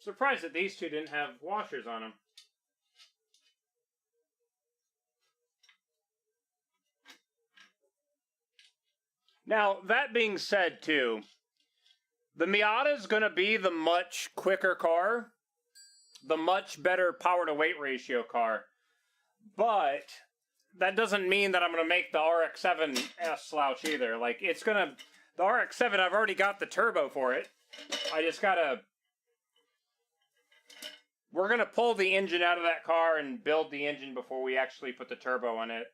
Surprised that these two didn't have washers on them. Now, that being said, too, the Miata is going to be the much quicker car, the much better power-to-weight ratio car, but that doesn't mean that I'm going to make the RX-7 slouch either. Like, it's going to... The RX-7, I've already got the turbo for it. I just got to... We're going to pull the engine out of that car and build the engine before we actually put the turbo on it.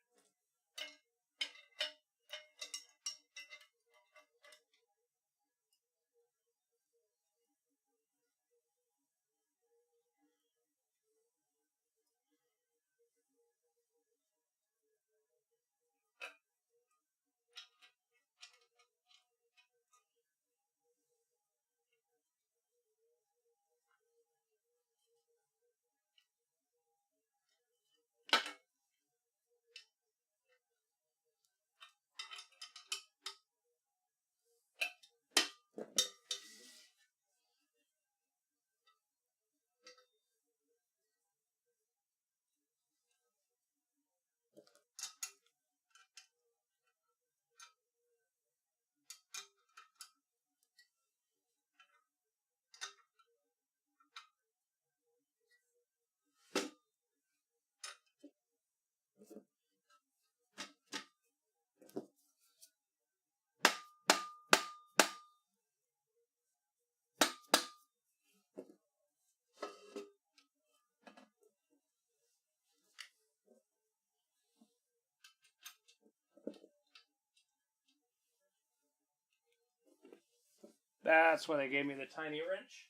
That's why they gave me the tiny wrench.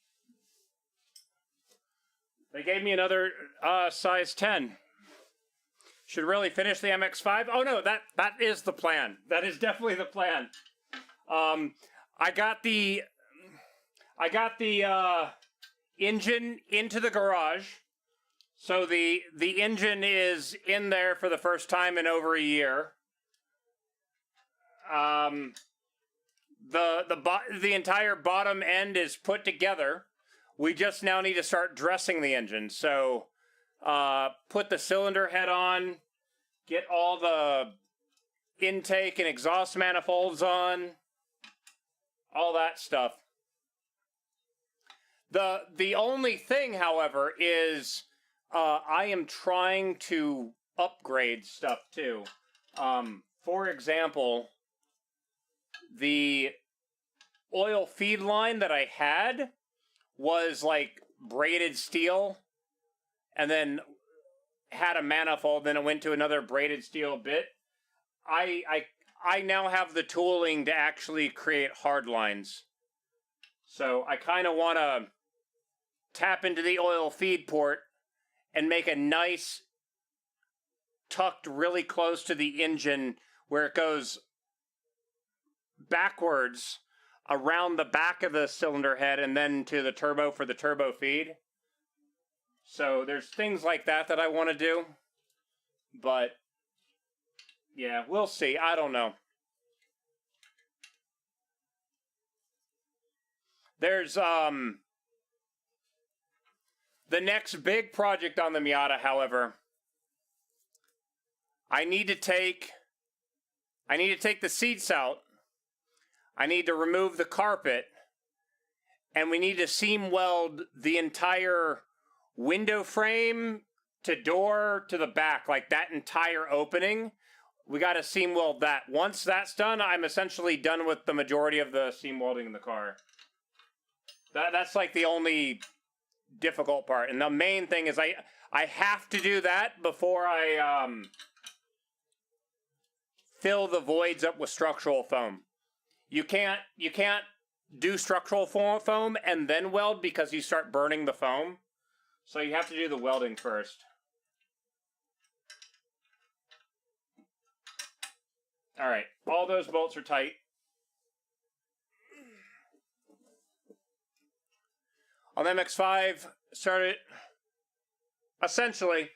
They gave me another size 10. Should really finish the MX-5. Oh no, that is the plan. That is definitely the plan. I got the engine into the garage. So the engine is in there for the first time in over a year. The entire bottom end is put together. We just now need to start dressing the engine. So put the cylinder head on, get all the intake and exhaust manifolds on, all that stuff. The only thing, however, is I am trying to upgrade stuff too. For example, the oil feed line that I had was like braided steel and then had a manifold, then it went to another braided steel bit. I now have the tooling to actually create hard lines. So I kind of want to tap into the oil feed port and make a nice tucked really close to the engine where it goes backwards around the back of the cylinder head and then to the turbo for the turbo feed. So there's things like that I want to do. But Yeah, we'll see. I don't know. There's, the next big project on the Miata, however, I need to take the seats out. I need to remove the carpet. And we need to seam weld the entire window frame to door to the back, like that entire opening. We got to seam weld that. Once that's done, I'm essentially done with the majority of the seam welding in the car. That's like the only difficult part. And the main thing is I have to do that before I fill the voids up with structural foam. You can't do structural foam and then weld because you start burning the foam. So you have to do the welding first. All right, all those bolts are tight. On the MX-5, started essentially.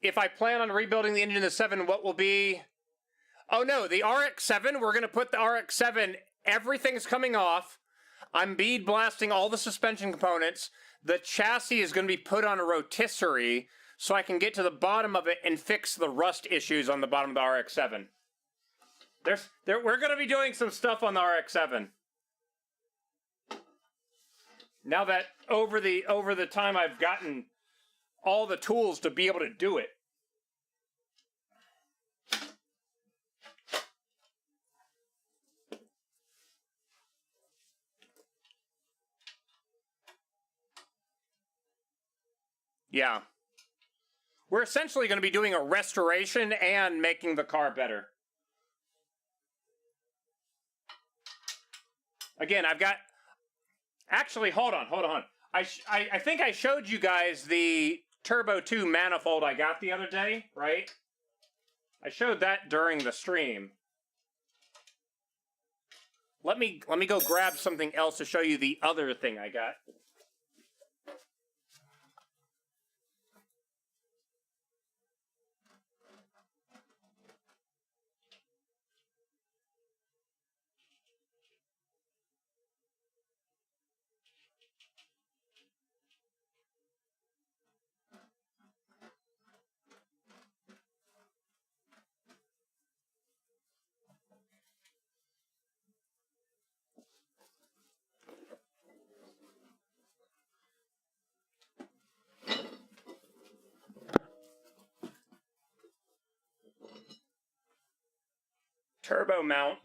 If I plan on rebuilding the engine in the 7, what will be? Oh no, the RX-7, we're going to put the RX-7, everything's coming off. I'm bead blasting all the suspension components. The chassis is going to be put on a rotisserie so I can get to the bottom of it and fix the rust issues on the bottom of the RX-7. We're going to be doing some stuff on the RX-7. Now that over the time I've gotten all the tools to be able to do it. Yeah. We're essentially going to be doing a restoration and making the car better. Again, I've got... Actually, hold on. I think I showed you guys the Turbo 2 manifold I got the other day, right? I showed that during the stream. Let me go grab something else to show you the other thing I got. Turbo mount.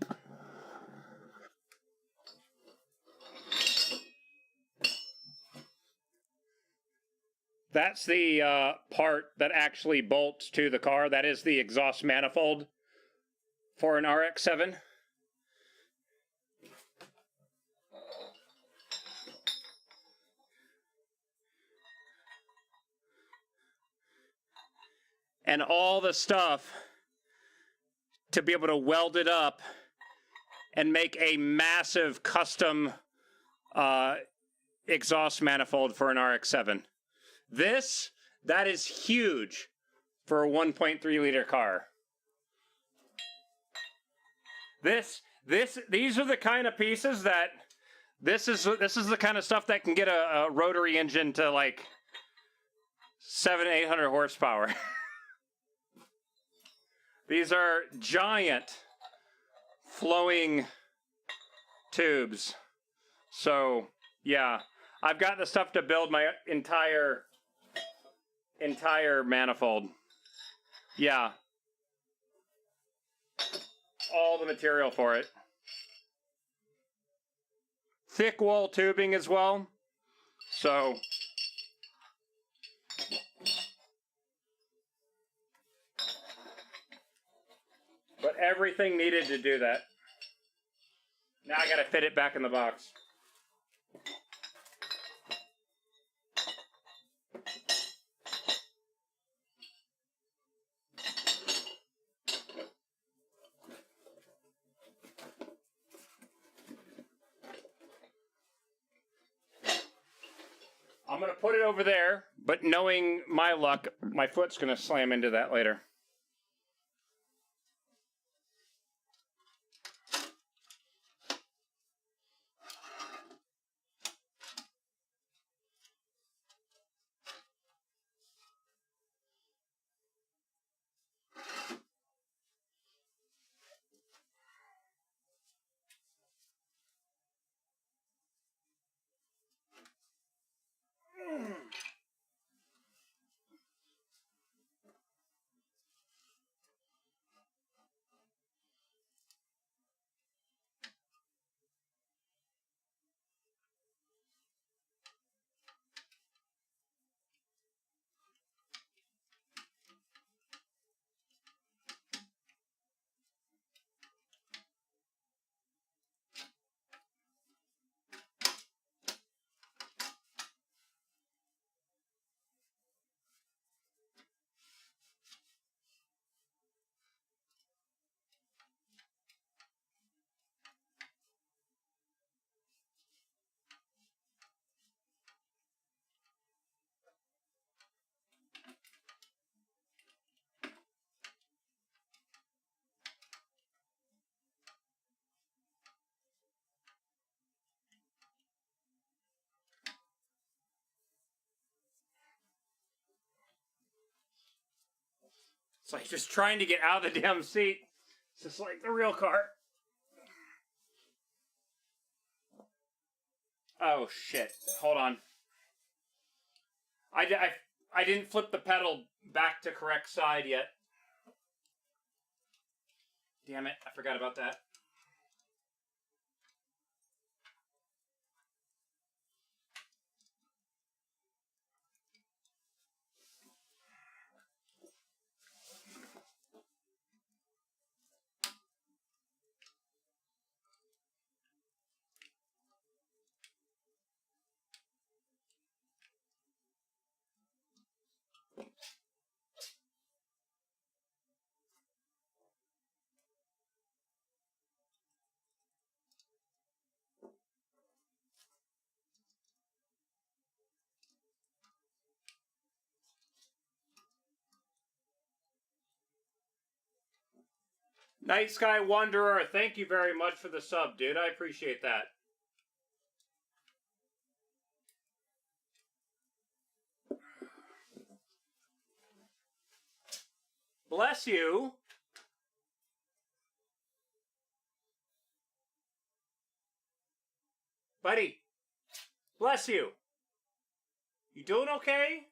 That's the part that actually bolts to the car. That is the exhaust manifold for an RX-7. And all the stuff to be able to weld it up and make a massive custom exhaust manifold for an RX-7. That is huge for a 1.3 liter car. These are the kind of pieces that, this is the kind of stuff that can get a rotary engine to like 700-800 horsepower. These are giant flowing tubes. So, yeah. I've got the stuff to build my entire manifold. Yeah. All the material for it. Thick wall tubing as well. So... But everything needed to do that. Now I gotta fit it back in the box. I'm gonna put it over there But knowing my luck, my foot's going to slam into that later. It's like just trying to get out of the damn seat. It's just like the real car. Oh, shit. Hold on. I didn't flip the pedal back to correct side yet. Damn it. I forgot about that. Night Sky Wanderer, thank you very much for the sub, dude. I appreciate that. Bless you. Buddy, bless you. You doing okay?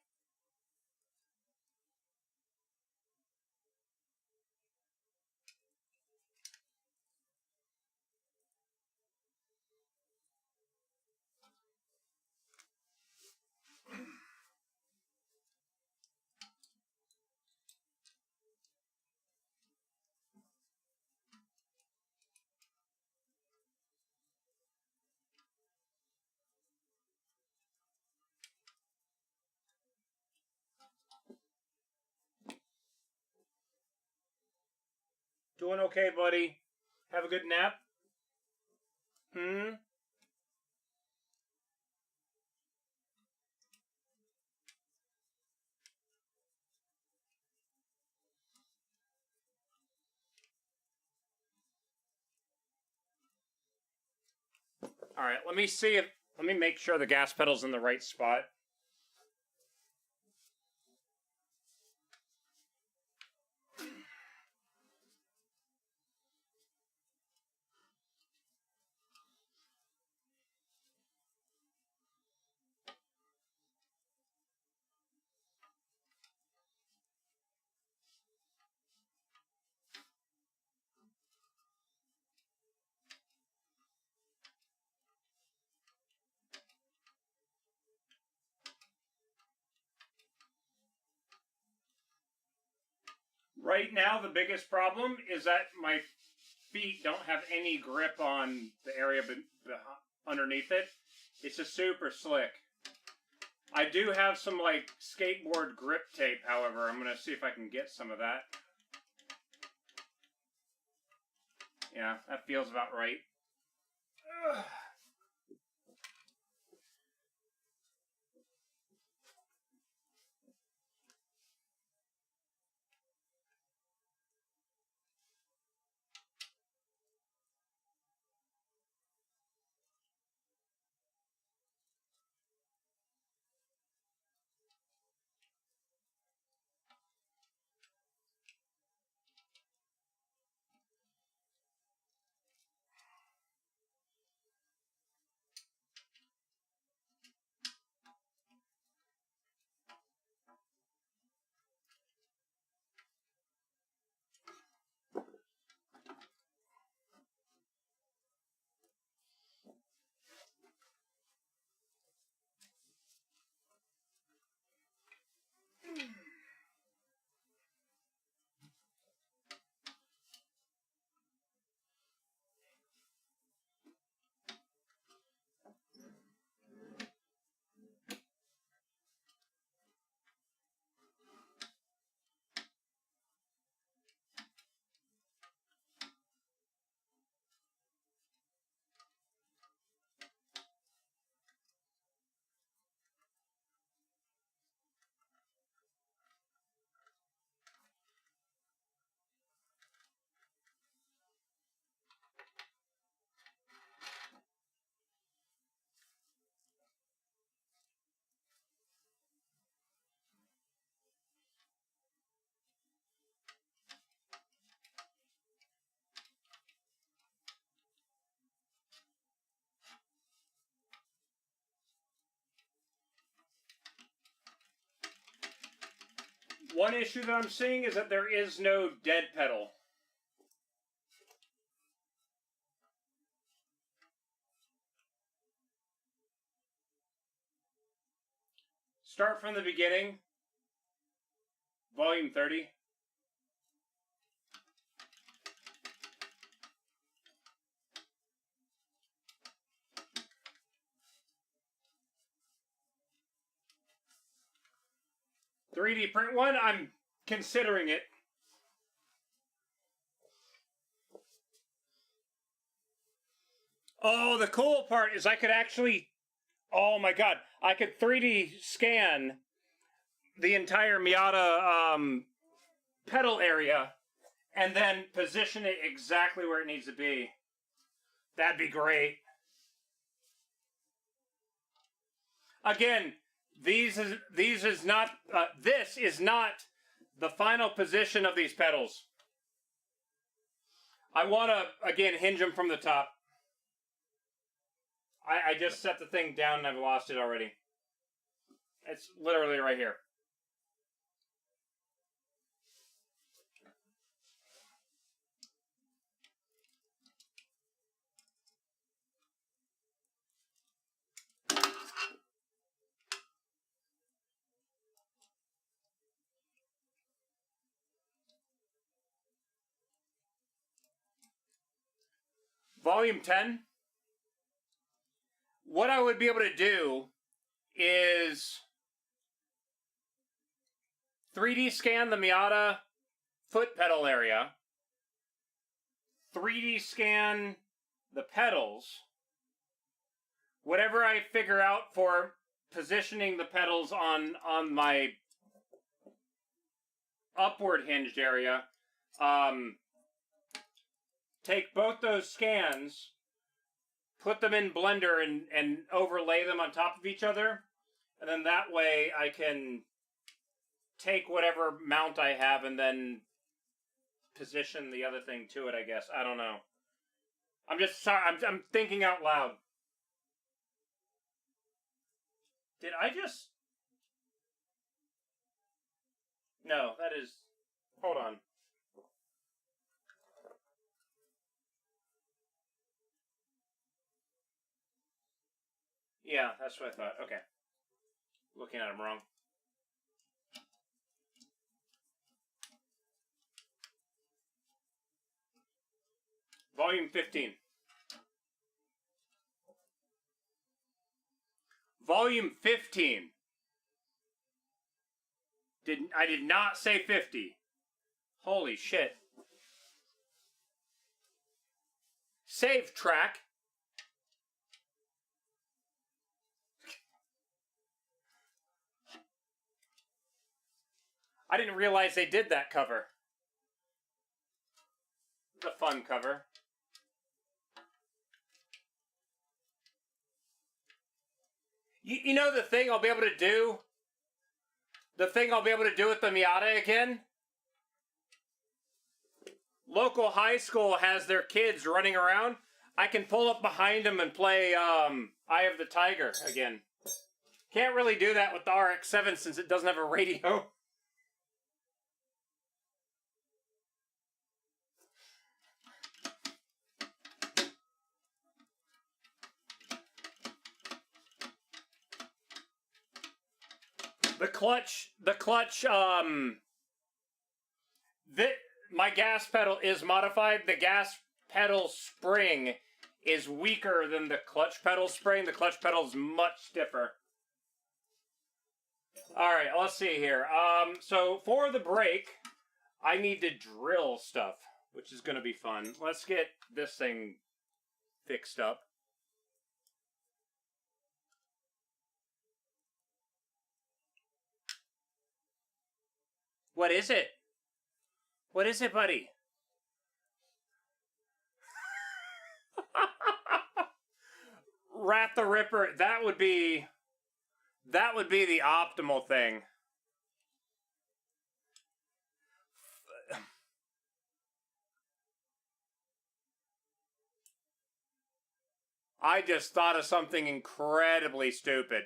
Doing okay, buddy. Have a good nap. All right, let me make sure the gas pedal's in the right spot. Right now, the biggest problem is that my feet don't have any grip on the area underneath it. It's just super slick. I do have some, like, skateboard grip tape, however. I'm going to see if I can get some of that. Yeah, that feels about right. Ugh. One issue that I'm seeing is that there is no dead pedal. Start from the beginning. Volume 30. $3D print one, I'm considering it. Oh, the cool part is I could actually, oh my god, I could 3D scan the entire Miata pedal area and then position it exactly where it needs to be. That'd be great. Again, this is not the final position of these pedals. I want to, again, hinge them from the top. I just set the thing down and I've lost it already. It's literally right here. Volume 10. What I would be able to do is 3D scan the Miata foot pedal area, 3D scan the pedals, whatever I figure out for positioning the pedals on my upward hinged area, take both those scans, put them in Blender and overlay them on top of each other, and then that way I can take whatever mount I have and then position the other thing to it, I guess. I don't know. I'm just sorry. I'm thinking out loud. Did I just... No, that is... Hold on. Yeah, that's what I thought. Okay. Looking at him wrong. Volume 15. Volume 15. I did not say 50. Holy shit. Save track. I didn't realize they did that cover. It's a fun cover. You know the thing I'll be able to do? The thing I'll be able to do with the Miata again? Local high school has their kids running around. I can pull up behind them and play Eye of the Tiger again. Can't really do that with the RX-7 since it doesn't have a radio. My gas pedal is modified. The gas pedal spring is weaker than the clutch pedal spring. The clutch pedal is much stiffer. Alright, let's see here. So for the brake, I need to drill stuff, which is going to be fun. Let's get this thing fixed up. What is it? What is it, buddy? Rat the Ripper, that would be the optimal thing. I just thought of something incredibly stupid.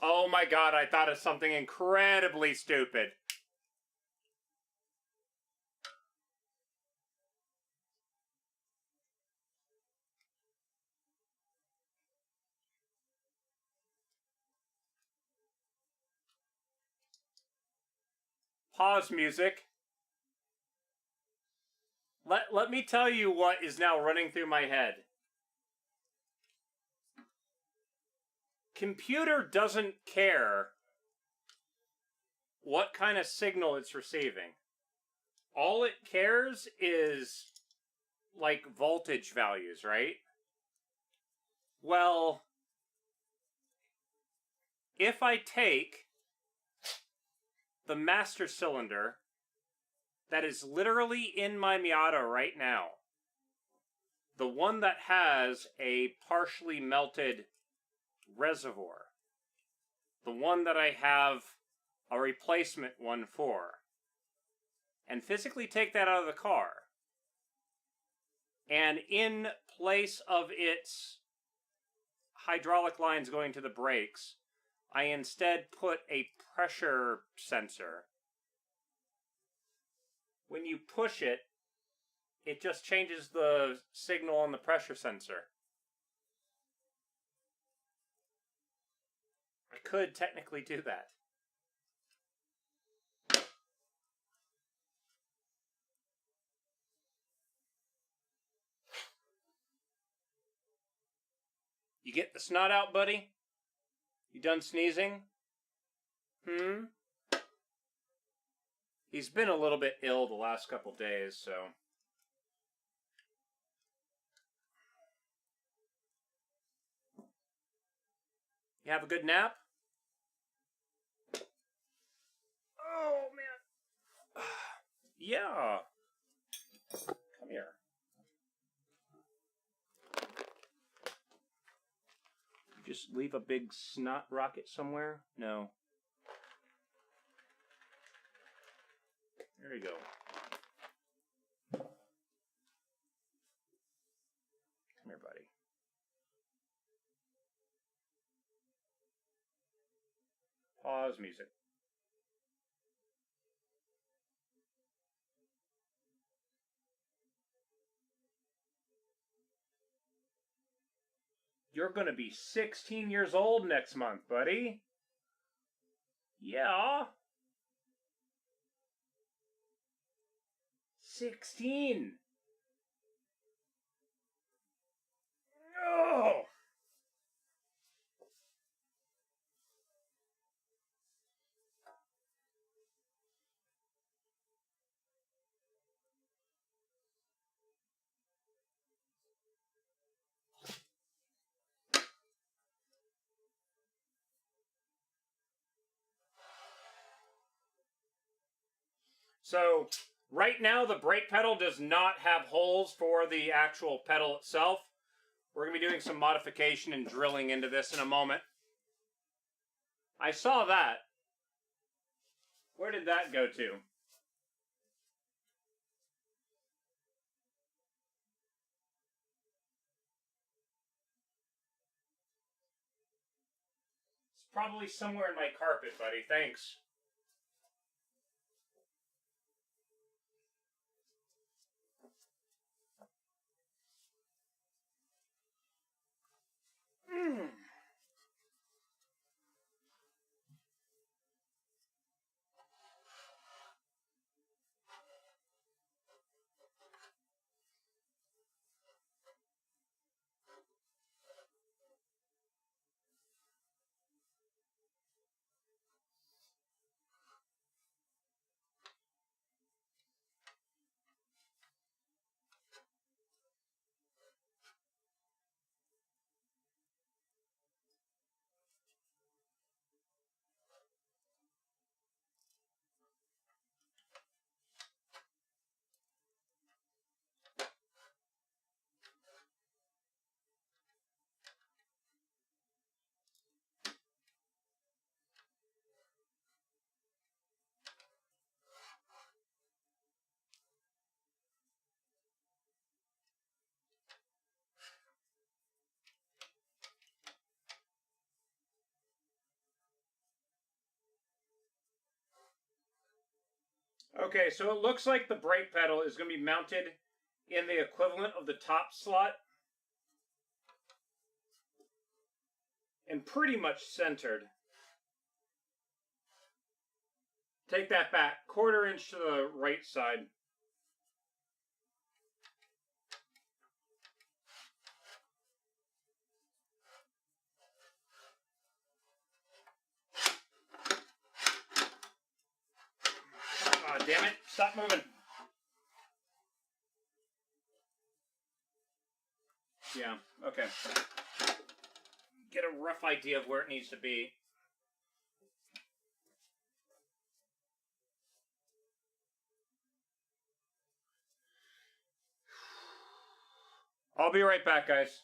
Oh my god, I thought of something incredibly stupid. Pause music. Let me tell you what is now running through my head. Computer doesn't care what kind of signal it's receiving. All it cares is, like, voltage values, right? Well, if I take the master cylinder that is literally in my Miata right now, the one that has a partially melted reservoir, the one that I have a replacement one for, and physically take that out of the car, and in place of its hydraulic lines going to the brakes, I instead put a pressure sensor. When you push it, it just changes the signal on the pressure sensor. I could technically do that. You get the snot out, buddy? You done sneezing? He's been a little bit ill the last couple days, so... You have a good nap? Oh, man. Yeah. Come here. You just leave a big snot rocket somewhere? No. There you go. Come here, buddy. Pause music. You're gonna be 16 years old next month, buddy. Yeah. 16. No. So, right now the brake pedal does not have holes for the actual pedal itself. We're going to be doing some modification and drilling into this in a moment. I saw that. Where did that go to? It's probably somewhere in my carpet, buddy. Thanks. Okay, so it looks like the brake pedal is going to be mounted in the equivalent of the top slot and pretty much centered. Take that back, 1/4 inch to the right side. Aw, damn it, stop moving. Yeah, okay. Get a rough idea of where it needs to be. I'll be right back, guys.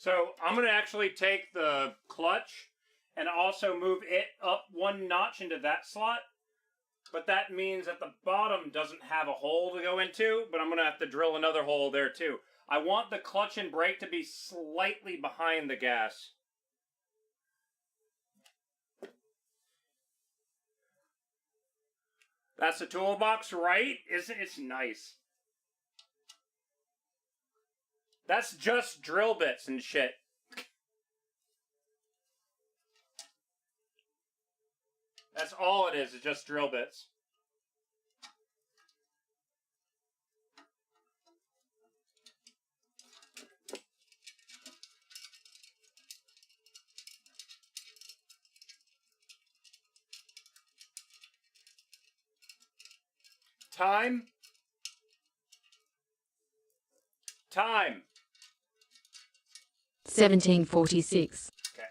So I'm going to actually take the clutch and also move it up one notch into that slot. But that means that the bottom doesn't have a hole to go into, but I'm going to have to drill another hole there too. I want the clutch and brake to be slightly behind the gas. That's the toolbox, right? Isn't it nice? That's just drill bits and shit. That's all it is just drill bits. Time. Time. 1746. Okay.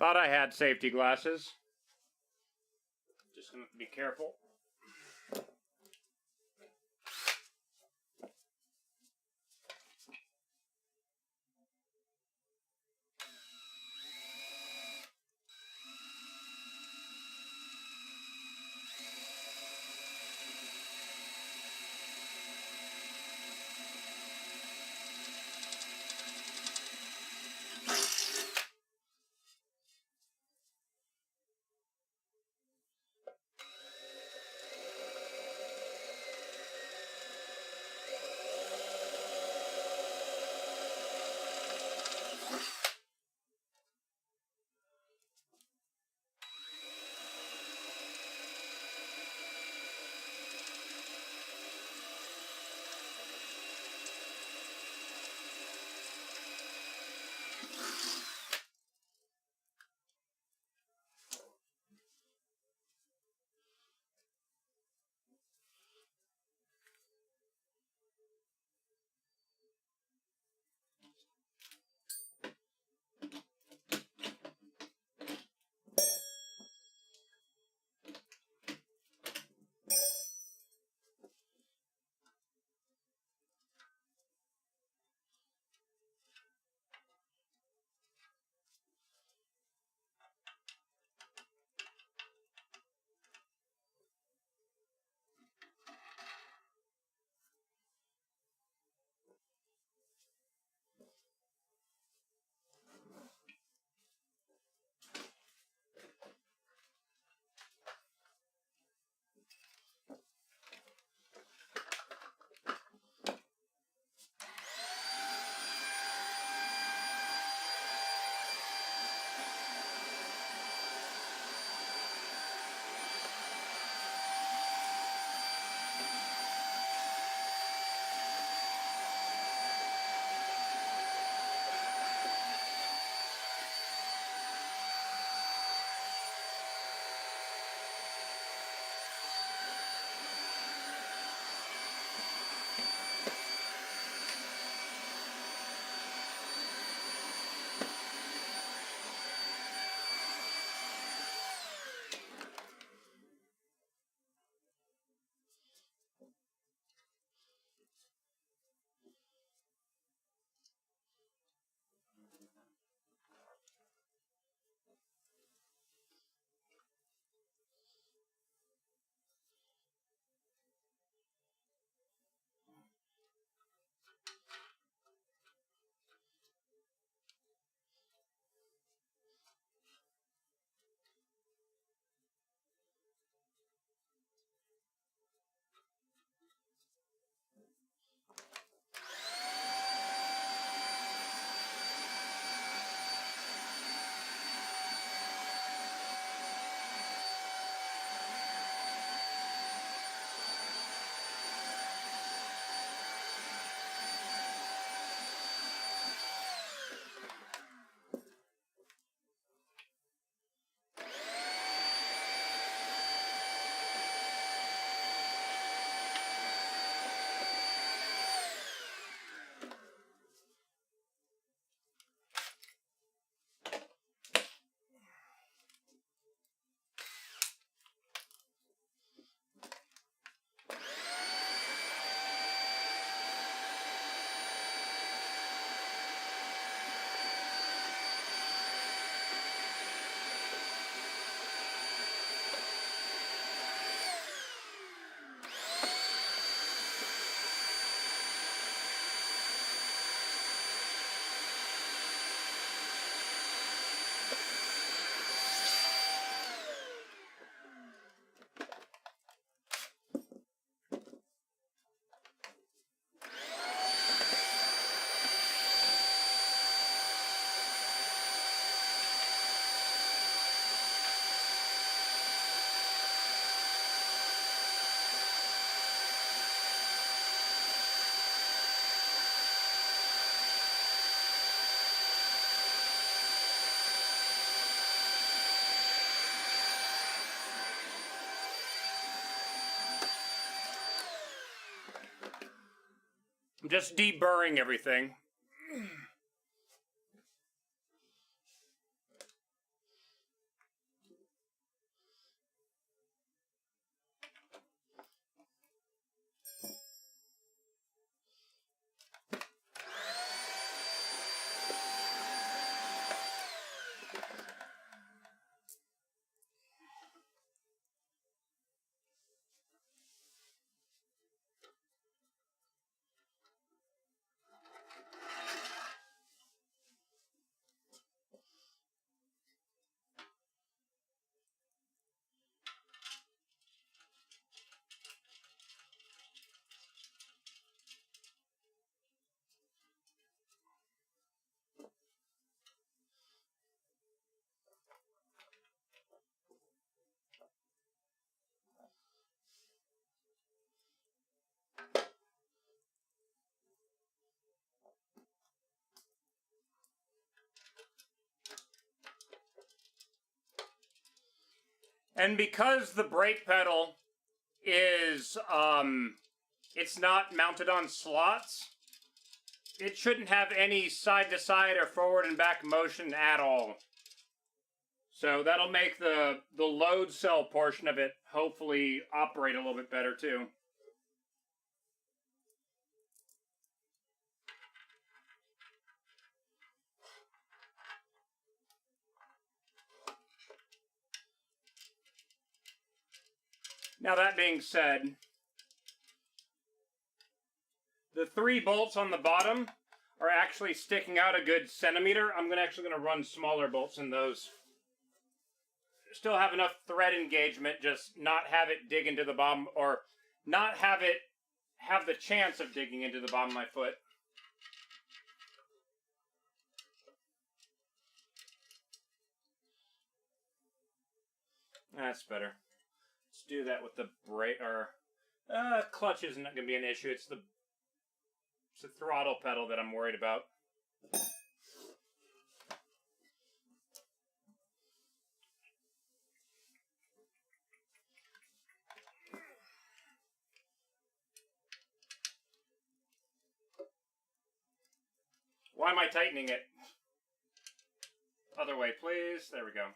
Thought I had safety glasses. Just gonna have to be careful. just deburring everything. And because the brake pedal is, it's not mounted on slots, it shouldn't have any side-to-side or forward and back motion at all. So that'll make the load cell portion of it hopefully operate a little bit better too. Now that being said, the 3 bolts on the bottom are actually sticking out a good centimeter. I'm actually going to run smaller bolts in those. Still have enough thread engagement, just not have it dig into the bottom, or not have it have the chance of digging into the bottom of my foot. That's better. Let's do that with the brake, or clutch isn't going to be an issue. It's the throttle pedal that I'm worried about. Why am I tightening it? Other way, please. There we go.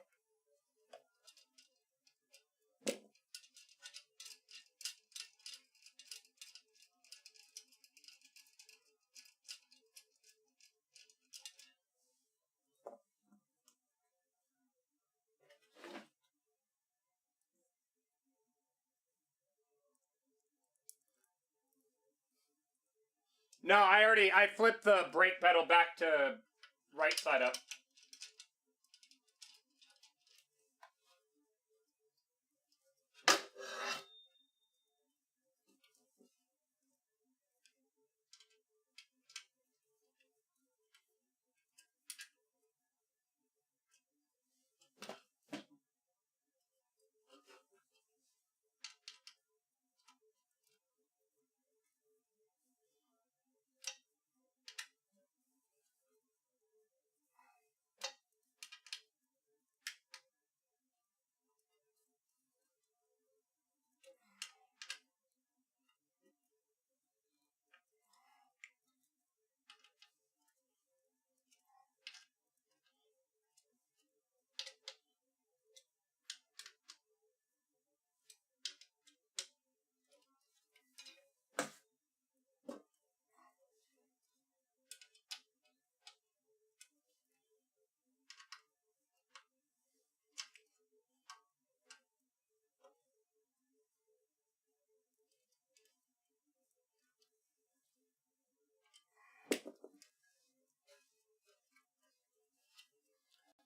No, I flipped the brake pedal back to right side up.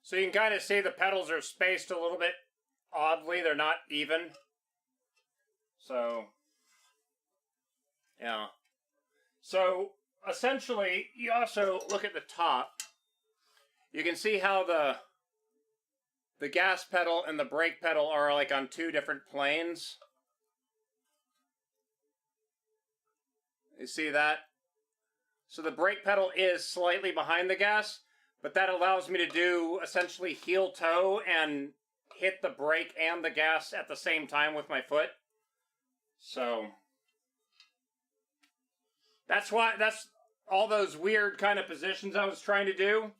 So you can kind of see the pedals are spaced a little bit oddly. They're not even. So, yeah. So, essentially, you also look at the top. You can see how the gas pedal and the brake pedal are like on 2 different planes. You see that? So the brake pedal is slightly behind the gas, but that allows me to do essentially heel toe and hit the brake and the gas at the same time with my foot. So, That's all those weird kind of positions I was trying to do,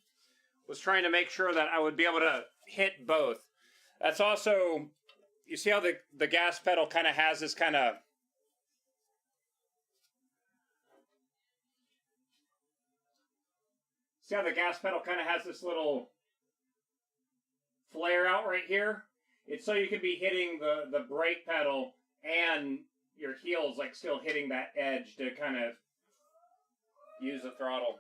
was trying to make sure that I would be able to hit both. That's also, you see how the gas pedal kind of has this kind of, see how the gas pedal kind of has this little flare out right here? It's so you can be hitting the brake pedal and your heels like still hitting that edge to kind of use the throttle.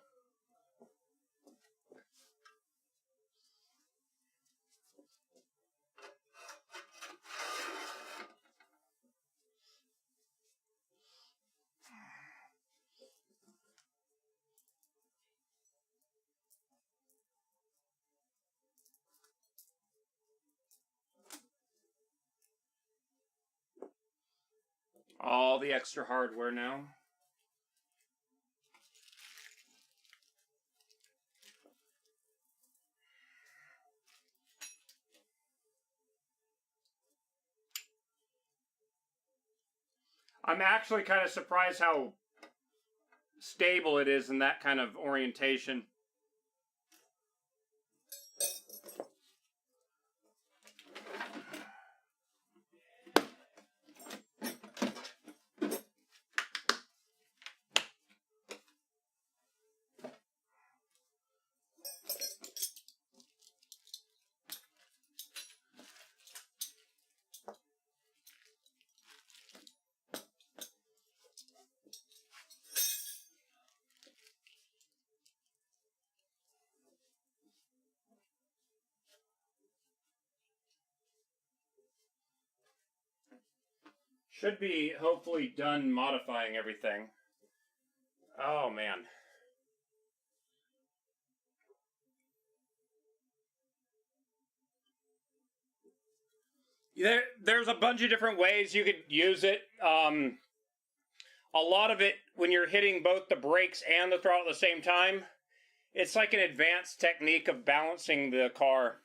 All the extra hardware now. I'm actually kind of surprised how stable it is in that kind of orientation. Should be hopefully done modifying everything. Oh man. There's a bunch of different ways you could use it. A lot of it, when you're hitting both the brakes and the throttle at the same time, it's like an advanced technique of balancing the car.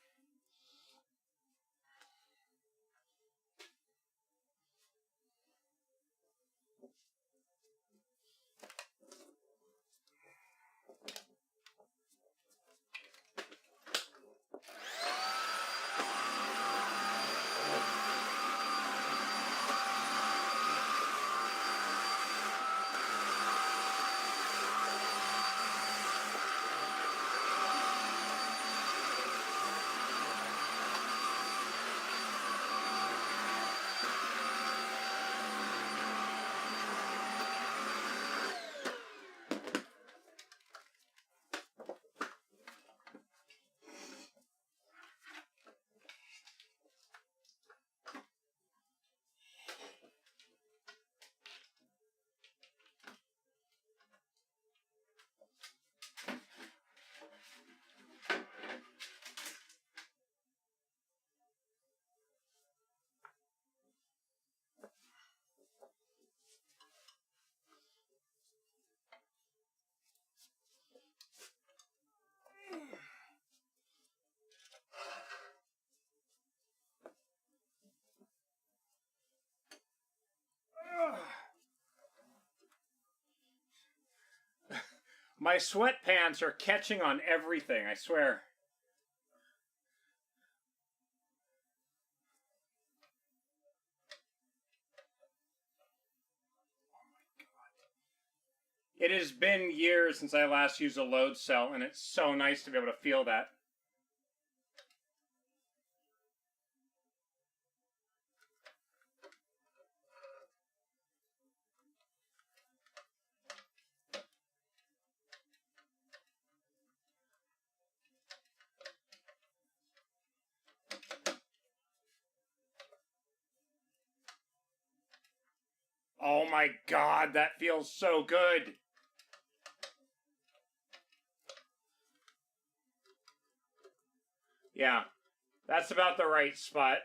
My sweatpants are catching on everything, I swear. It has been years since I last used a load cell, and it's so nice to be able to feel that. Oh my god, that feels so good! Yeah, that's about the right spot.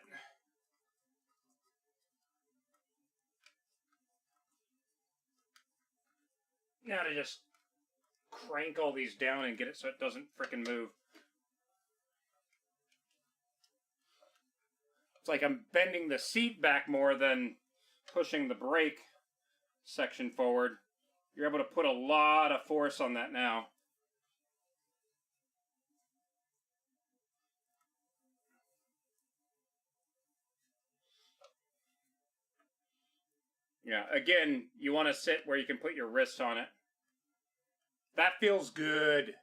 Now to just crank all these down and get it so it doesn't frickin' move. It's like I'm bending the seat back more than pushing the brake section forward. You're able to put a lot of force on that now. Yeah, again, you want to sit where you can put your wrists on it. That feels good.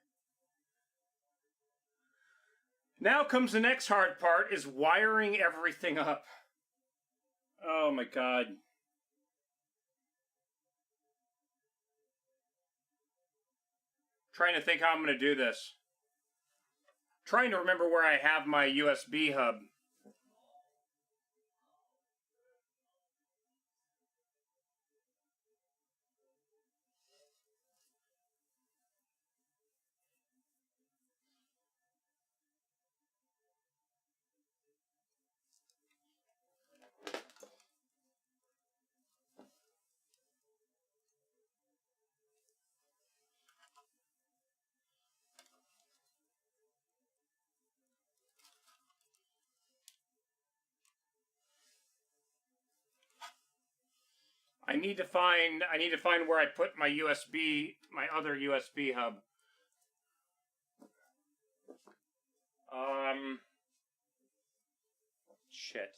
Now comes the next hard part, is wiring everything up. Oh my god. Trying to think how I'm going to do this. Trying to remember where I have my USB hub. I need to find where I put my other USB hub. Shit.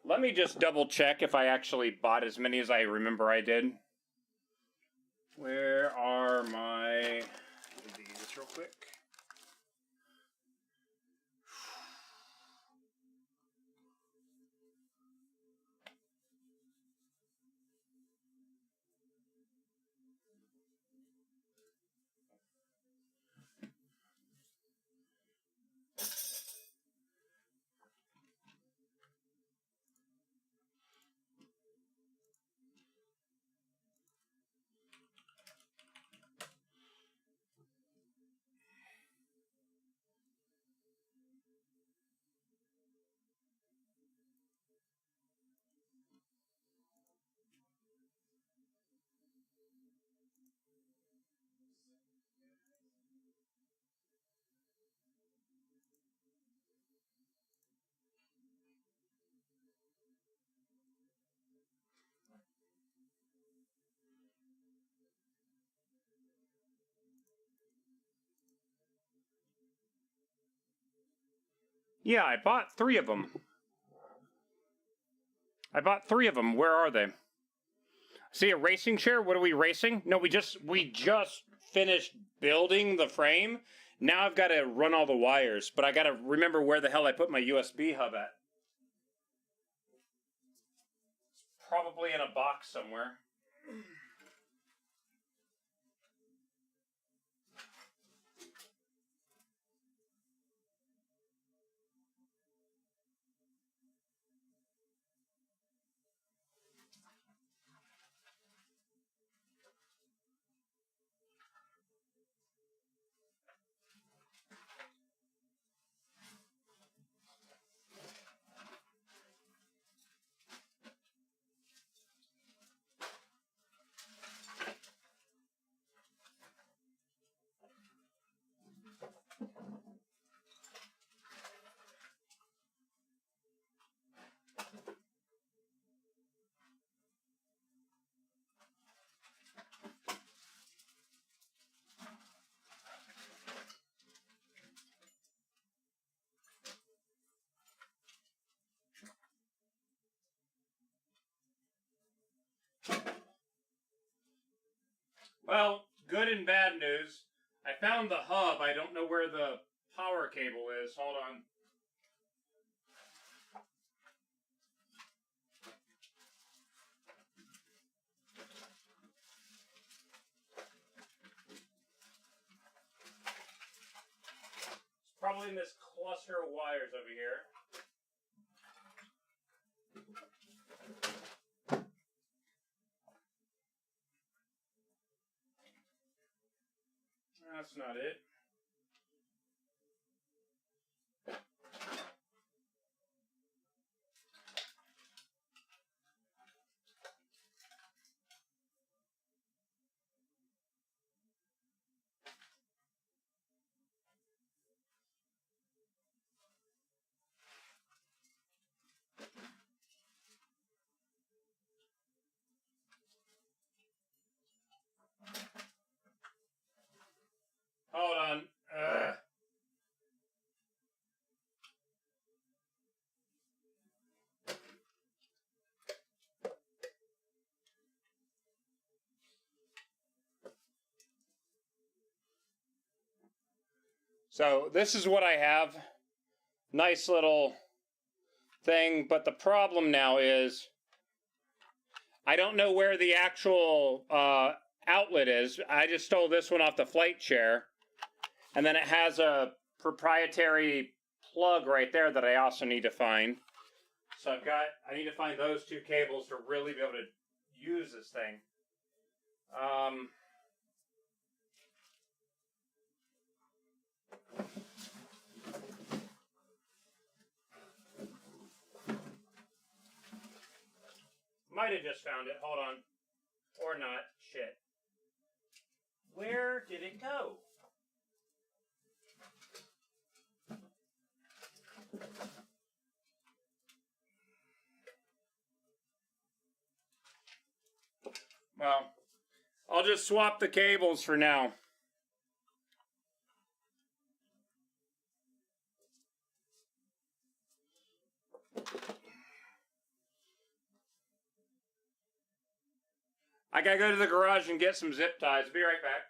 Let me just double check if I actually bought as many as I remember I did. Where are my... Do these real quick. Yeah, I bought 3 of them. Where are they? See, a racing chair? What are we racing? No, we just finished building the frame. Now I've got to run all the wires, but I got to remember where the hell I put my USB hub at. It's probably in a box somewhere. Well, good and bad news. I found the hub. I don't know where the power cable is. Hold on. It's probably in this cluster of wires over here. That's not it. So this is what I have. Nice little thing, but the problem now is I don't know where the actual outlet is. I just stole this one off the flight chair, and then it has a proprietary plug right there that I also need to find. So I need to find those two cables to really be able to use this thing. Might have just found it. Hold on. Or not. Shit. Where did it go? Well, I'll just swap the cables for now. I gotta go to the garage and get some zip ties. Be right back.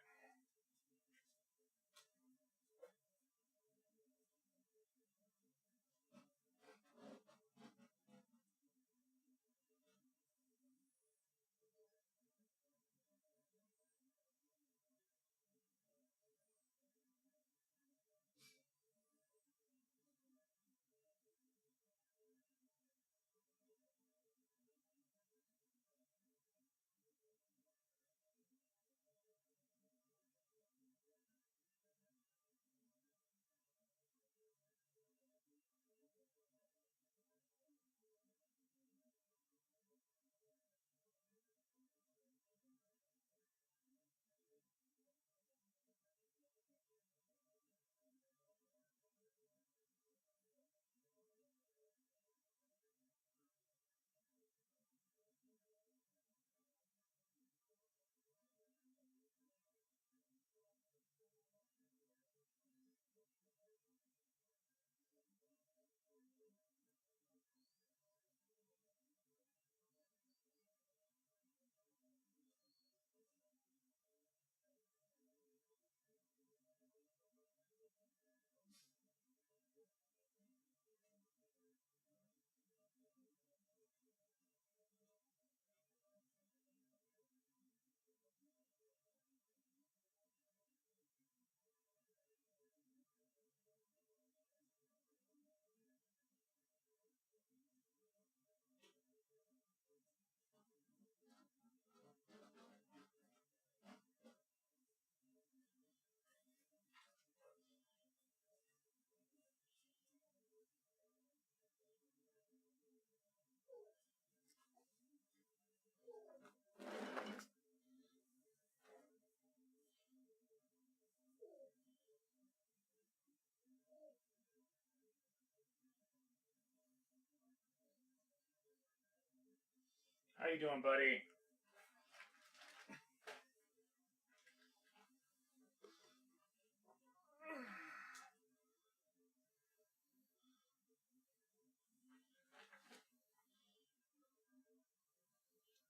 How you doing, buddy?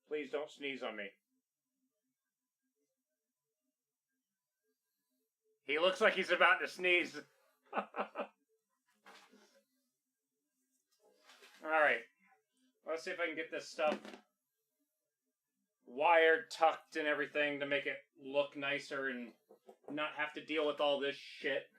Please don't sneeze on me. He looks like he's about to sneeze. Alright. Let's see if I can get this stuff wired, tucked, and everything to make it look nicer and not have to deal with all this shit.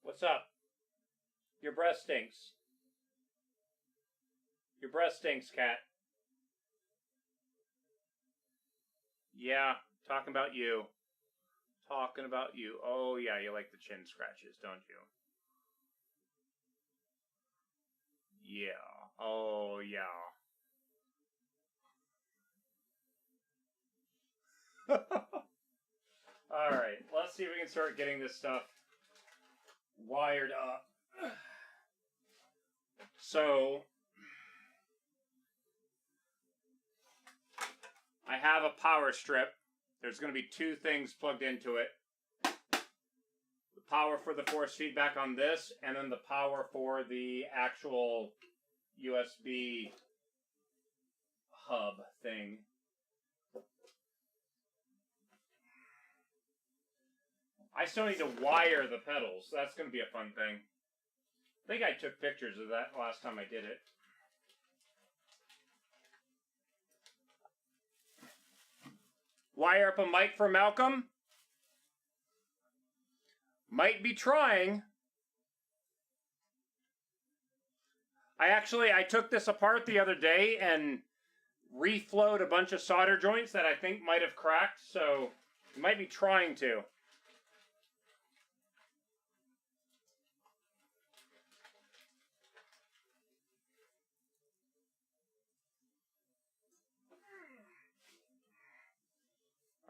What's up? Your breath stinks. Your breath stinks, cat. Yeah, talking about you. Talking about you. Oh, yeah, you like the chin scratches, don't you? Yeah. Oh, yeah. Alright, let's see if we can start getting this stuff wired up. So, I have a power strip. There's going to be two things plugged into it. The power for the force feedback on this, and then the power for the actual USB hub thing. I still need to wire the pedals. That's going to be a fun thing. I think I took pictures of that last time I did it. Wire up a mic for Malcolm. Might be trying. I took this apart the other day and reflowed a bunch of solder joints that I think might have cracked, so it might be trying to.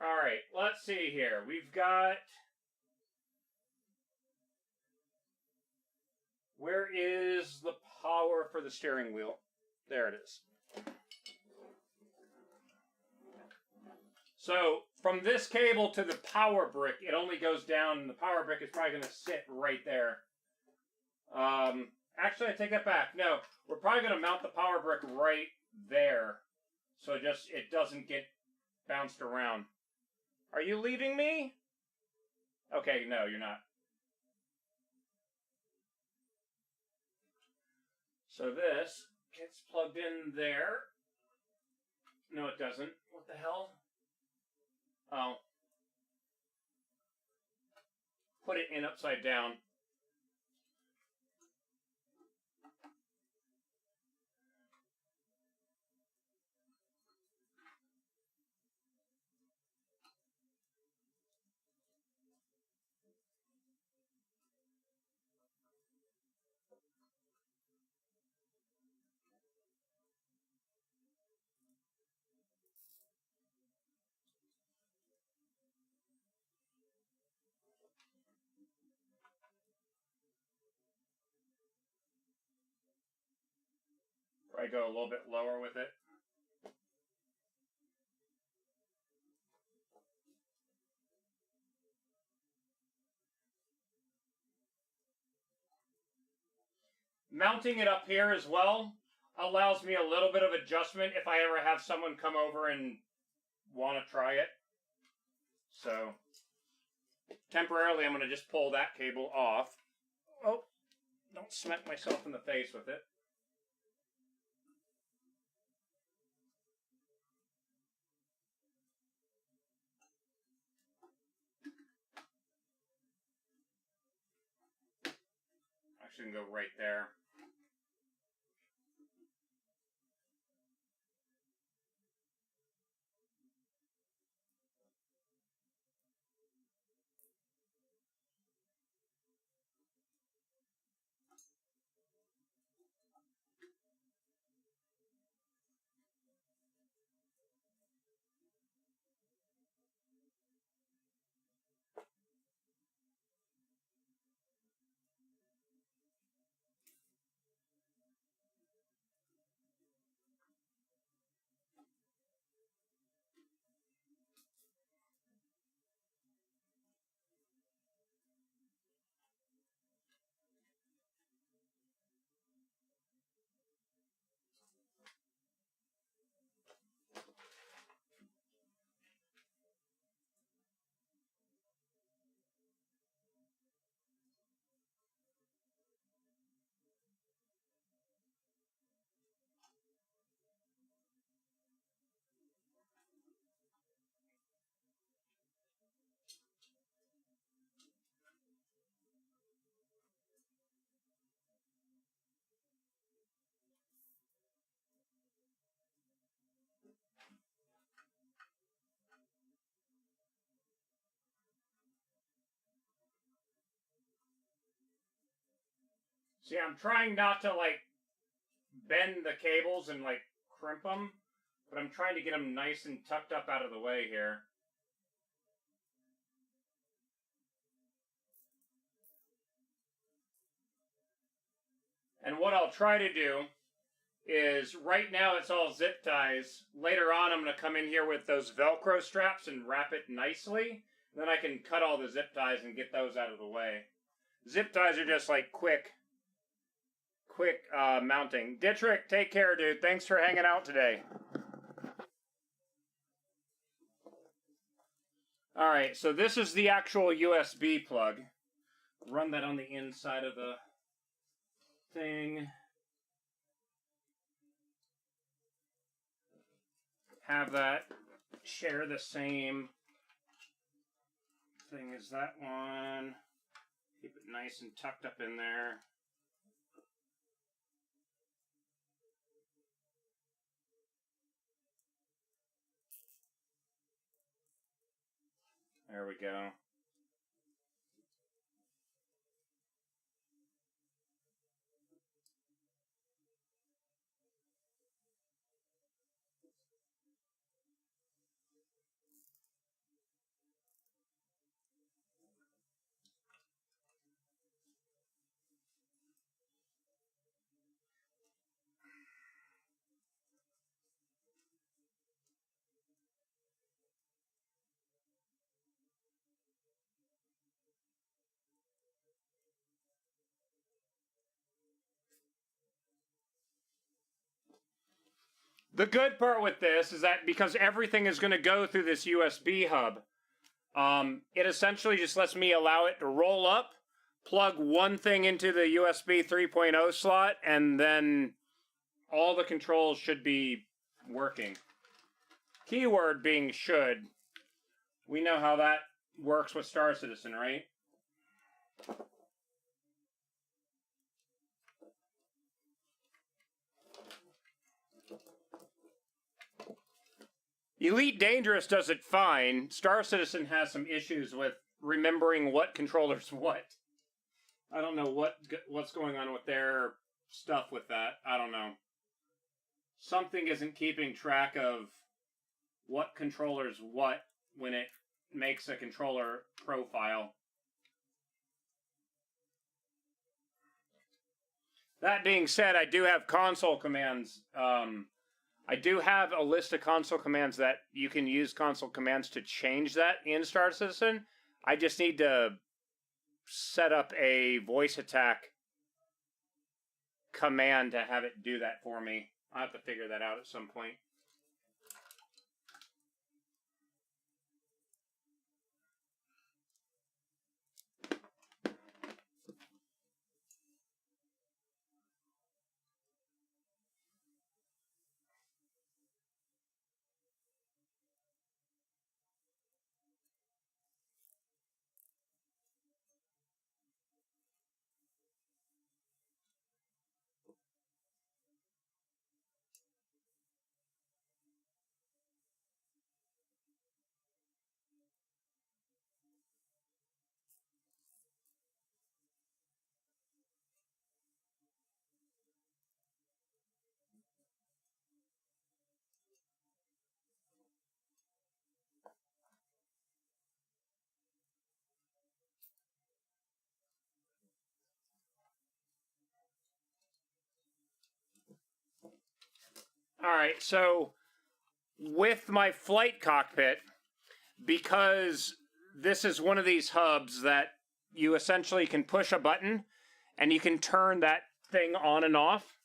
All right, let's see here. We've got... Where is the power for the steering wheel? There it is. So, from this cable to the power brick, it only goes down, and the power brick is probably going to sit right there. Actually, I take that back. No, we're probably going to mount the power brick right there, so it doesn't get bounced around. Are you leaving me? Okay, no, you're not. So this gets plugged in there. No, it doesn't. What the hell? Oh. Put it in upside down. Probably go a little bit lower with it. Mounting it up here as well allows me a little bit of adjustment if I ever have someone come over and want to try it. So, temporarily I'm going to just pull that cable off. Oh, don't smack myself in the face with it. Actually, go right there. See, I'm trying not to, bend the cables and, crimp them, but I'm trying to get them nice and tucked up out of the way here. And what I'll try to do is right now it's all zip ties. Later on, I'm going to come in here with those Velcro straps and wrap it nicely. Then I can cut all the zip ties and get those out of the way. Zip ties are just like quick mounting. Dittrick, take care, dude. Thanks for hanging out today. Alright, so this is the actual USB plug. Run that on the inside of the thing. Have that share the same thing as that one. Keep it nice and tucked up in there. There we go. The good part with this is that because everything is going to go through this USB hub, it essentially just lets me allow it to roll up, plug one thing into the USB 3.0 slot, and then all the controls should be working. Keyword being should. We know how that works with Star Citizen, right? Elite Dangerous does it fine. Star Citizen has some issues with remembering what controller's what. I don't know what's going on with their stuff with that. I don't know. Something isn't keeping track of what controller's what when it makes a controller profile. That being said, I do have console commands. I do have a list of console commands that you can use console commands to change that in Star Citizen. I just need to set up a voice attack command to have it do that for me. I'll have to figure that out at some point. Alright, so with my flight cockpit, because this is one of these hubs that you essentially can push a button and you can turn that thing on and off.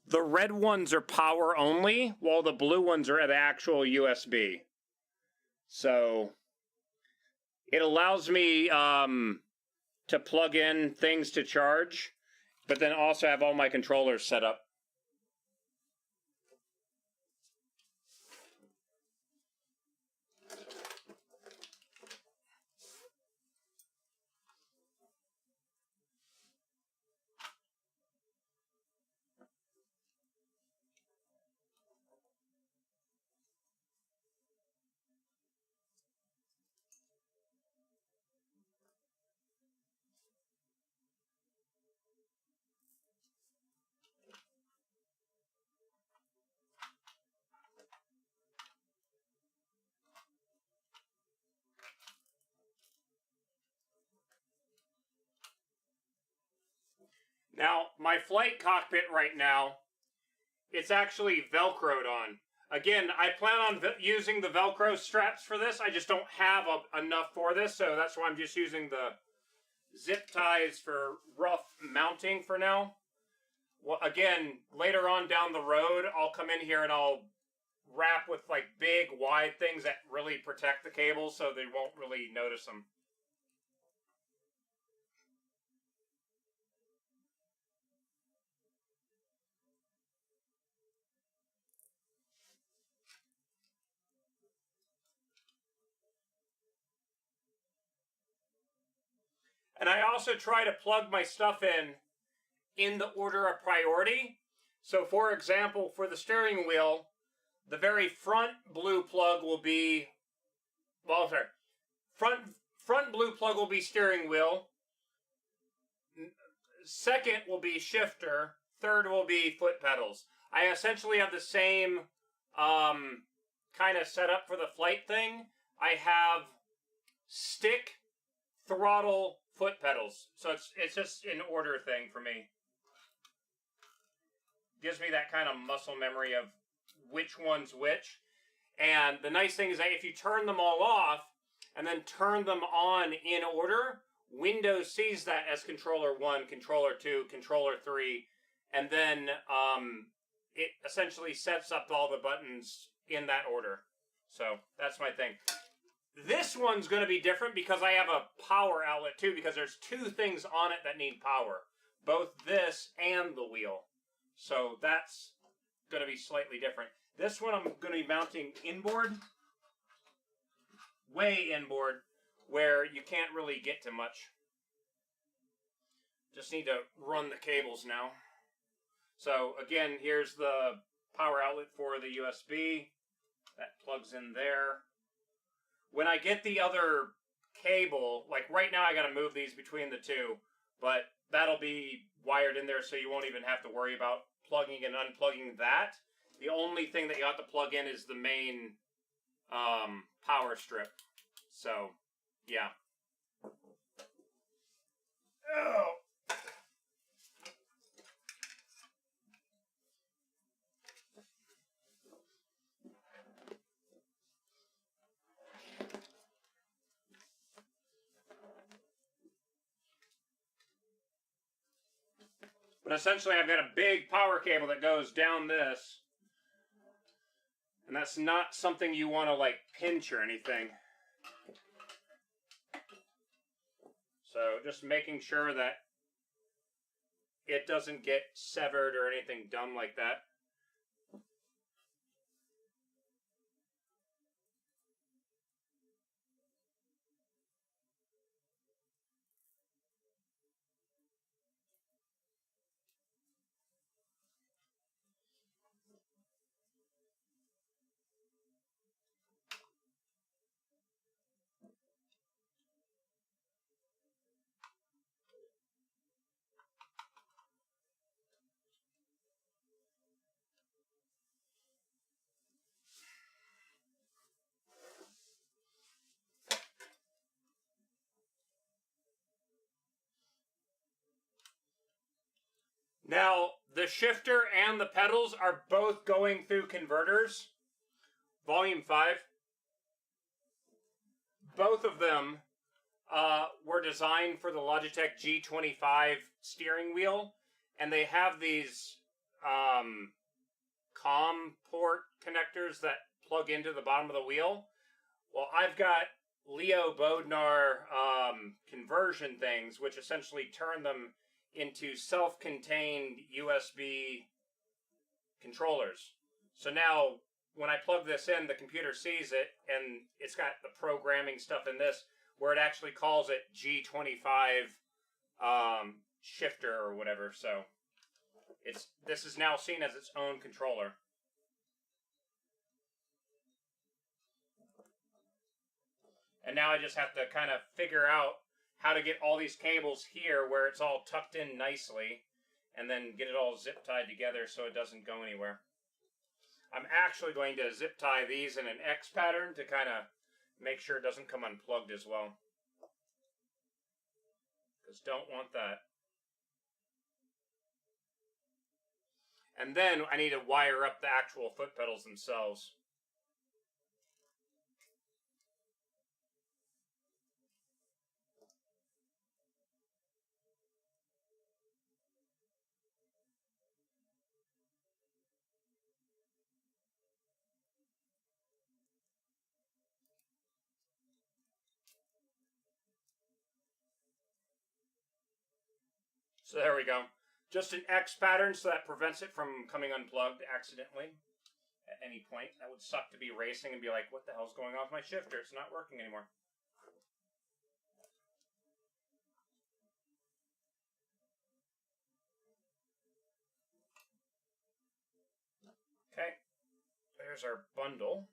The red ones are power only, while the blue ones are the actual USB. So it allows me to plug in things to charge, but then also have all my controllers set up. Now, my flight cockpit right now, it's actually Velcroed on. Again, I plan on using the Velcro straps for this. I just don't have enough for this, so that's why I'm just using the zip ties for rough mounting for now. Well, again, later on down the road, I'll come in here and I'll wrap with like big, wide things that really protect the cables so they won't really notice them. And I also try to plug my stuff in the order of priority. So for example, for the steering wheel, the very front blue plug will be, well, sorry, front blue plug will be steering wheel. Second will be shifter. Third will be foot pedals. I essentially have the same kind of setup for the flight thing. I have stick, throttle, foot pedals. So it's just an order thing for me. Gives me that kind of muscle memory of which one's which. And the nice thing is that if you turn them all off and then turn them on in order, Windows sees that as controller 1, controller 2, controller 3, and then it essentially sets up all the buttons in that order. So that's my thing. This one's going to be different because I have a power outlet too, because there's two things on it that need power. Both this and the wheel. So that's going to be slightly different. This one I'm going to be mounting inboard. Way inboard, where you can't really get to much. Just need to run the cables now. So again, here's the power outlet for the USB. That plugs in there. When I get the other cable, like right now I got to move these between the two, but that'll be wired in there so you won't even have to worry about plugging and unplugging that. The only thing that you have to plug in is the main power strip. So, yeah. Oh. But essentially I've got a big power cable that goes down this. And that's not something you want to like pinch or anything. So just making sure that it doesn't get severed or anything dumb like that. Now, the shifter and the pedals are both going through converters. Volume 5. Both of them were designed for the Logitech G25 steering wheel. And they have these COM port connectors that plug into the bottom of the wheel. Well, I've got Leo Bodnar conversion things, which essentially turn them into self-contained USB controllers. So now, when I plug this in, the computer sees it, and it's got the programming stuff in this, where it actually calls it G25 shifter or whatever. So this is now seen as its own controller. And now I just have to kind of figure out how to get all these cables here where it's all tucked in nicely, and then get it all zip tied together so it doesn't go anywhere. I'm actually going to zip tie these in an X pattern to kind of make sure it doesn't come unplugged as well. Because don't want that. And then I need to wire up the actual foot pedals themselves. So there we go. Just an X pattern so that prevents it from coming unplugged accidentally at any point. That would suck to be racing and be like, what the hell's going on with my shifter? It's not working anymore. Okay, there's our bundle.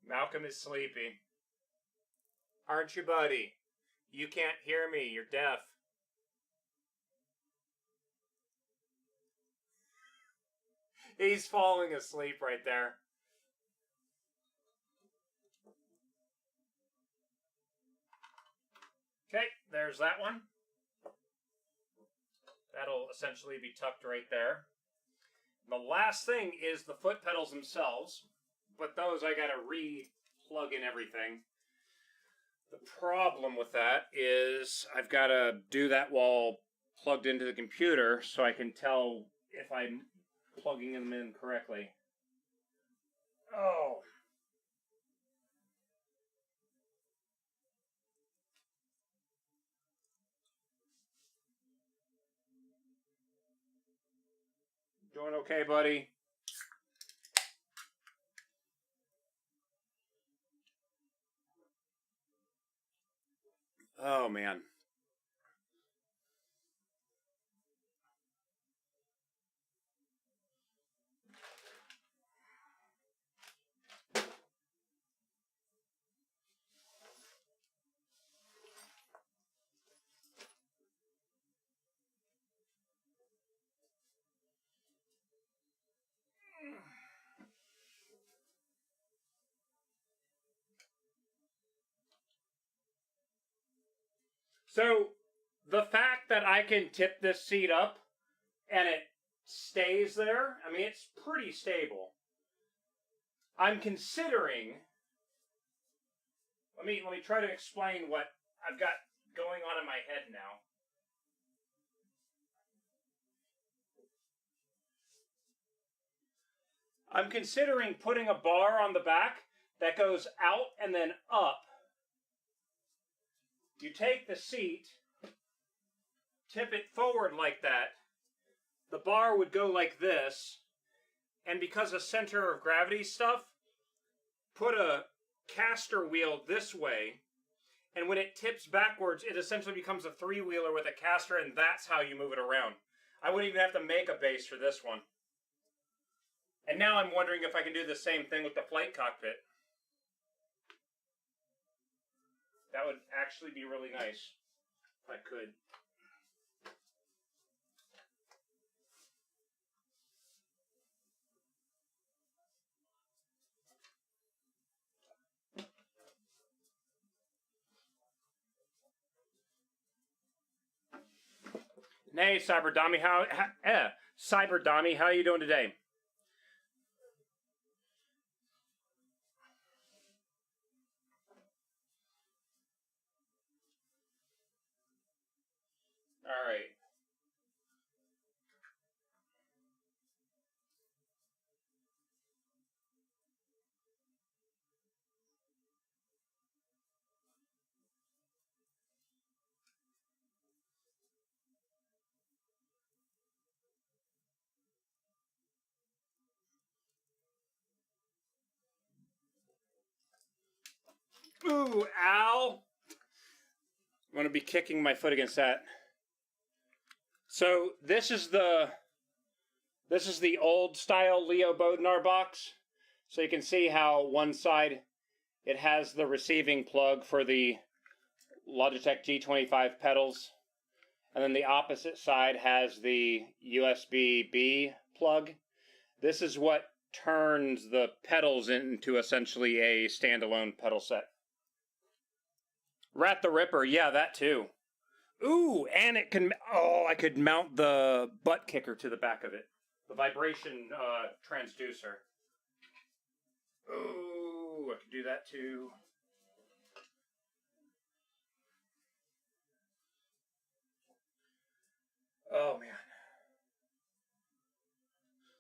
Malcolm is sleepy. Aren't you, buddy? You can't hear me. You're deaf. He's falling asleep right there. Okay, there's that one. That'll essentially be tucked right there. The last thing is the foot pedals themselves, but those I gotta re-plug in everything. The problem with that is I've gotta do that while plugged into the computer so I can tell if I'm plugging them in correctly. Oh. Doing okay, buddy? Oh, man. So, the fact that I can tip this seat up and it stays there, I mean, it's pretty stable. I'm considering... Let me try to explain what I've got going on in my head now. I'm considering putting a bar on the back that goes out and then up. You take the seat, tip it forward like that. The bar would go like this, and because of center of gravity stuff, put a caster wheel this way, and when it tips backwards, it essentially becomes a three-wheeler with a caster, and that's how you move it around. I wouldn't even have to make a base for this one. And now I'm wondering if I can do the same thing with the flight cockpit. That would actually be really nice if I could. Hey, Cyberdommy, Cyberdommy, how are you doing today? All right. Ooh, ow! I'm going to be kicking my foot against that. So this is the old style Leo Bodnar box. So you can see how one side it has the receiving plug for the Logitech G25 pedals, and then the opposite side has the USB-B plug. This is what turns the pedals into essentially a standalone pedal set. Rat the Ripper, yeah, that too. Ooh, and it can, I could mount the butt kicker to the back of it. The vibration transducer. Ooh, I could do that too. Oh, man.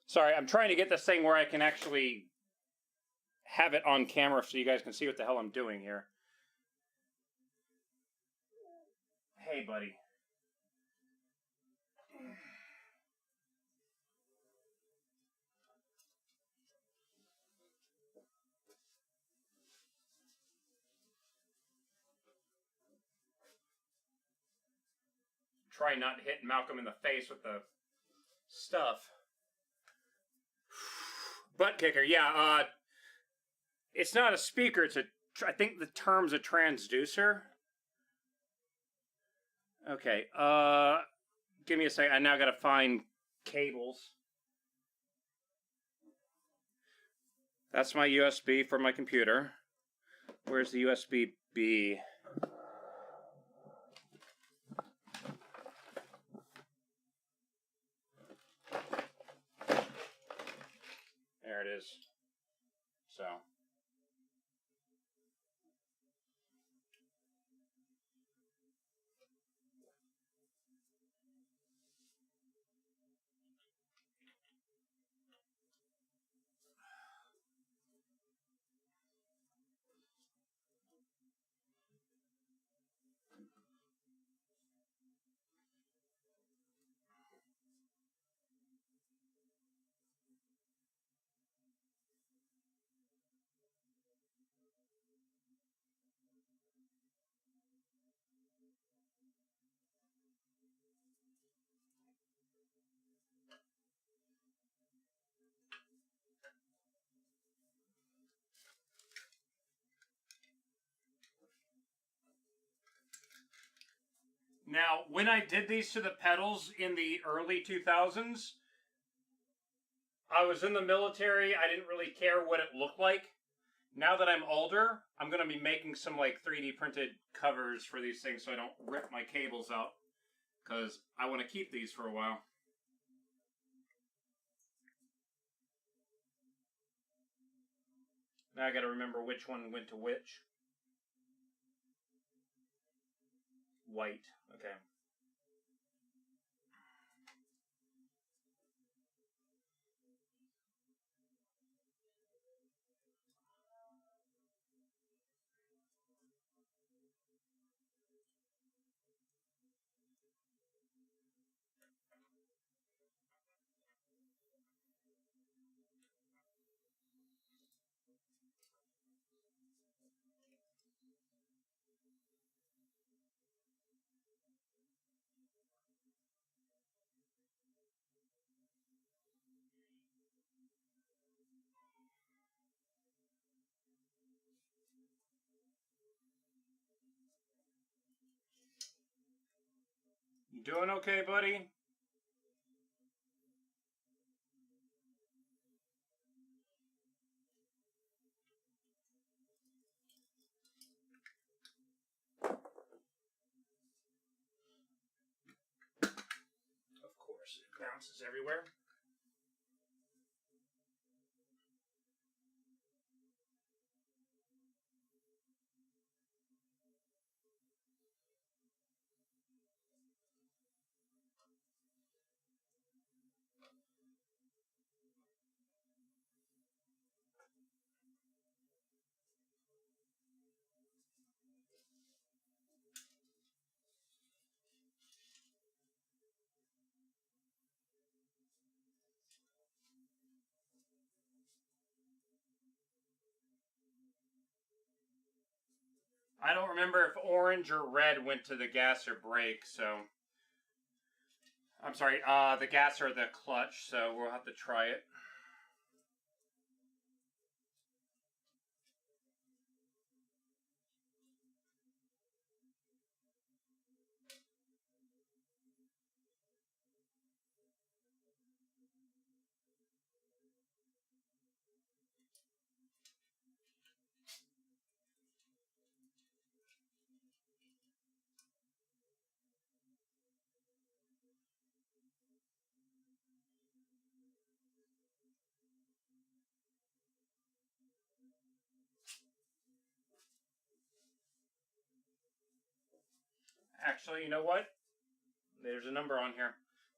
Sorry, I'm trying to get this thing where I can actually have it on camera so you guys can see what the hell I'm doing here. Hey, buddy. Try not to hit Malcolm in the face with the stuff. Butt kicker, yeah. It's not a speaker. It's a. I think the term's a transducer. Okay. Give me a second. I now gotta find cables. That's my USB for my computer. Where's the USB-B? There it is. So. Now, when I did these to the pedals in the early 2000s, I was in the military. I didn't really care what it looked like. Now that I'm older, I'm going to be making some like 3D printed covers for these things so I don't rip my cables out, because I want to keep these for a while. Now I got to remember which one went to which. White. Okay. You doing okay, buddy? Of course, it bounces everywhere. I don't remember if orange or red went to the gas or brake, so... I'm sorry, the gas or the clutch, so we'll have to try it. Actually, you know what? There's a number on here.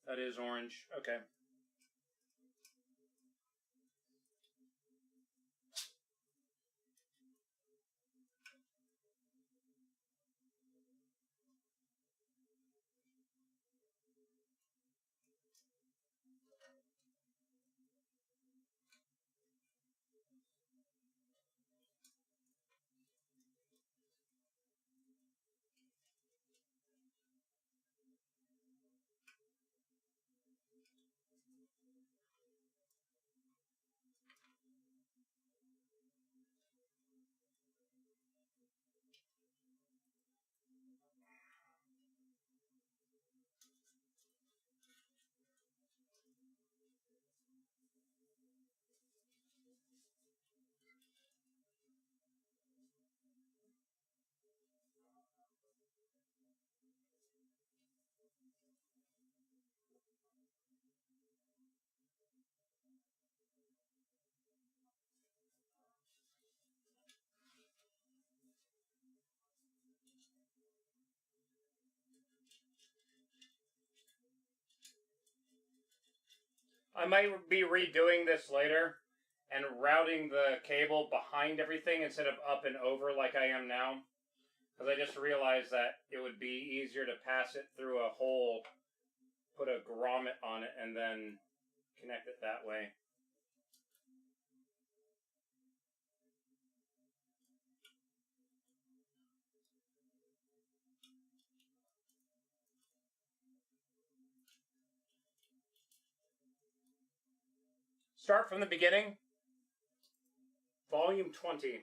That is orange. Okay. I might be redoing this later and routing the cable behind everything instead of up and over like I am now. Because I just realized that it would be easier to pass it through a hole, put a grommet on it, and then connect it that way. Start from the beginning. Volume 20.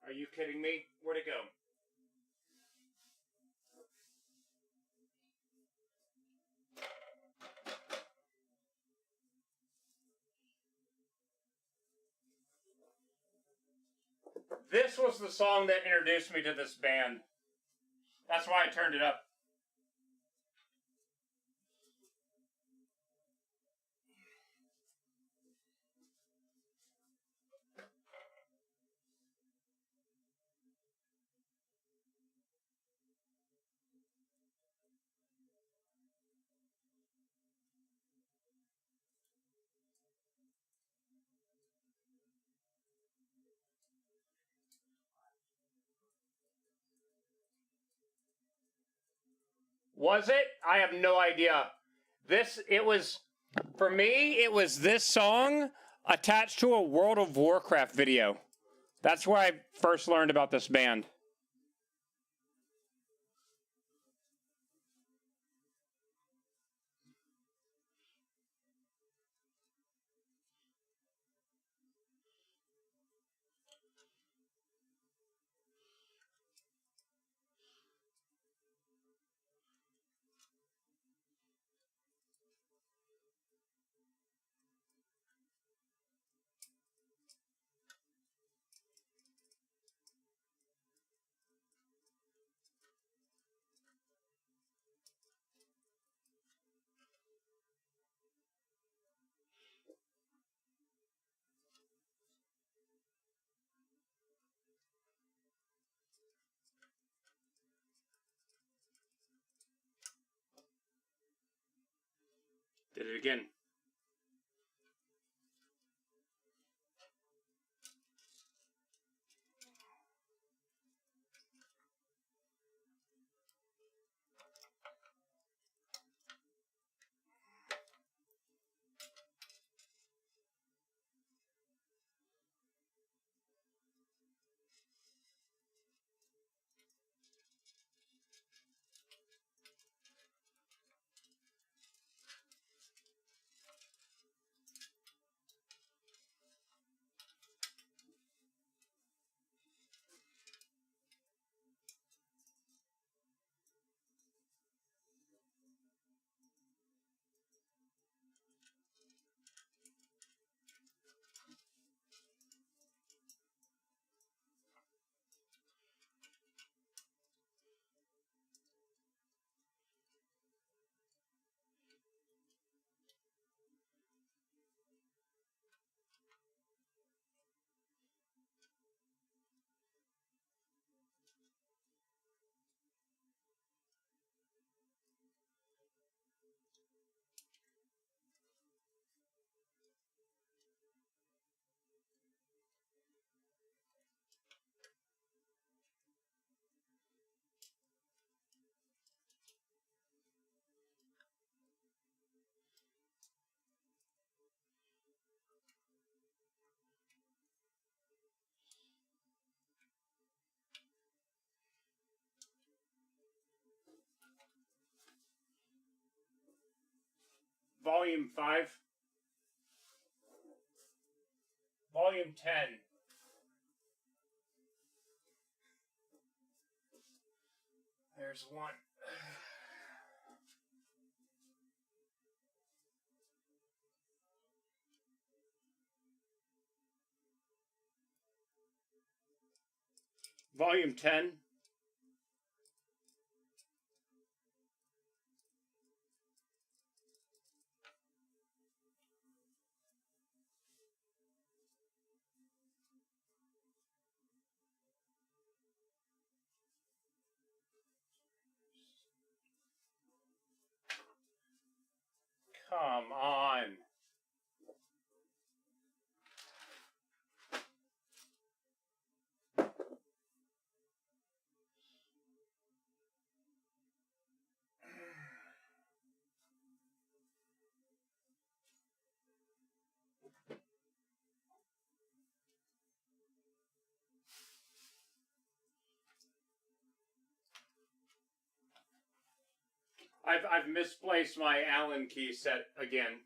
Are you kidding me? Where'd it go? This was the song that introduced me to this band. That's why I turned it up. Was it? I have no idea. For me, it was this song attached to a World of Warcraft video. That's where I first learned about this band. Did it again. Volume 5. Volume 10. There's one. Volume 10. Come on. I've misplaced my Allen key set again.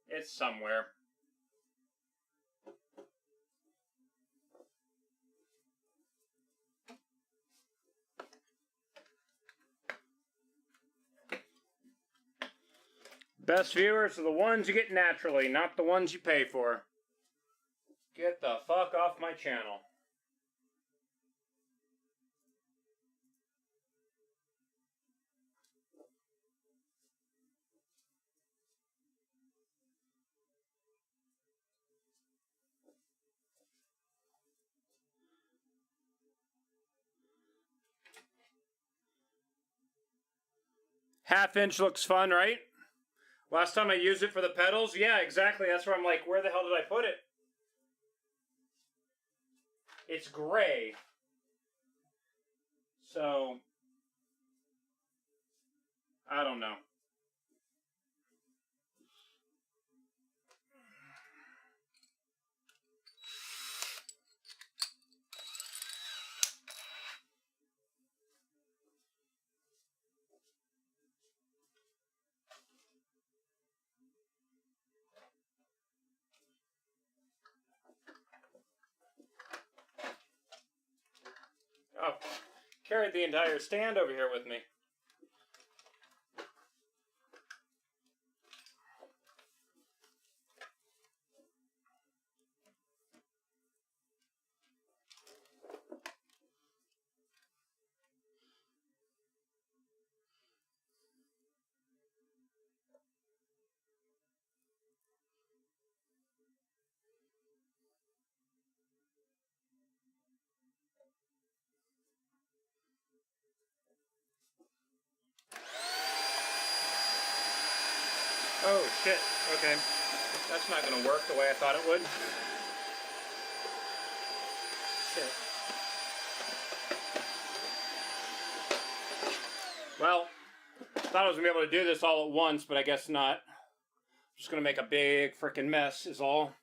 It's somewhere. Best viewers are the ones you get naturally, not the ones you pay for. Get the fuck off my channel. Half-inch looks fun, right? Last time I used it for the pedals, yeah, exactly. That's where I'm like, where the hell did I put it? It's gray. So, I don't know. Oh, carried the entire stand over here with me. shit. Okay. That's not going to work the way I thought it would. Shit. Well, thought I was going to be able to do this all at once, but I guess not. I'm just going to make a big frickin' mess is all.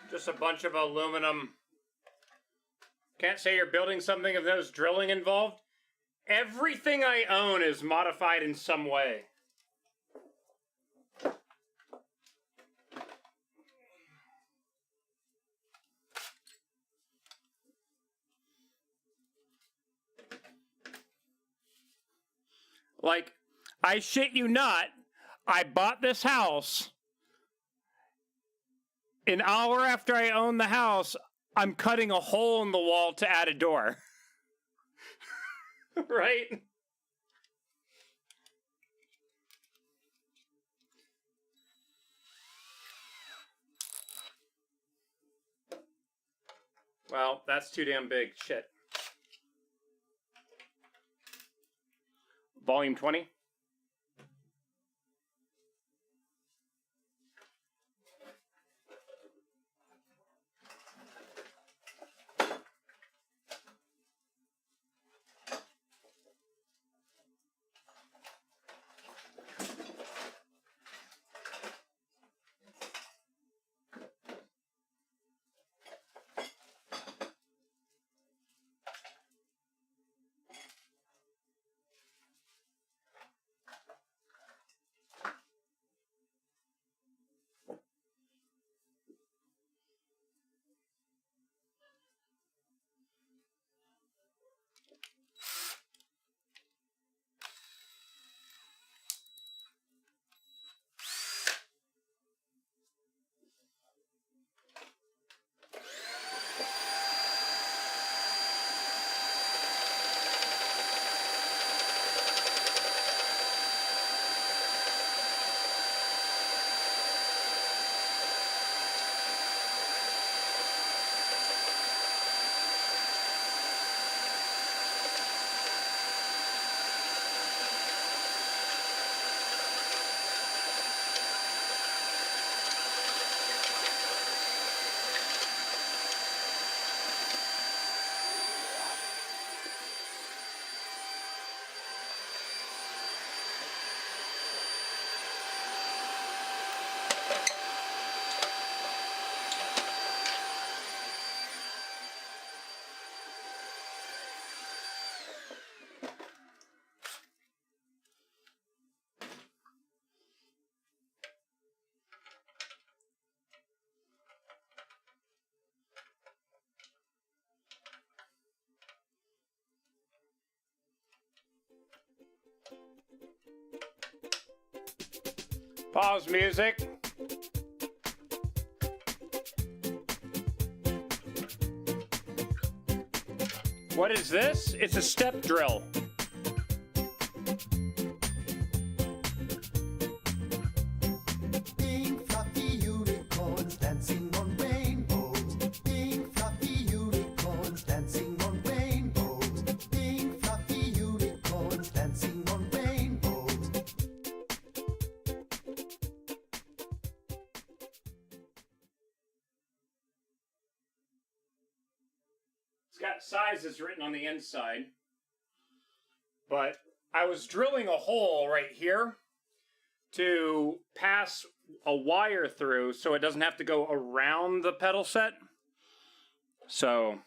Just a bunch of aluminum. Can't say you're building something if there's drilling involved. Everything I own is modified in some way. Like, I shit you not, I bought this house. An hour after I own the house, I'm cutting a hole in the wall to add a door. Right? Well, that's too damn big. Shit. Volume 20. Pause music. What is this? It's a step drill. Pink fluffy unicorns dancing on rainbows. Pink fluffy unicorns dancing on rainbows. Pink fluffy unicorns dancing on rainbows. It's got sizes written on the inside. But I was drilling a hole right here to pass a wire through so it doesn't have to go around the pedal set. So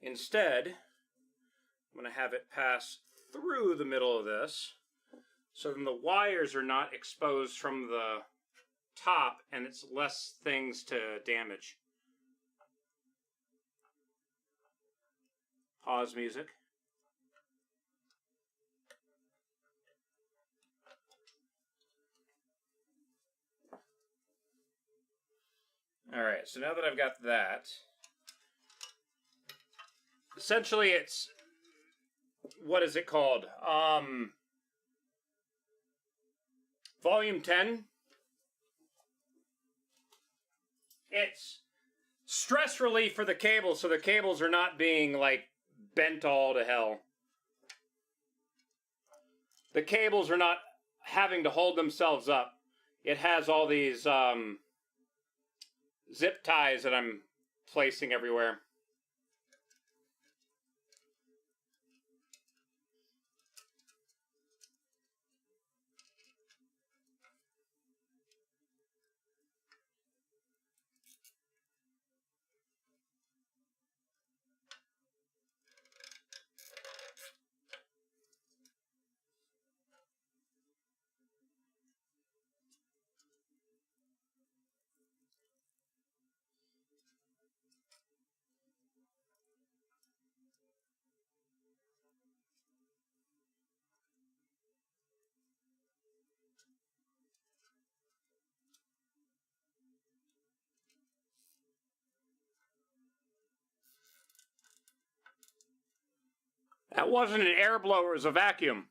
instead, I'm going to have it pass through the middle of this so then the wires are not exposed from the top and it's less things to damage. Pause music. Alright, so now that I've got that, essentially it's, what is it called? Volume 10. It's stress relief for the cables so the cables are not being like bent all to hell. The cables are not having to hold themselves up. It has all these zip ties that I'm placing everywhere. That wasn't an air blower, it was a vacuum.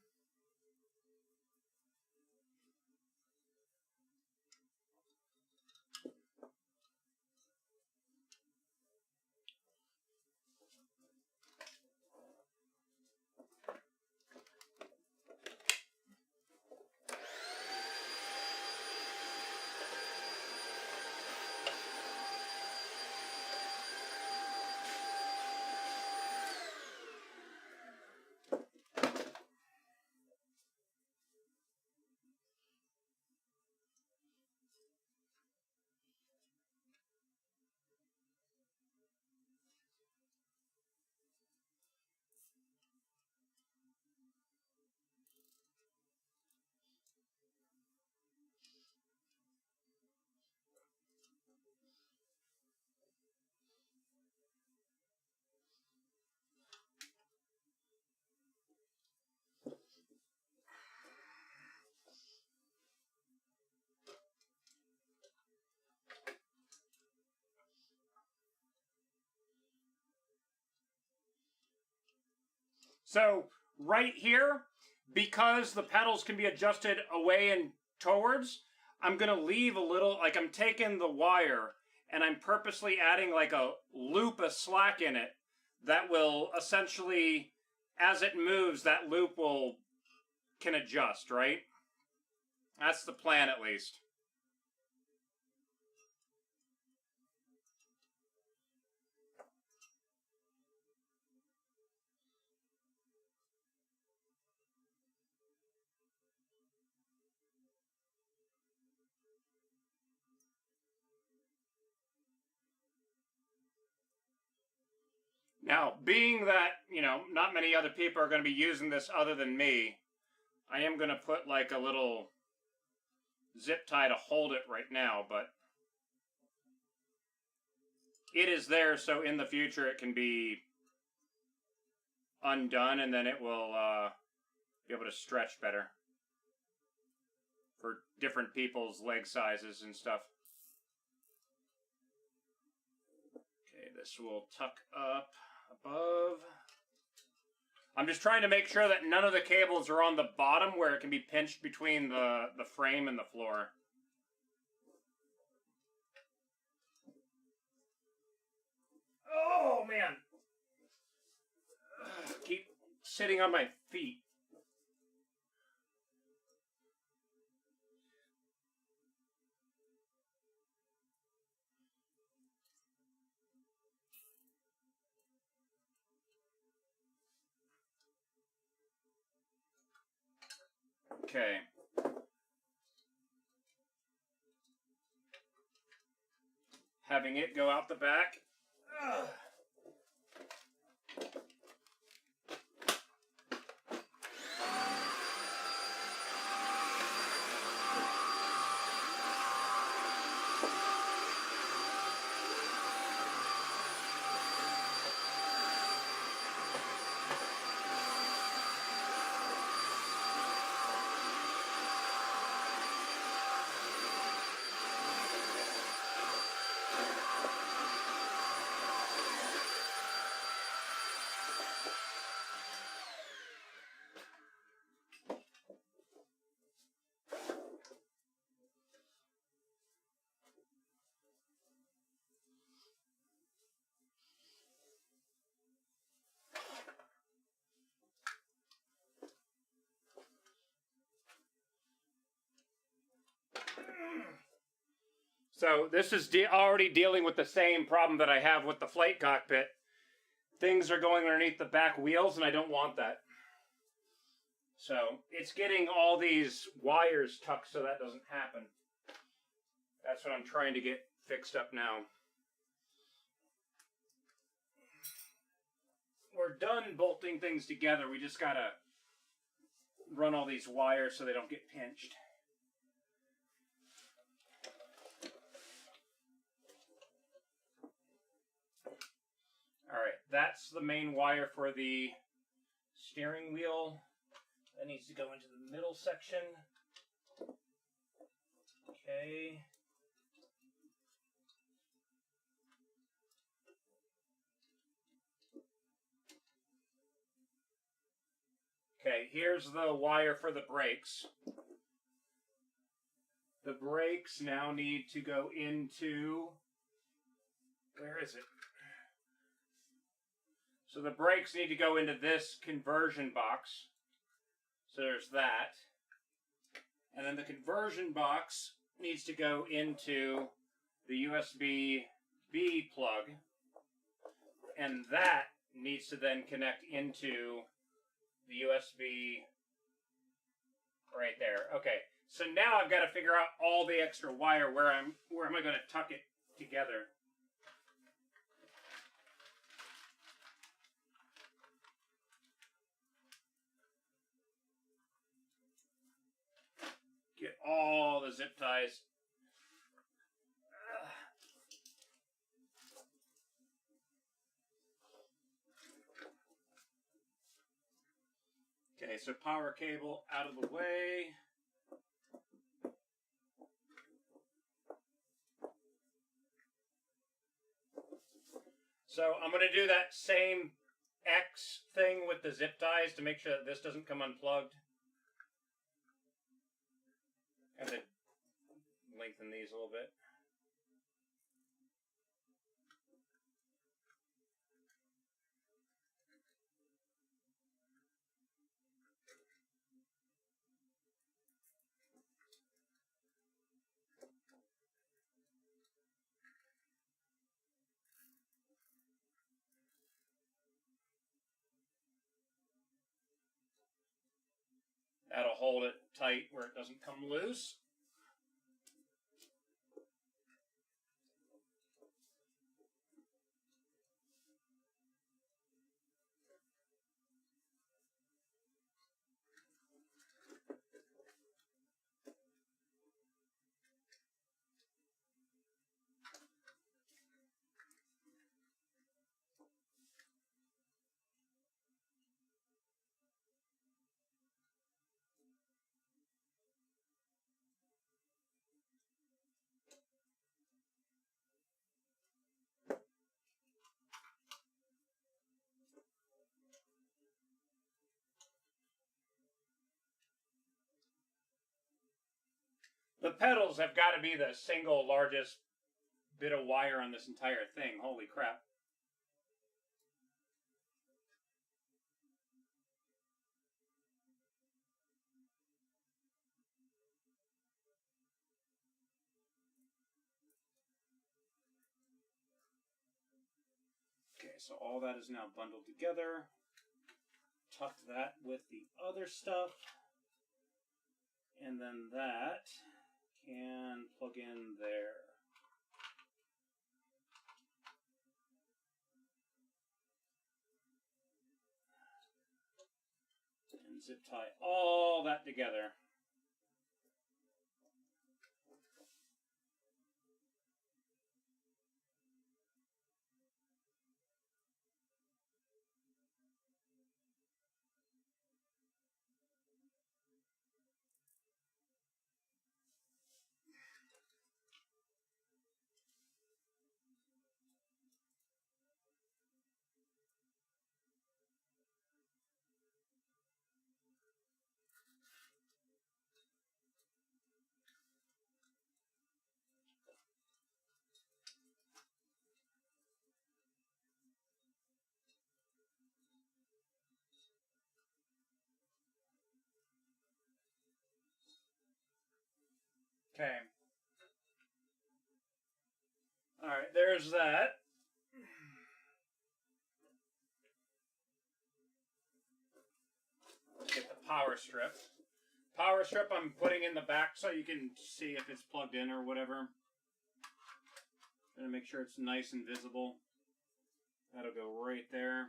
So right here, because the pedals can be adjusted away and towards, I'm going to leave a little, like I'm taking the wire and I'm purposely adding like a loop of slack in it that will essentially, as it moves, that loop can adjust, right? That's the plan at least. Now, being that, not many other people are going to be using this other than me, I am going to put like a little zip tie to hold it right now, but it is there so in the future it can be undone and then it will be able to stretch better. for different people's leg sizes and stuff. Okay, this will tuck up above. I'm just trying to make sure that none of the cables are on the bottom where it can be pinched between the frame and the floor. Oh, man. Ugh, keep sitting on my feet. Okay. Having it go out the back. Ugh. So this is already dealing with the same problem that I have with the flight cockpit. Things are going underneath the back wheels, and I don't want that. So it's getting all these wires tucked so that doesn't happen. That's what I'm trying to get fixed up now. We're done bolting things together. We just gotta run all these wires so they don't get pinched. Alright, that's the main wire for the steering wheel. That needs to go into the middle section. Okay. Okay, here's the wire for the brakes. The brakes now need to go into... Where is it? So the brakes need to go into this conversion box. So there's that. And then the conversion box needs to go into the USB-B plug. And that needs to then connect into the USB right there. Okay, so now I've got to figure out all the extra wire. Where am I going to tuck it together? Get all the zip ties. Okay, so power cable out of the way. So I'm going to do that same X thing with the zip ties to make sure that this doesn't come unplugged. And then lengthen these a little bit. That'll hold it tight where it doesn't come loose. The pedals have got to be the single largest bit of wire on this entire thing. Holy crap. Okay, so all that is now bundled together. Tuck that with the other stuff. And then that can plug in there. And zip tie all that together. Okay. Alright, there's that. Get the power strip. Power strip I'm putting in the back so you can see if it's plugged in or whatever. Gonna make sure it's nice and visible. That'll go right there.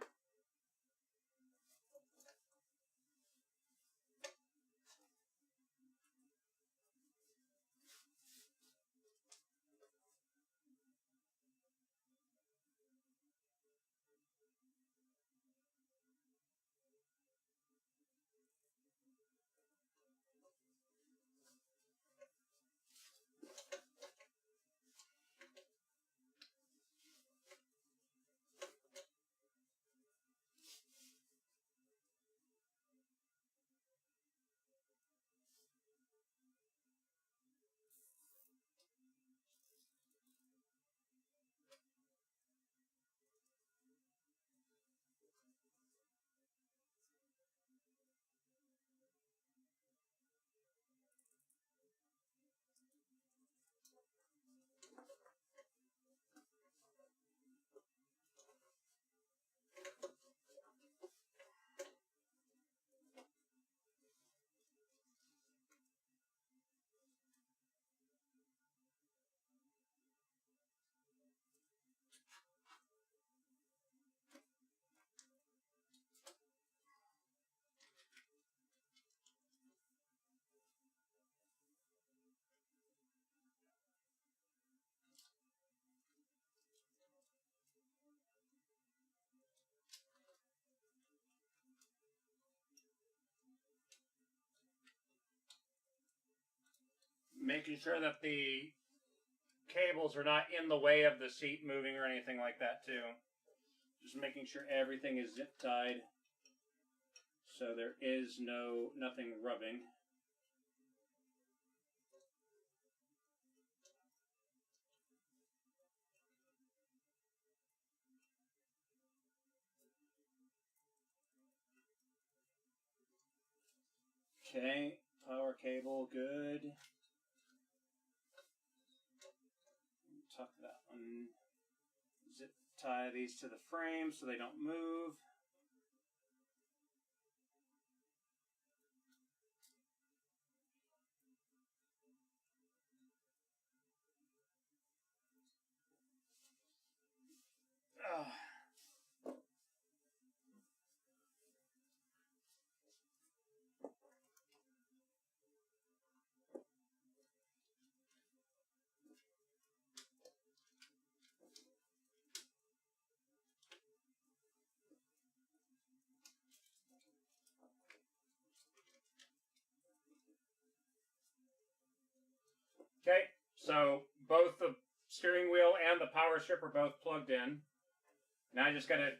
Making sure that the cables are not in the way of the seat moving or anything like that too. Just making sure everything is zip tied so there is nothing rubbing. Okay, power cable, good. Tuck that one. Zip tie these to the frame so they don't move. Okay, so both the steering wheel and the power strip are both plugged in. Now I just gotta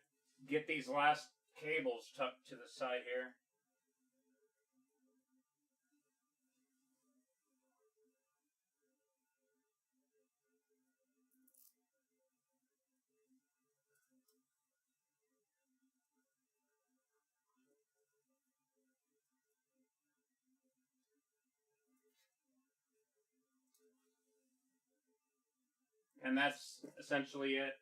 get these last cables tucked to the side here. And that's essentially it.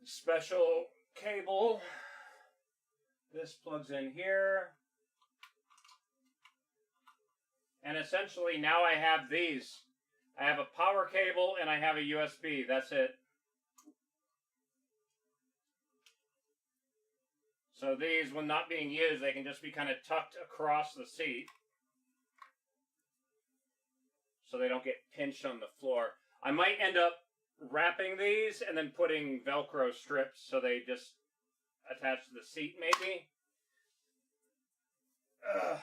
Special cable. This plugs in here. And essentially now I have these. I have a power cable and I have a USB. That's it. So these, when not being used, they can just be kind of tucked across the seat. So they don't get pinched on the floor. I might end up wrapping these and then putting Velcro strips so they just attach to the seat maybe. Ugh.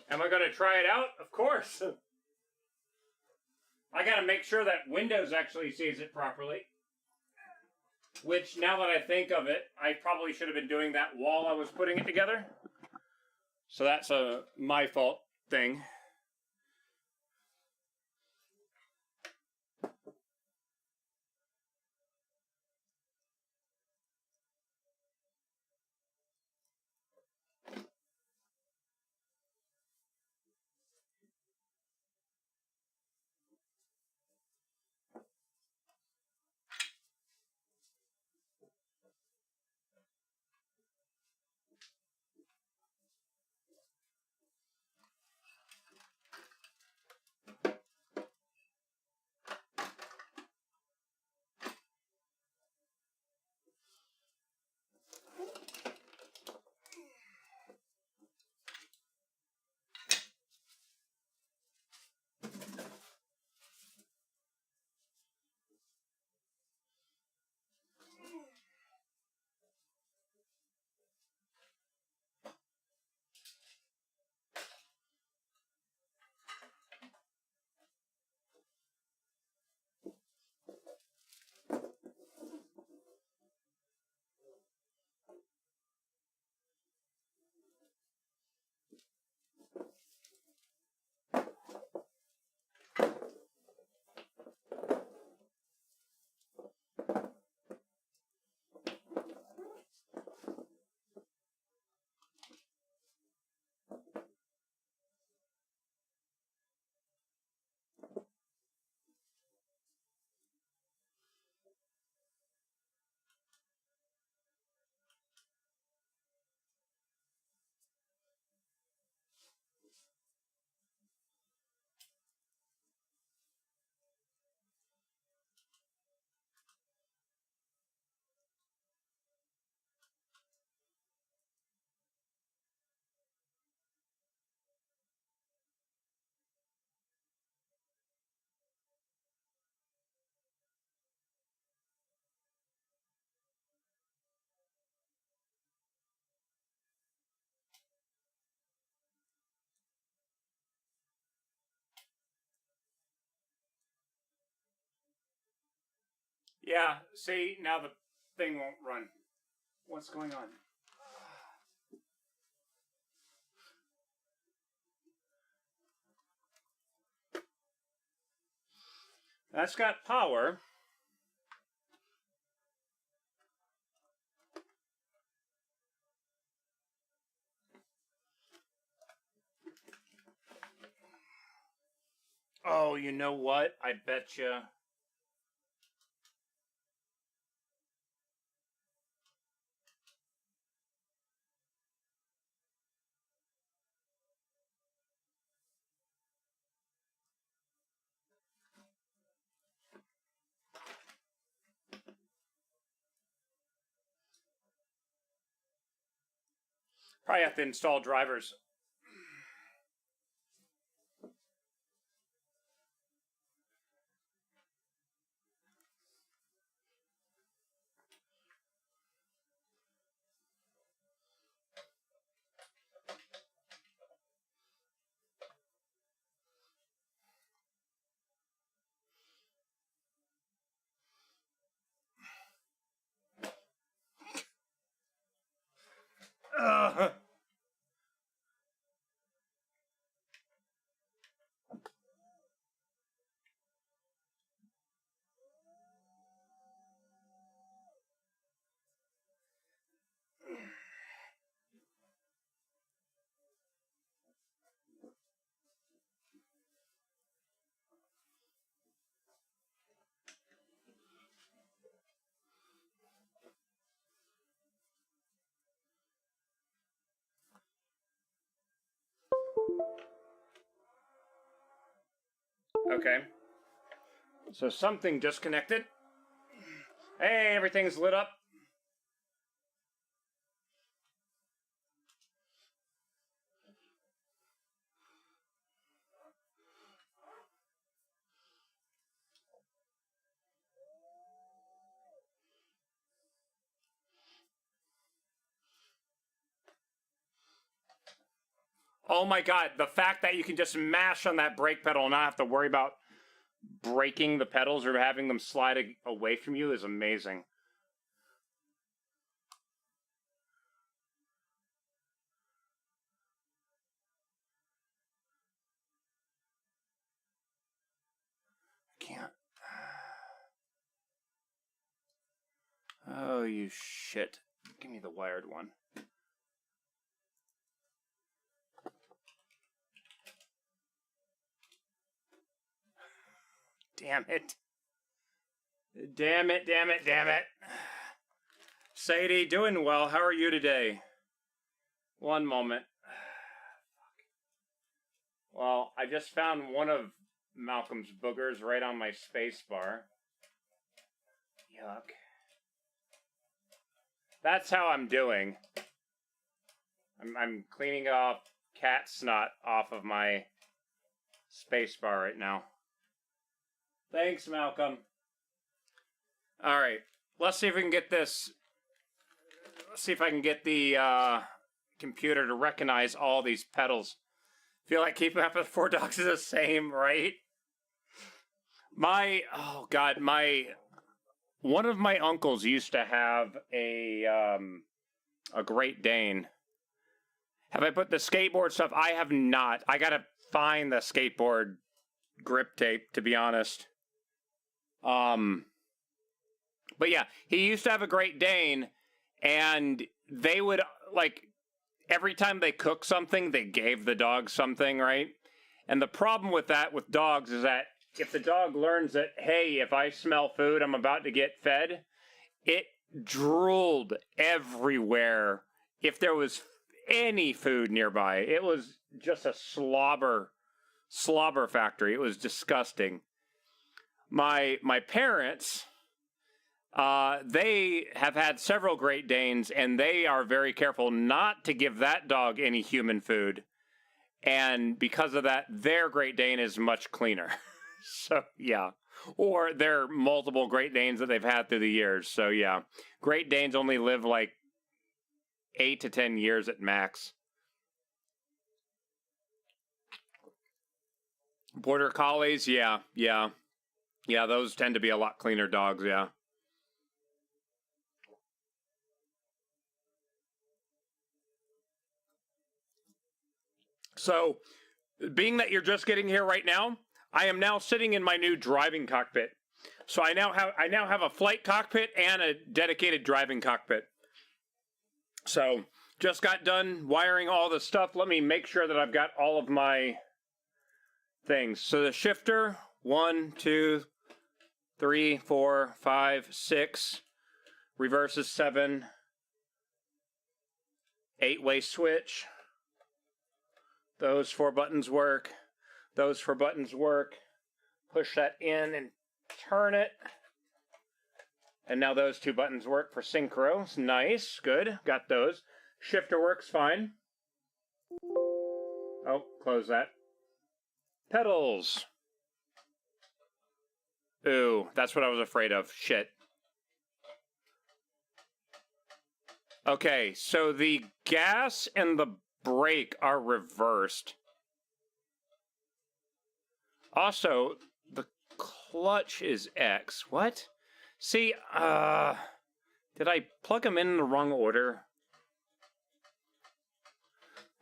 Am I going to try it out? Of course. I got to make sure that Windows actually sees it properly. Which, now that I think of it, I probably should have been doing that while I was putting it together. So that's a my fault thing. Yeah, see, now thing won't run. What's going on? That's got power. Oh, you know what? I betcha. Probably have to install drivers. Ugh. Okay. So something disconnected. Hey, everything's lit up. Oh my god, the fact that you can just mash on that brake pedal and not have to worry about breaking the pedals or having them slide away from you is amazing. Can't. Oh, you shit. Give me the wired one. Damn it. Damn it, damn it, damn it. Sadie, doing well. How are you today? One moment. Well, I just found one of Malcolm's boogers right on my space bar. Yuck. That's how I'm doing. I'm cleaning off cat snot off of my space bar right now. Thanks, Malcolm. All right, let's see if we can get this. Let's see if I can get the computer to recognize all these pedals. Feel like keeping up with 4 dogs is the same, right? Oh god, one of my uncles used to have a Great Dane. Have I put the skateboard stuff? I have not. I gotta find the skateboard grip tape, to be honest. But yeah, he used to have a Great Dane, and they would, like, every time they cook something, they gave the dog something, right? And the problem with that with dogs is that if the dog learns that, hey, if I smell food, I'm about to get fed, it drooled everywhere if there was any food nearby. It was just a slobber factory. It was disgusting. My parents, they have had several Great Danes, and they are very careful not to give that dog any human food. And because of that, their Great Dane is much cleaner. So, yeah. Or there are multiple Great Danes that they've had through the years. So, yeah. Great Danes only live like 8 to 10 years at max. Border Collies, yeah. Yeah, those tend to be a lot cleaner dogs, yeah. So, being that you're just getting here right now, I am now sitting in my new driving cockpit. So I now have a flight cockpit and a dedicated driving cockpit. So just got done wiring all the stuff. Let me make sure that I've got all of my things. So the shifter, 1, 2, 3, 4, 5, 6. Reverse is 7. 8-way switch. Those 4 buttons work. Those 4 buttons work. Push that in and turn it. And now those 2 buttons work for synchro. Nice. Good. Got those. Shifter works fine. Oh, close that. Pedals. Ooh, that's what I was afraid of. Shit. Okay, so the gas and the brake are reversed. Also, the clutch is X. What? See, did I plug them in the wrong order?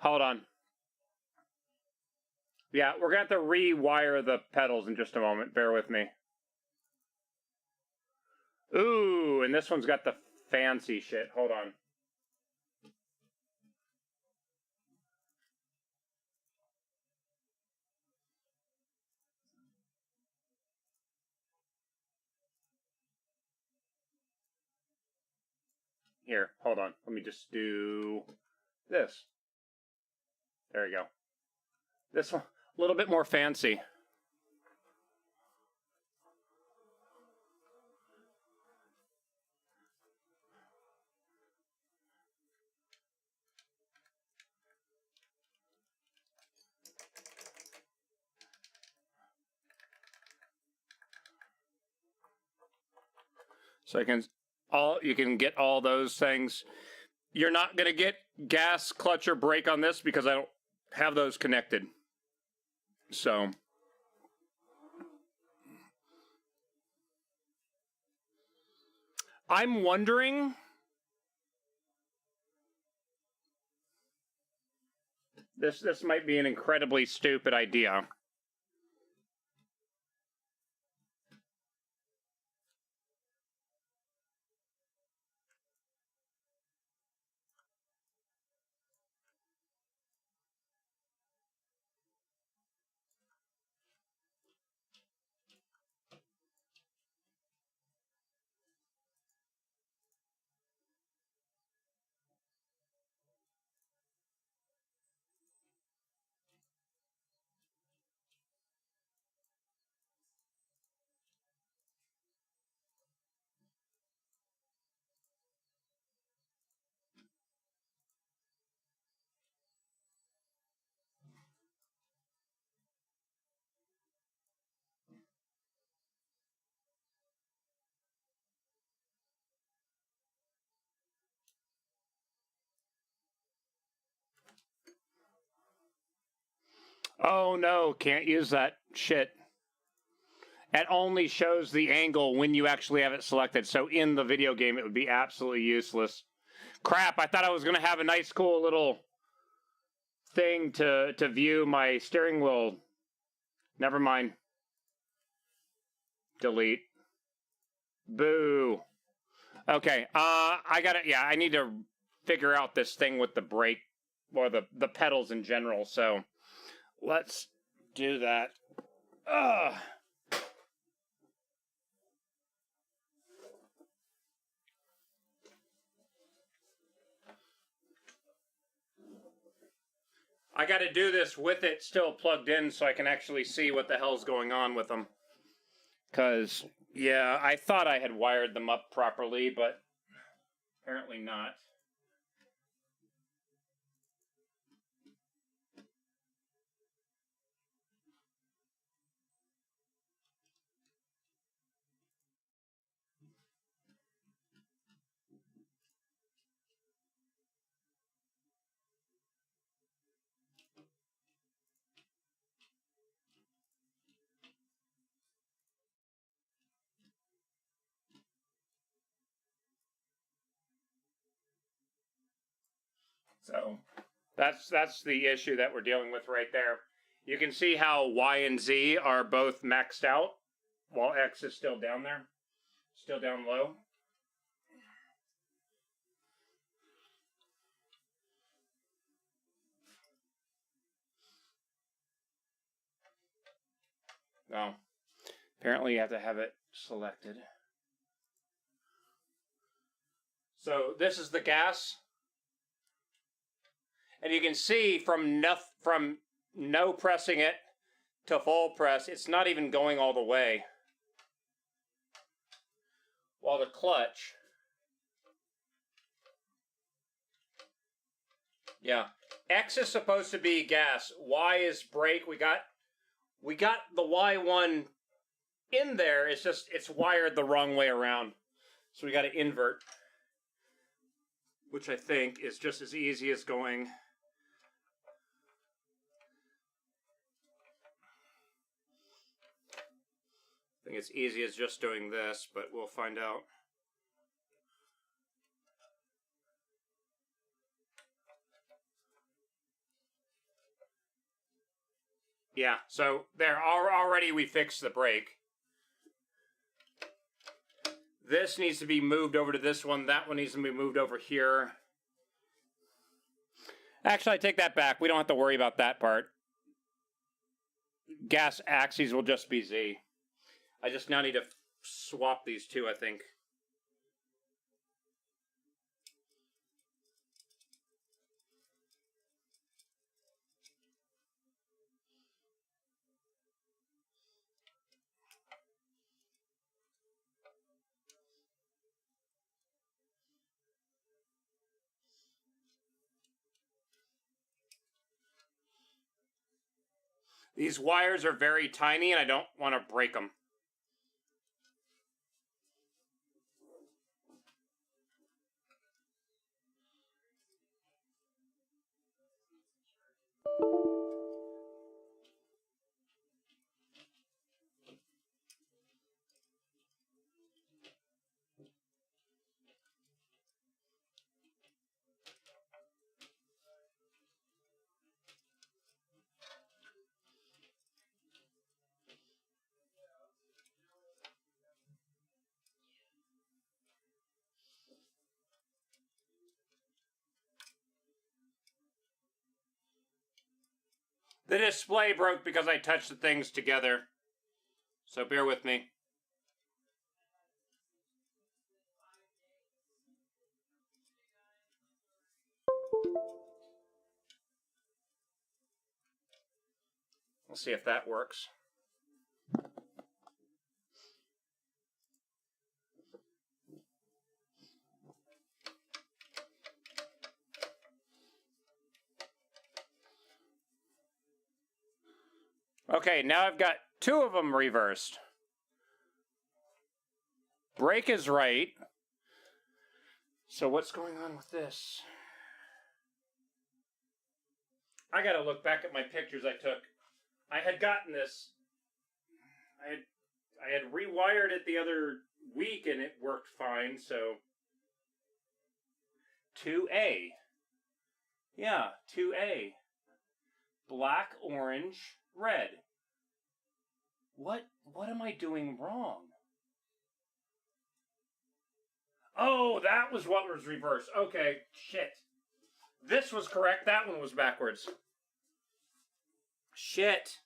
Hold on. Yeah, we're going to have to rewire the pedals in just a moment. Bear with me. Ooh, and this one's got the fancy shit. Hold on. Here, hold on. Let me just do this. There we go. This one, a little bit more fancy. So you can get all those things. You're not going to get gas, clutch, or brake on this because I don't have those connected. So I'm wondering, this might be an incredibly stupid idea. Oh no, can't use that shit. It only shows the angle when you actually have it selected. So in the video game, it would be absolutely useless. Crap, I thought I was going to have a nice, cool little thing to view my steering wheel. Never mind. Delete. Boo. Okay, I got it. Yeah, I need to figure out this thing with the brake, or the pedals in general, so let's do that. Ugh. I got to do this with it still plugged in so I can actually see what the hell's going on with them. Because, yeah, I thought I had wired them up properly, but apparently not. So, That's the issue that we're dealing with right there. You can see how Y and Z are both maxed out, while X is still down there, still down low. Oh, apparently you have to have it selected. So this is the gas. And you can see from no pressing it to full press, it's not even going all the way. While the clutch, yeah, X is supposed to be gas, Y is brake. We got the Y1 in there. It's just it's wired the wrong way around, so we got to invert, which I think is just as easy as going. I think it's easy as just doing this, but we'll find out. Yeah, so there already we fixed the brake. This needs to be moved over to this one. That one needs to be moved over here. Actually, I take that back. We don't have to worry about that part. Gas axes will just be Z. I just now need to swap these two, I think. These wires are very tiny and I don't want to break them. The display broke because I touched the things together. So bear with me. We'll see if that works. Okay, now I've got two of them reversed. Brake is right. So what's going on with this? I gotta look back at my pictures I took. I had gotten this. I had rewired it the other week and it worked fine, so 2A. Yeah, 2A. Black, orange, red. What am I doing wrong? Oh, that was what was reversed. Okay, shit. This was correct, that one was backwards. Shit.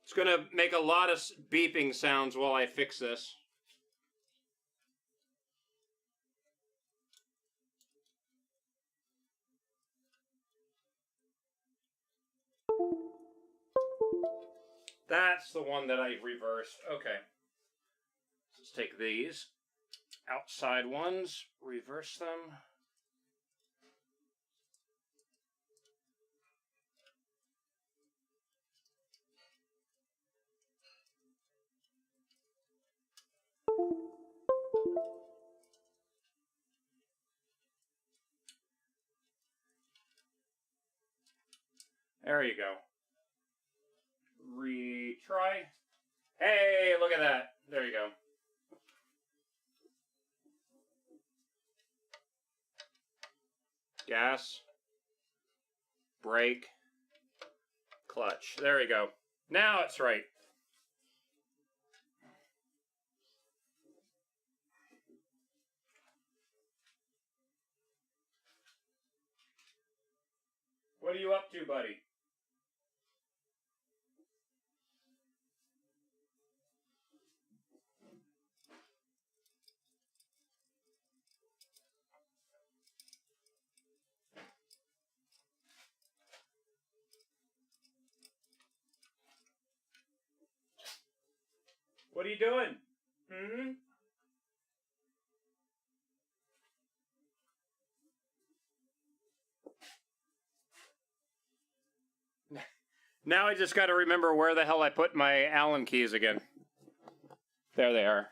It's gonna make a lot of beeping sounds while I fix this. That's the one that I reversed. Okay. Let's take these outside ones, reverse them. There you go. Retry. Hey, look at that. There you go. Gas. Brake. Clutch. There we go. Now it's right. What are you up to, buddy? What are you doing? Hmm? Now I just got to remember where the hell I put my Allen keys again. There they are.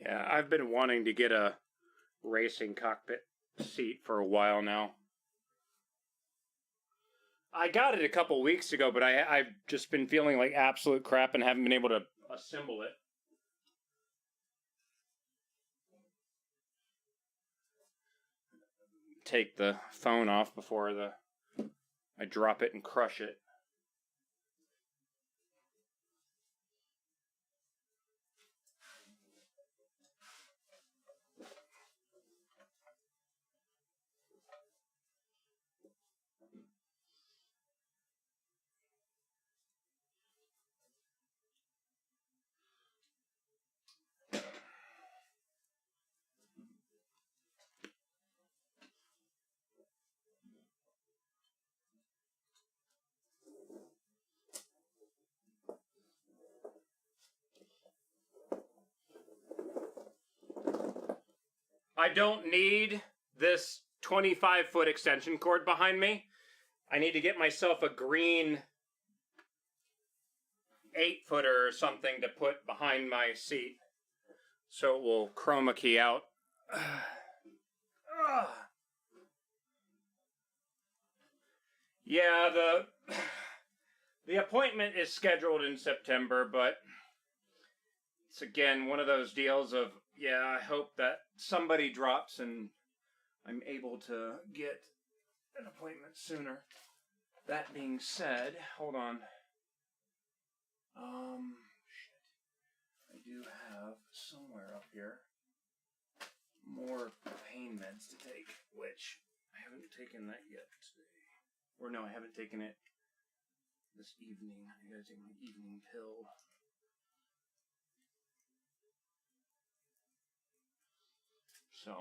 Yeah, I've been wanting to get a racing cockpit seat for a while now. I got it a couple weeks ago, but I've just been feeling like absolute crap and haven't been able to assemble it. Take the phone off before I drop it and crush it. I don't need this 25-foot extension cord behind me. I need to get myself a green 8-footer or something to put behind my seat so it will chroma key out. Yeah, the appointment is scheduled in September, but it's again one of those deals of, yeah, I hope that somebody drops and I'm able to get an appointment sooner. That being said, hold on. Shit. I do have somewhere up here more pain meds to take, which I haven't taken that yet today. Or no, I haven't taken it this evening. I gotta take my evening pill. So,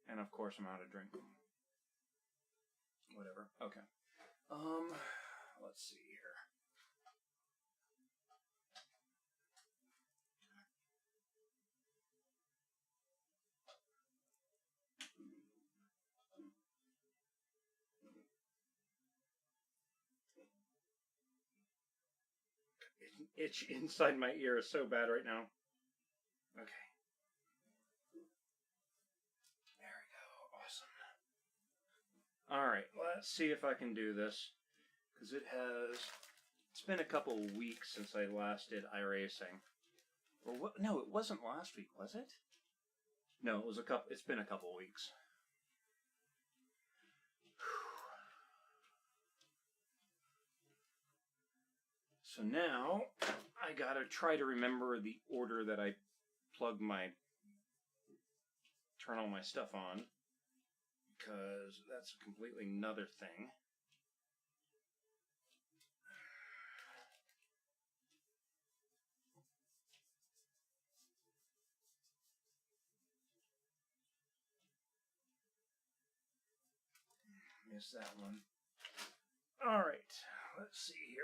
and of course I'm out of drink. Whatever. Okay. Let's see here. itch inside my ear is so bad right now. Okay. There we go. Awesome. Alright, let's see if I can do this. Because it's been a couple of weeks since I last did iRacing. Or what? No, it wasn't last week, was it? No, it's been a couple of weeks. So now, I gotta try to remember the order that I turn all my stuff on, because that's a completely another thing. Missed that one. Alright, let's see here.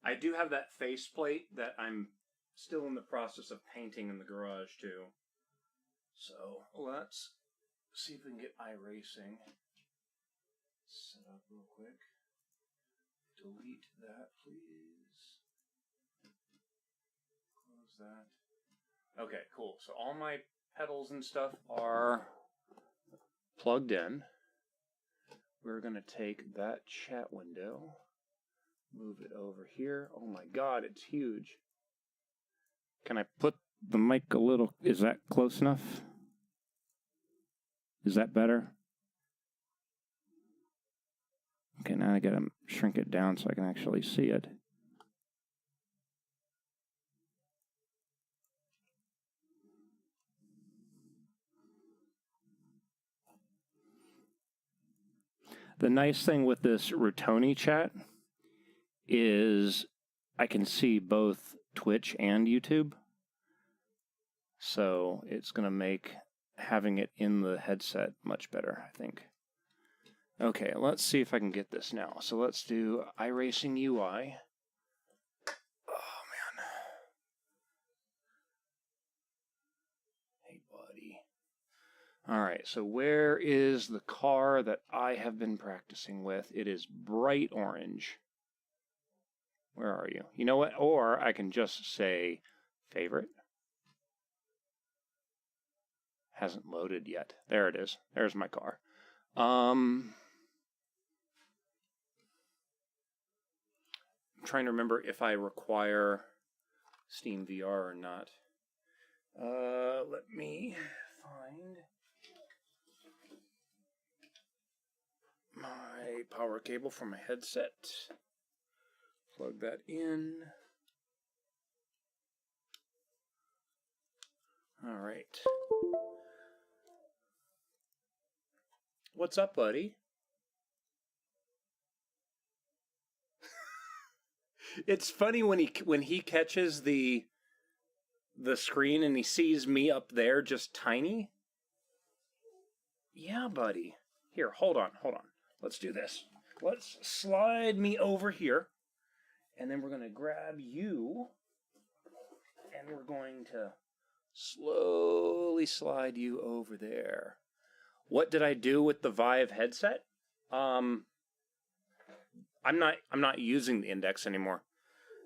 I do have that faceplate that I'm still in the process of painting in the garage too. So let's see if we can get iRacing set up real quick. Delete that, please. Close that. Okay, cool. So all my pedals and stuff are plugged in. We're going to take that chat window, move it over here. Oh my god, it's huge. Can I put the mic a little... Is that close enough? Is that better? Okay, now I gotta shrink it down so I can actually see it. The nice thing with this Rutoni chat is I can see both Twitch and YouTube. So it's going to make having it in the headset much better, I think. Okay, let's see if I can get this now. So let's do iRacing UI. Oh, man. Hey, buddy. All right, so where is the car that I have been practicing with? It is bright orange. Where are you? You know what? Or I can just say favorite. Hasn't loaded yet. There it is. There's my car. I'm trying to remember if I require Steam VR or not. Let me find my power cable for my headset. Plug that in. All right. What's up, buddy? It's funny when he catches the screen and he sees me up there just tiny. Yeah, buddy. Here, hold on. Let's do this. Let's slide me over here. And then we're going to grab you. And we're going to slowly slide you over there. What did I do with the Vive headset? I'm not using the Index anymore.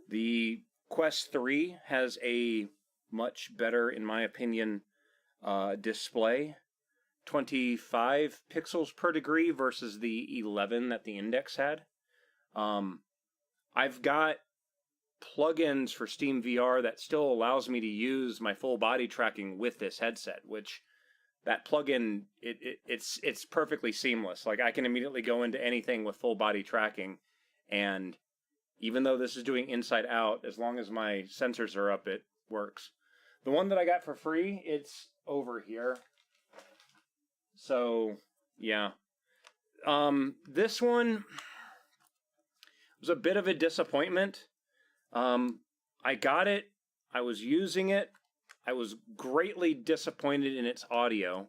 The Quest 3 has a much better, in my opinion, display. 25 pixels per degree versus the 11 that the Index had. I've got plugins for Steam VR that still allows me to use my full body tracking with this headset, which that plugin, it's perfectly seamless. Like, I can immediately go into anything with full body tracking, and even though this is doing inside out, as long as my sensors are up, it works. The one that I got for free, it's over here. So, yeah. This one was a bit of a disappointment. I got it. I was using it. I was greatly disappointed in its audio.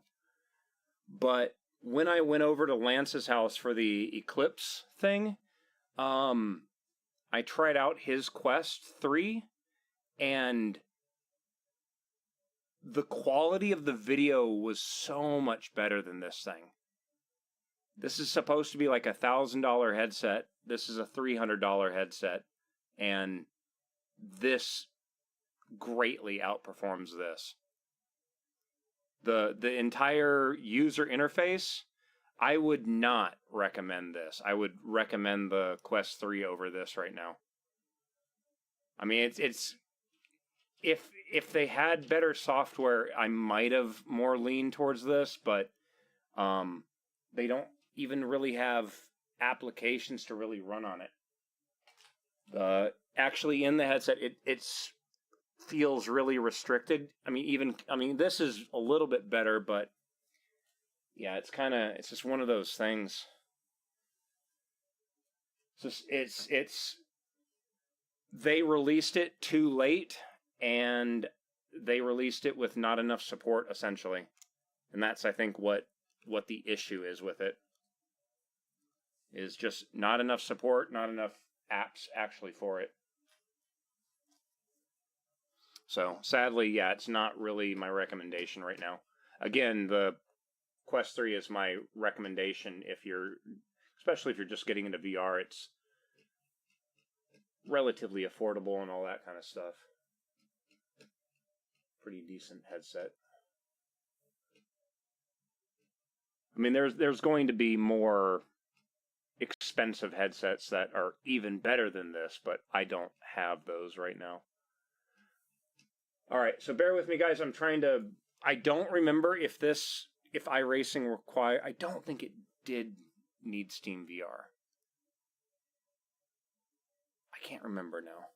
But when I went over to Lance's house for the Eclipse thing, I tried out his Quest 3, and the quality of the video was so much better than this thing. This is supposed to be like $1,000 headset. This is a $300 headset. And this greatly outperforms this. The entire user interface, I would not recommend this. I would recommend the Quest 3 over this right now. I mean, it's if they had better software, I might have more leaned towards this, but they don't even really have applications to really run on it. Actually, in the headset, it's feels really restricted. I mean, this is a little bit better, but yeah, it's just one of those things. It's they released it too late, and they released it with not enough support, essentially. And that's, I think, what the issue is with it. Is just not enough support, not enough apps actually for it. So, sadly, yeah, it's not really my recommendation right now. Again, the Quest 3 is my recommendation especially if you're just getting into VR. It's relatively affordable and all that kind of stuff. Pretty decent headset. I mean, there's going to be more expensive headsets that are even better than this, but I don't have those right now. All right, so bear with me, guys. I don't remember if iRacing require. I don't think it did need Steam VR. I can't remember now.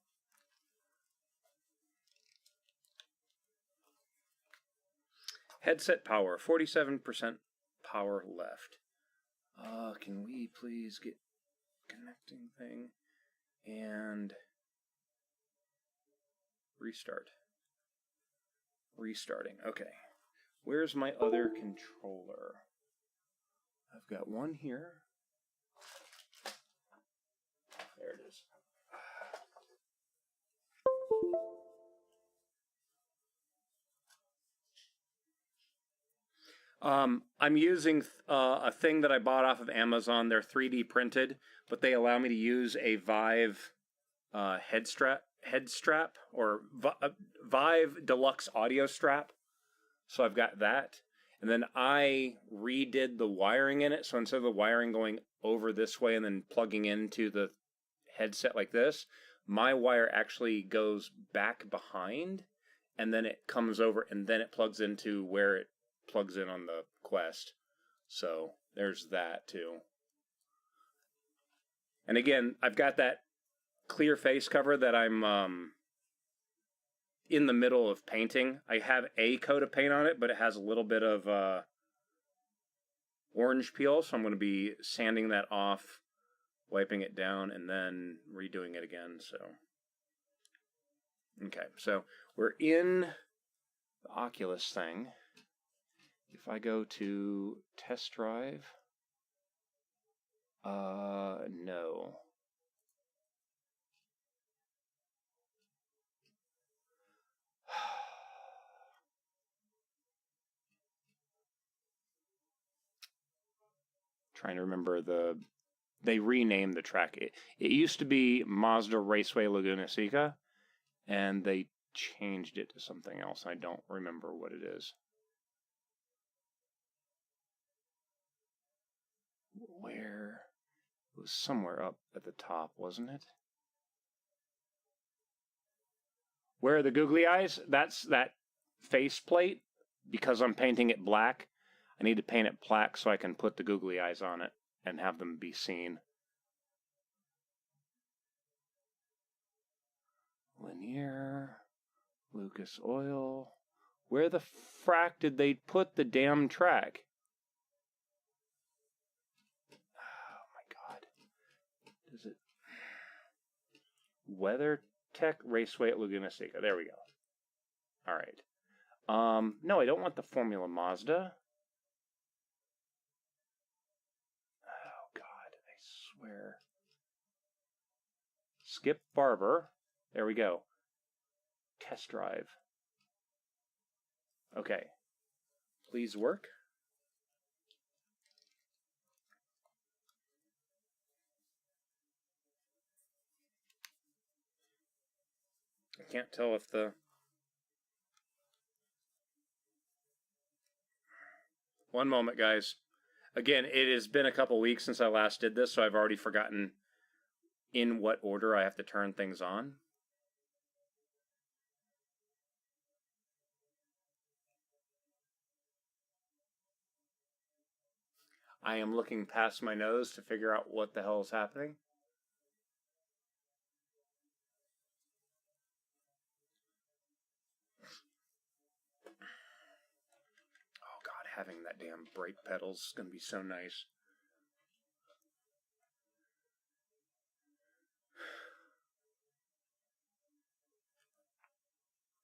Headset power, 47% power left. Can we please get connecting thing and restart? Restarting. Okay. Where's my other controller? I've got one here. There it is. I'm using a thing that I bought off of Amazon. They're 3D printed, but they allow me to use a Vive head strap or Vive Deluxe audio strap. So I've got that. And then I redid the wiring in it. So instead of the wiring going over this way and then plugging into the headset like this, my wire actually goes back behind and then it comes over and then it plugs into where it plugs in on the Quest. So there's that too. And again, I've got that clear face cover that I'm in the middle of painting. I have a coat of paint on it, but it has a little bit of orange peel, so I'm going to be sanding that off, wiping it down, and then redoing it again. So, okay, so we're in the Oculus thing. If I go to test drive, no. Trying to remember they renamed the track. It used to be Mazda Raceway Laguna Seca, and they changed it to something else. I don't remember what it is. Where? It was somewhere up at the top, wasn't it? Where are the googly eyes? That's that faceplate. Because I'm painting it black, I need to paint it black so I can put the googly eyes on it and have them be seen. Linear, Lucas Oil. Where the frack did they put the damn track? Oh my god. Does it? WeatherTech Raceway at Laguna Seca. There we go. Alright. No, I don't want the Formula Mazda. Oh god, I swear. Skip Barber. There we go. Test drive. Okay. Please work. I can't tell if the... One moment, guys. Again, it has been a couple weeks since I last did this, so I've already forgotten in what order I have to turn things on. I am looking past my nose to figure out what the hell is happening. Oh God, having that damn brake pedals is going to be so nice.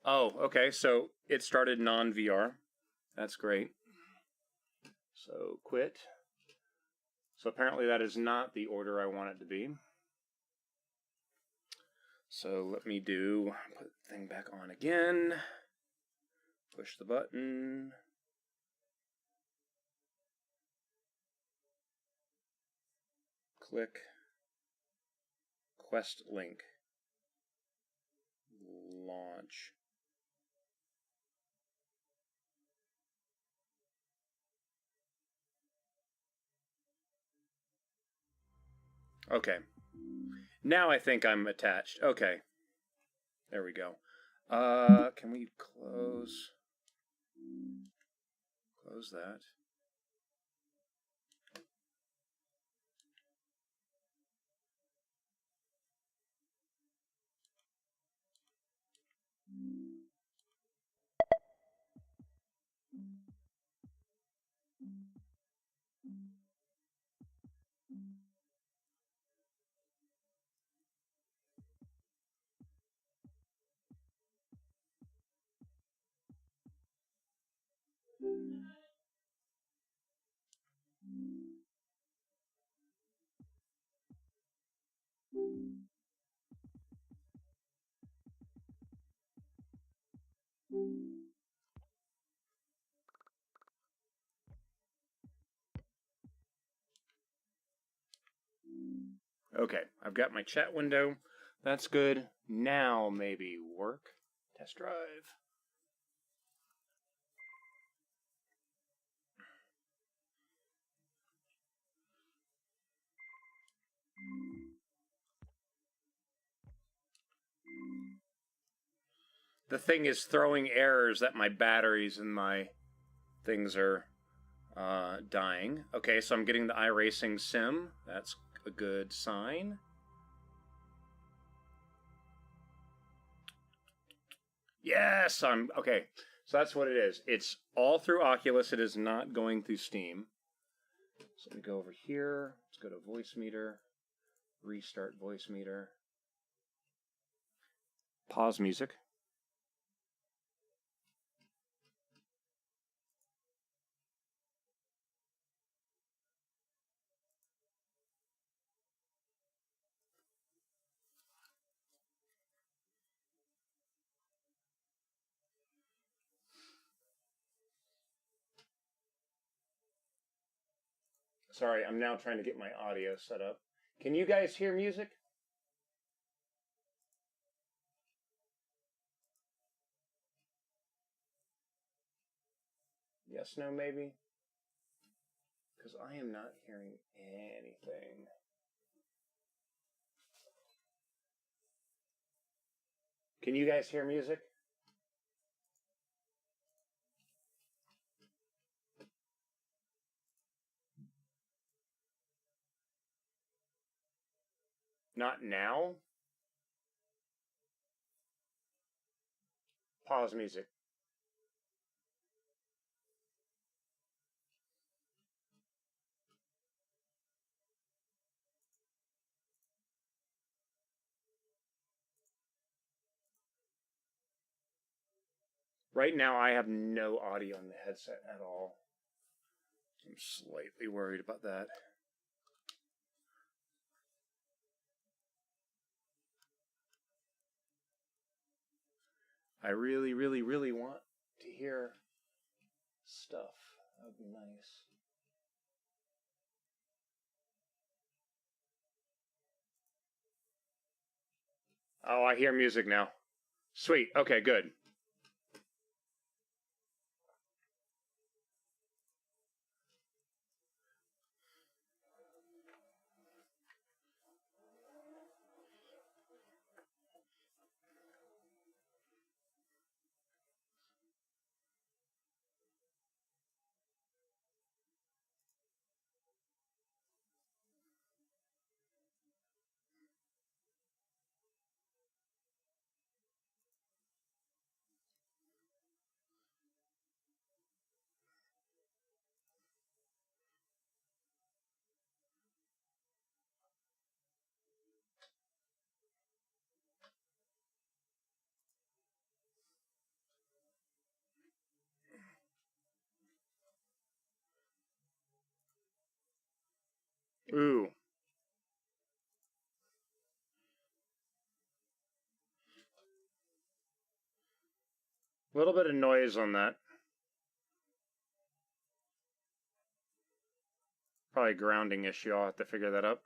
Oh, okay, so it started non-VR. That's great. So quit. So apparently that is not the order I want it to be. So let me put the thing back on again. Push the button. Click. Quest link. Launch. Okay. Now I think I'm attached. Okay. There we go. Can we close that? Okay, I've got my chat window. That's good. Now maybe work. Test drive. The thing is throwing errors that my batteries and my things are dying. Okay, so I'm getting the iRacing sim. That's a good sign. Yes, okay. So that's what it is. It's all through Oculus. It is not going through Steam. So let me go over here. Let's go to voice meter. Restart voice meter. Pause music. Sorry, I'm now trying to get my audio set up. Can you guys hear music? Yes, no, maybe? Because I am not hearing anything. Can you guys hear music? Not now? Pause music. Right now, I have no audio on the headset at all. I'm slightly worried about that. I really, really, really want to hear stuff. That would be nice. Oh, I hear music now. Sweet. Okay, good. Ooh. A little bit of noise on that. Probably a grounding issue. I'll have to figure that up.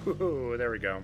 Ooh, there we go.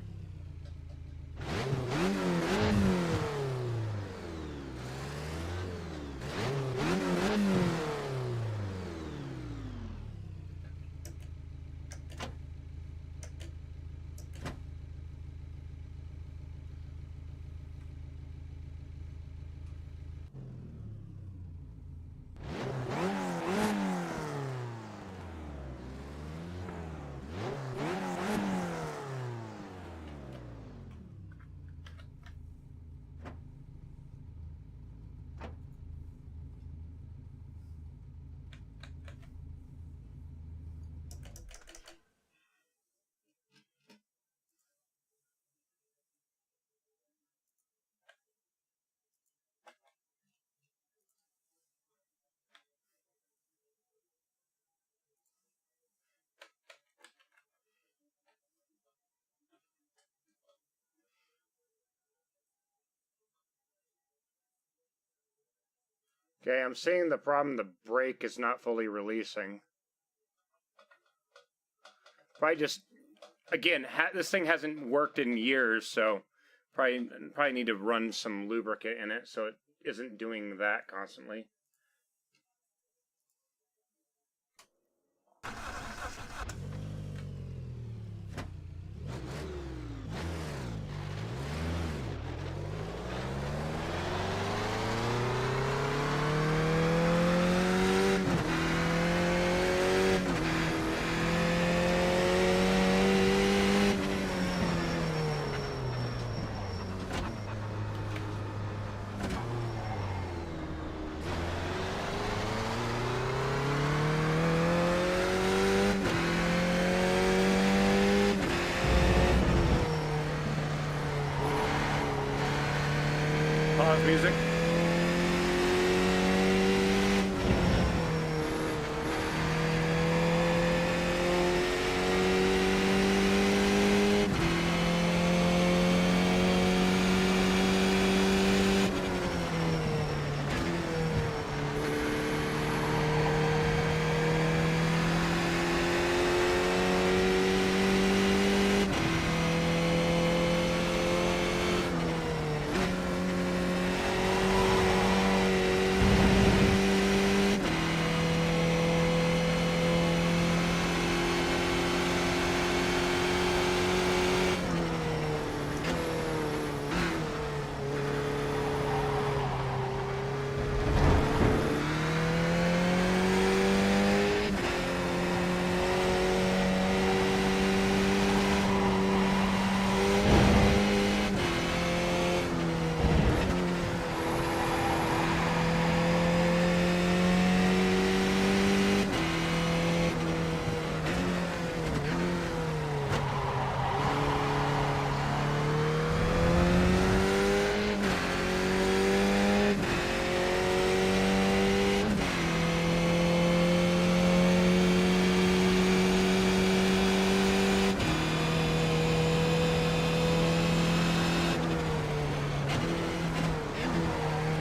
Okay, I'm seeing the problem. The brake is not fully releasing. Probably just, again, this thing hasn't worked in years, so probably need to run some lubricant in it so it isn't doing that constantly. Pause music.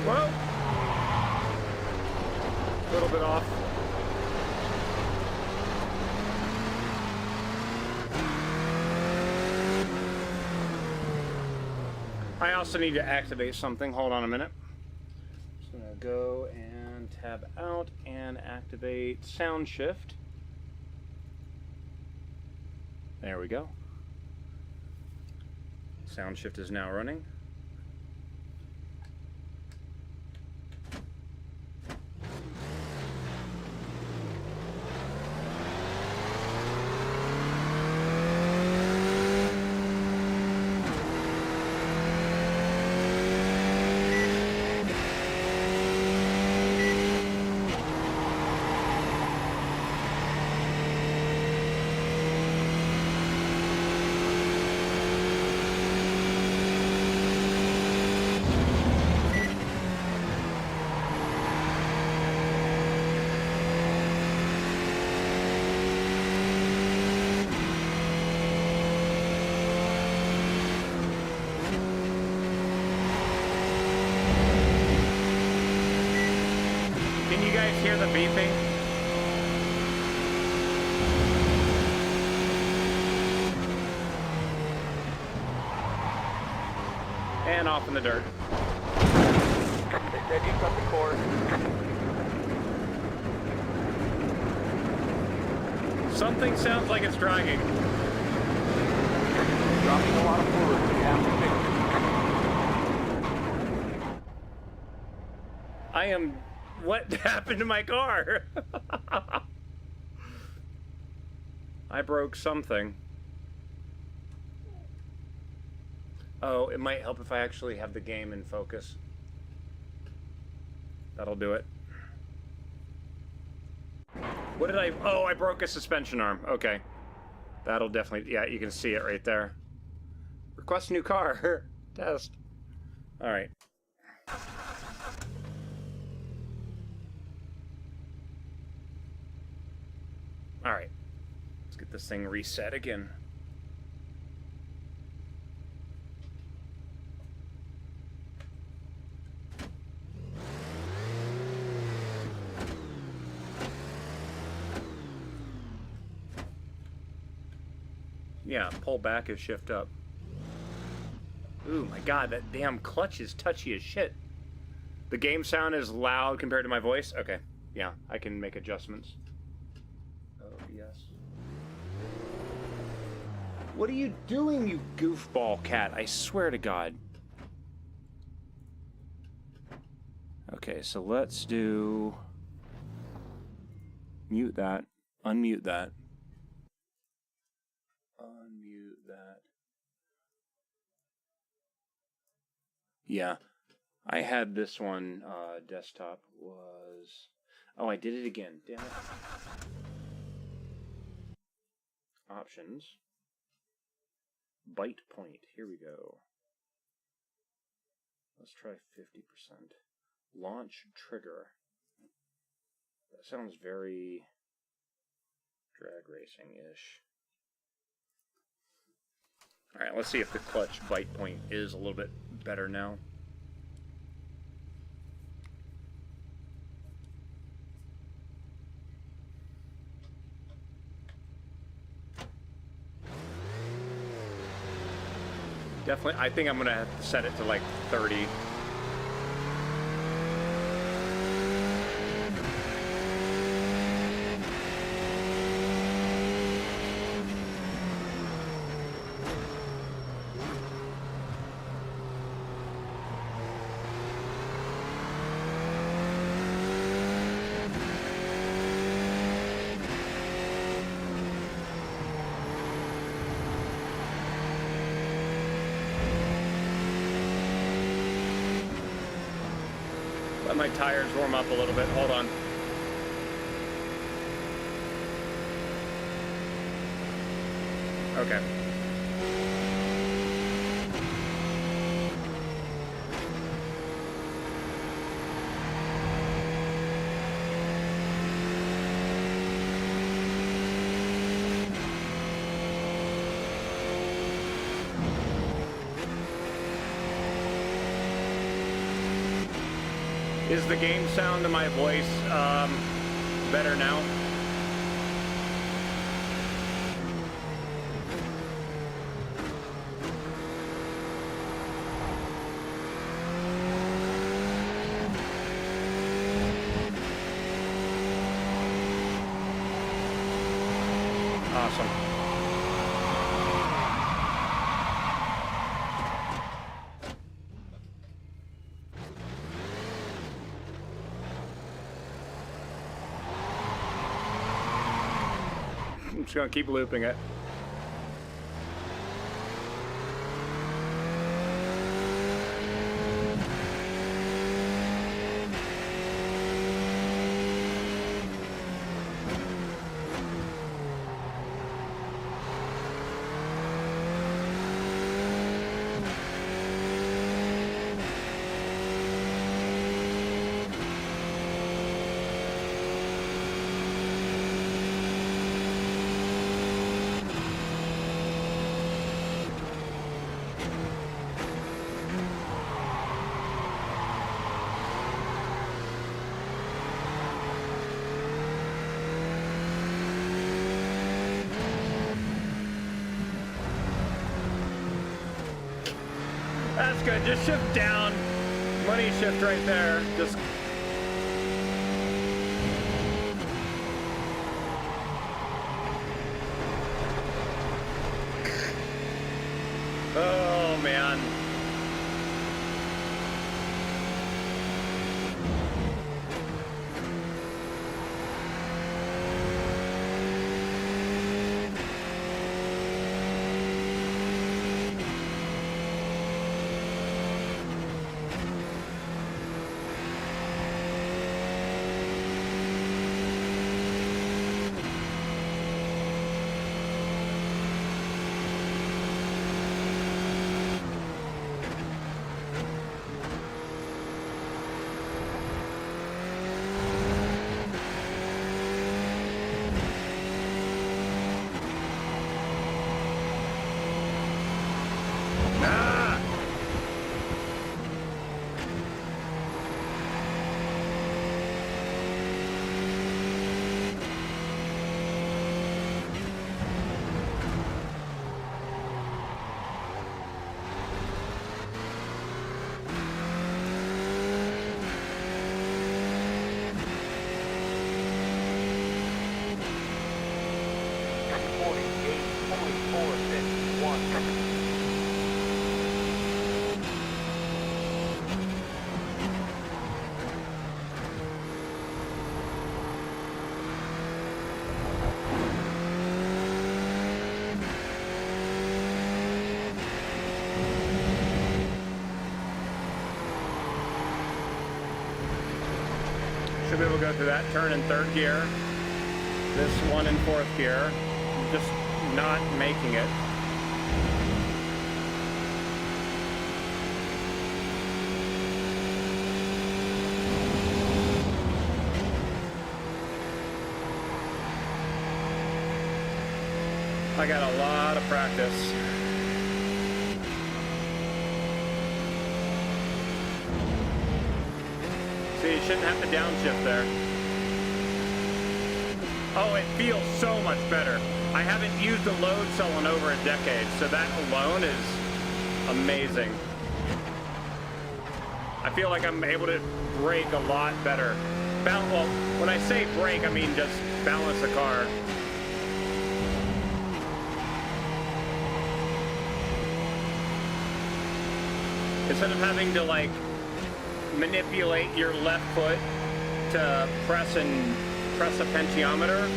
Well, a little bit off. I also need to activate something. Hold on a minute. Just gonna go and tab out and activate sound shift. There we go. Sound shift is now running. Can you guys hear the beeping? And off in the dirt. They said you cut the cord. Something sounds like it's dragging. Dropping a lot of fluid, so you have to fix it. I am... What happened to my car? I broke something. Oh, it might help if I actually have the game in focus. That'll do it. What did I... Oh, I broke a suspension arm. Okay. That'll definitely... Yeah, you can see it right there. Request new car. Test. Alright. Alright. Let's get this thing reset again. Yeah, pull back is shift up. Ooh, my god, that damn clutch is touchy as shit. The game sound is loud compared to my voice? Okay, yeah, I can make adjustments. Oh, yes. What are you doing, you goofball cat? I swear to God. Okay, so let's do... Mute that. Unmute that. Unmute that. Yeah. I had this one, desktop was... Oh, I did it again. Damn it. Options. Byte point. Here we go. Let's try 50%. Launch trigger. That sounds very drag racing-ish. Alright, let's see if the clutch byte point is a little bit better now. Definitely, I think I'm gonna have to set it to like 30. Let my tires warm up a little bit. Hold on. Okay. Is the game sound of my voice better now? Awesome. I'm just gonna keep looping it. that's good. Just shift down. Money shift right there. Just. Oh, man. Should be able to go through that turn in third gear. This one in fourth gear. Just not making it. I got a lot of practice. See, you shouldn't have to downshift there. Oh, it feels so much better. I haven't used a load cell in over a decade, so that alone is amazing. I feel like I'm able to brake a lot better. Well, when I say brake, I mean just balance the car. Instead of having to like manipulate your left foot to press a potentiometer,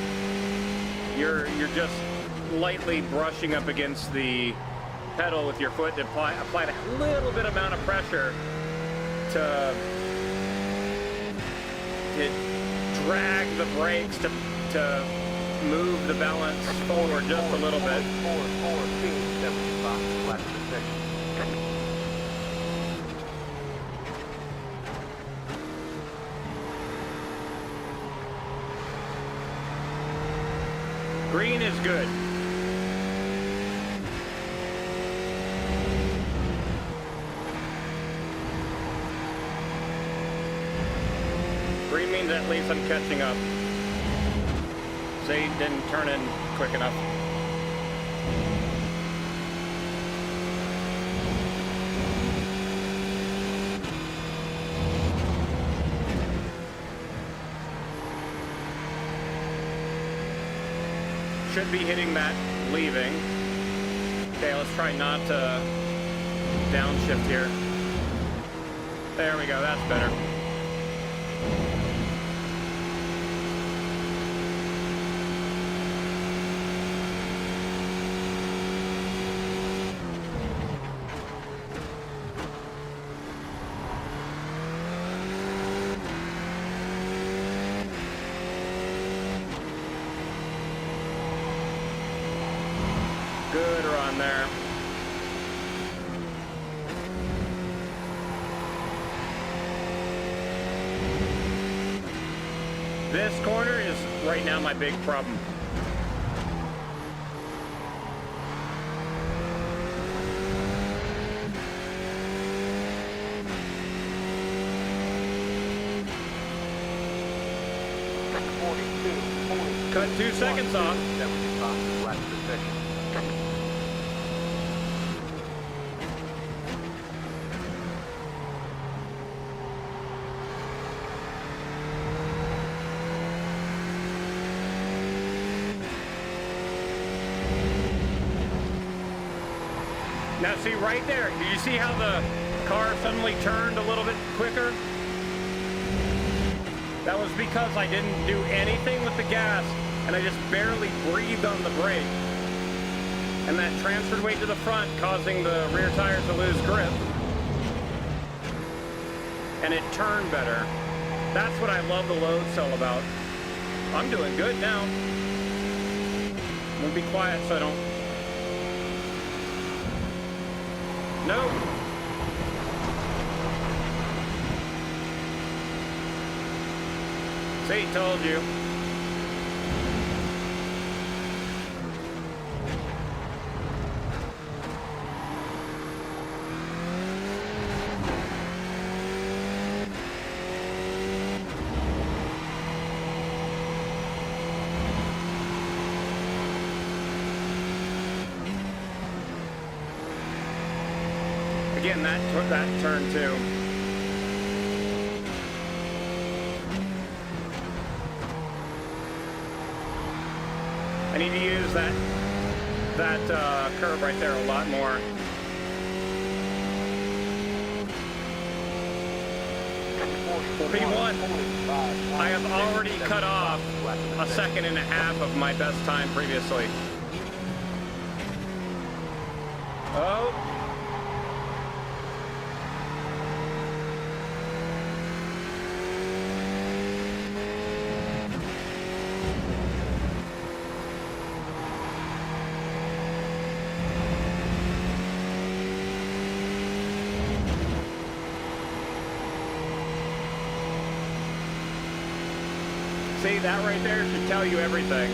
you're just lightly brushing up against the pedal with your foot to apply a little bit amount of pressure to drag the brakes to move the balance forward just a little bit. 442, left position. Green is good. Green means at least I'm catching up. Say didn't turn in quick enough. Should be hitting that leaving. Okay, let's try not to downshift here. There we go, that's better. Good run there. This corner is right now my big problem. Cut 2 seconds off. 75, left position. Now see right there, do you see how the car suddenly turned a little bit quicker? That was because I didn't do anything with the gas and I just barely breathed on the brake. And that transferred weight to the front, causing the rear tires to lose grip. And it turned better. That's what I love the load cell about. I'm doing good now. I'm gonna be quiet so I don't... No! See, told you. Again, that turn too. I need to use that curve right there a lot more. P1, I have already cut off a second and a half of my best time previously. Oh. See, that right there should tell you everything.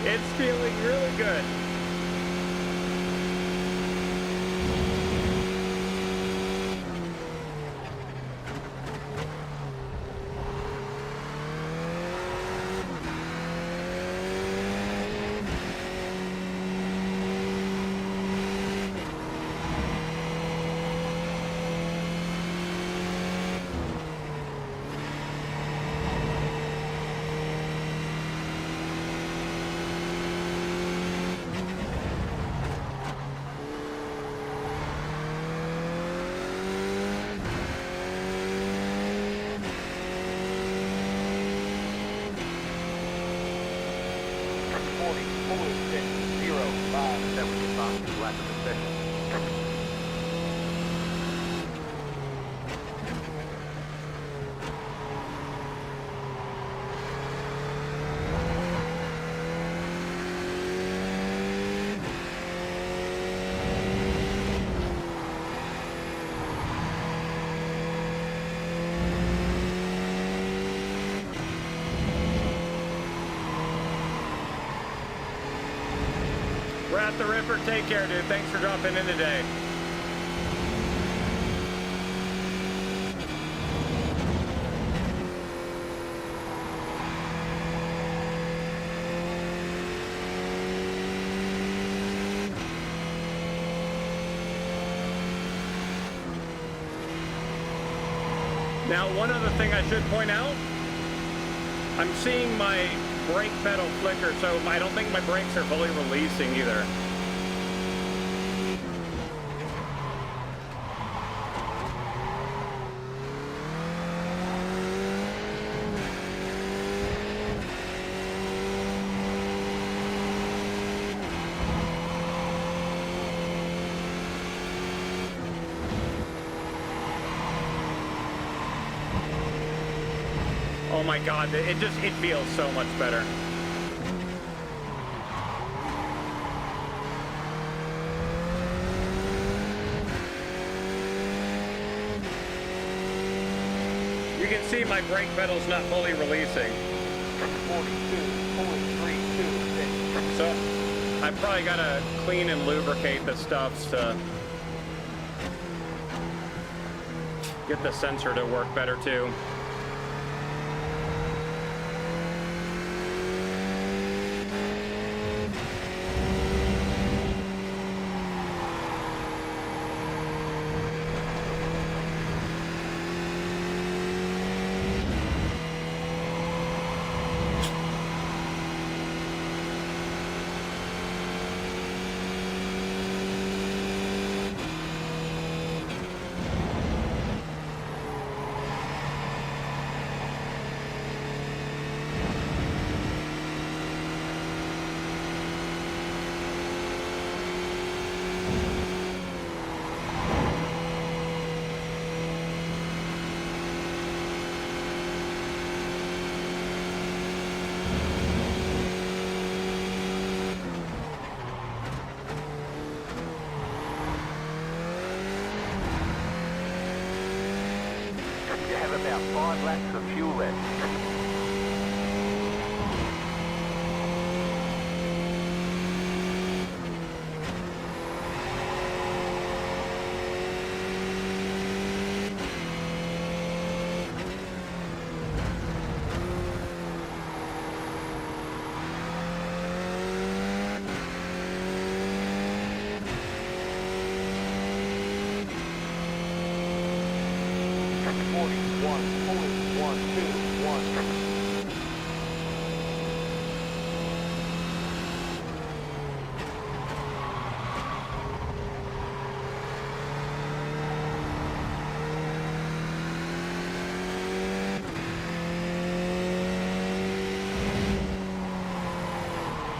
It's feeling really good. Lack of efficiency. Rat the Ripper, take care, dude. Thanks for dropping in today. Now, one other thing I should point out, I'm seeing my brake pedal flicker, so I don't think my brakes are fully releasing either. Oh my God, it feels so much better. You can see my brake pedal's not fully releasing. 42.32. So I probably gotta clean and lubricate the stuff to get the sensor to work better too. You have about 5 laps of fuel left.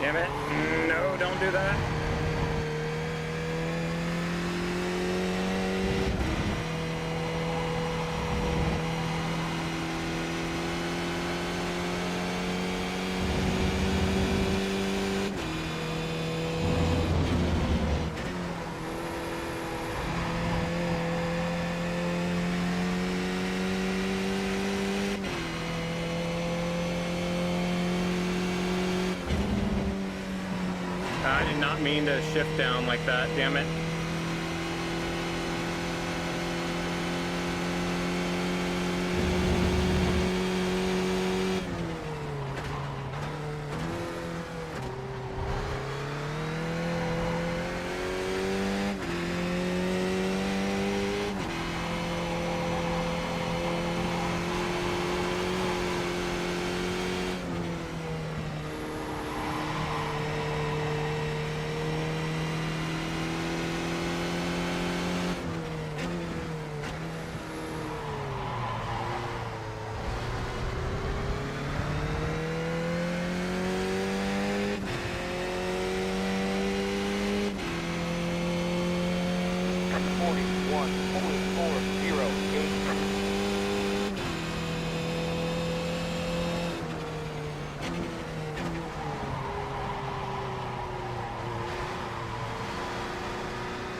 Damn it. No, don't do that. I did not mean to shift down like that, damn it.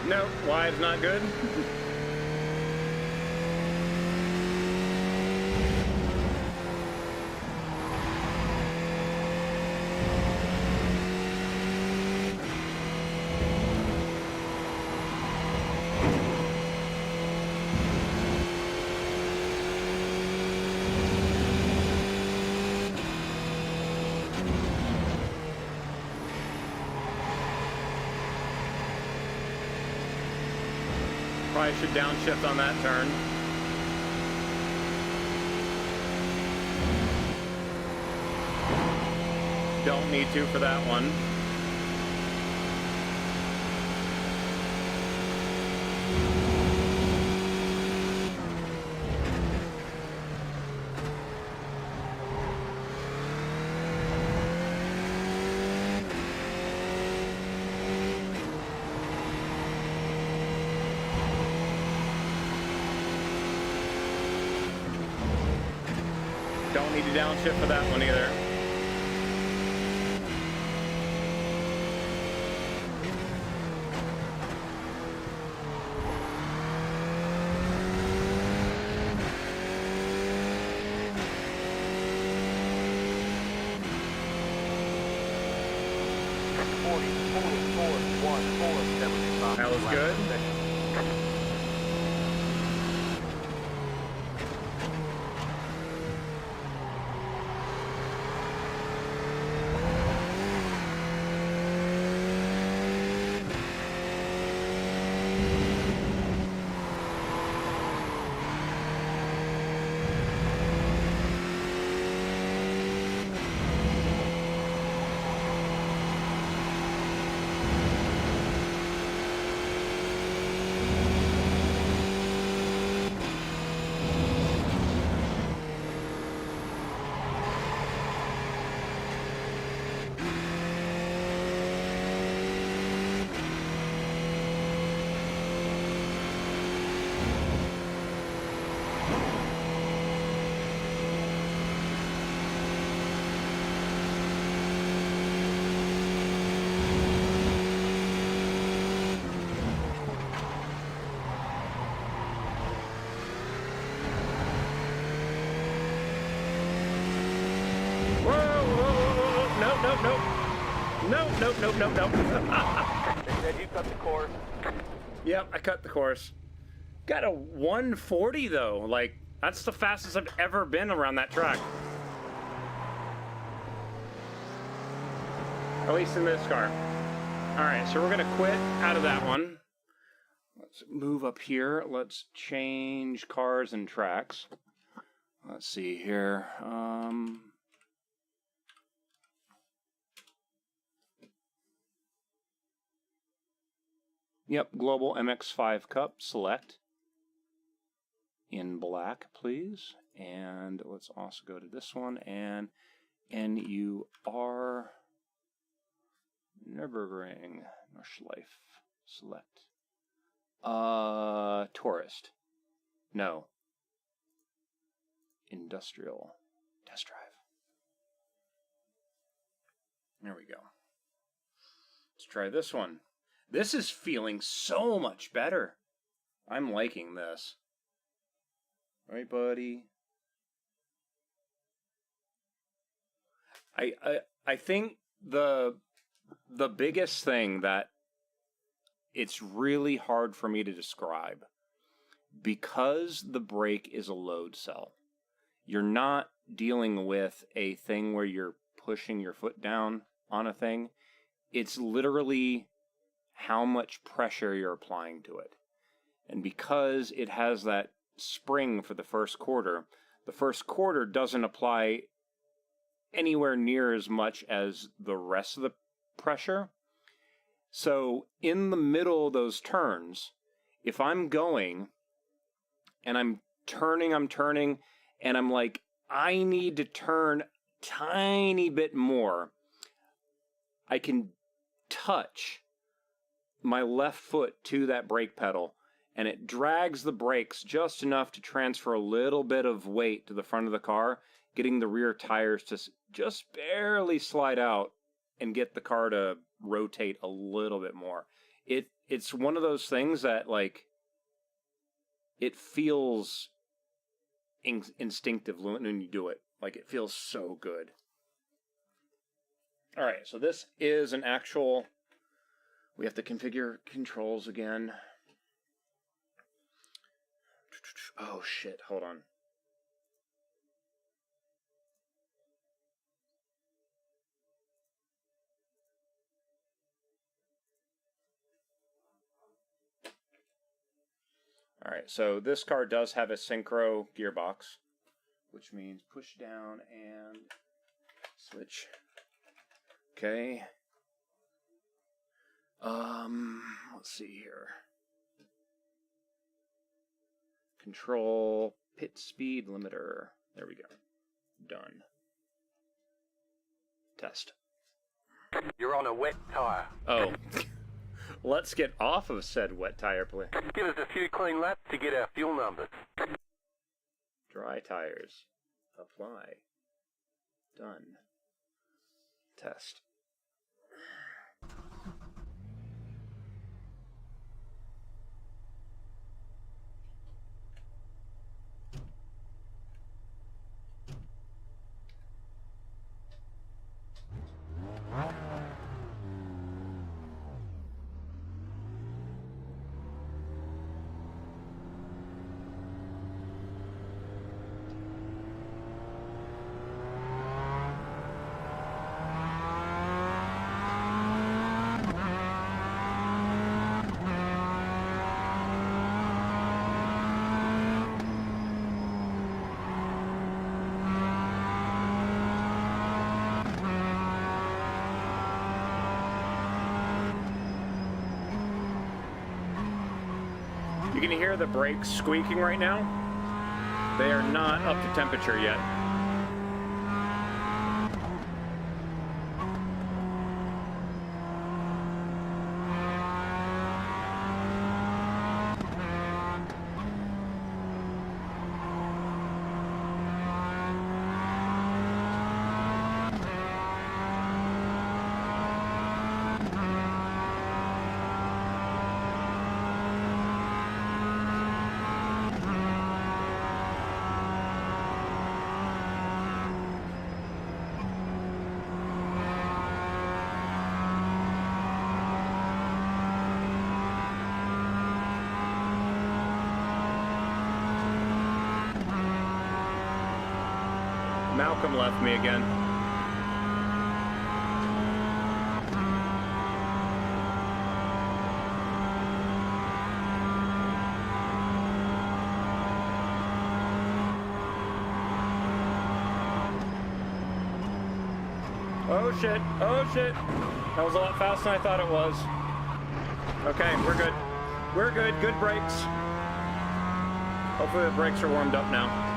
Nope, wide's not good. Probably should downshift on that turn. Don't need to for that one. Don't need to downshift for that one either. That was good. They said you cut the course. Yep, I cut the course. Got a 140 though. Like, that's the fastest I've ever been around that track. At least in this car. Alright, so we're gonna quit out of that one. Let's move up here. Let's change cars and tracks. Let's see here. Yep, Global MX5 Cup, select. In black, please. And let's also go to this one, and NUR Nürburgring, Nordschleife, select. Tourist. No. Industrial. Test drive. There we go. Let's try this one. This is feeling so much better. I'm liking this. All right, buddy. I think the biggest thing that it's really hard for me to describe, because the brake is a load cell. You're not dealing with a thing where you're pushing your foot down on a thing. It's literally how much pressure you're applying to it. And because it has that spring for the first quarter doesn't apply anywhere near as much as the rest of the pressure. So in the middle of those turns, if I'm going and I'm turning, and I'm like, I need to turn tiny bit more, I can touch my left foot to that brake pedal, and it drags the brakes just enough to transfer a little bit of weight to the front of the car, getting the rear tires to just barely slide out and get the car to rotate a little bit more. It's one of those things that, like, it feels instinctive when you do it. Like, it feels so good. All right, so this is an actual... We have to configure controls again. Oh, shit. Hold on. All right, so this car does have a synchro gearbox, which means push down and switch. Okay. Let's see here. Control pit speed limiter. There we go. Done. Test. You're on a wet tire. Oh. Let's get off of said wet tire, please. Give us a few clean laps to get our fuel numbers. Dry tires. Apply. Done. Test. You can hear the brakes squeaking right now. They are not up to temperature yet. Malcolm left me again. Oh shit, oh shit. That was a lot faster than I thought it was. Okay, we're good. We're good, good brakes. Hopefully the brakes are warmed up now.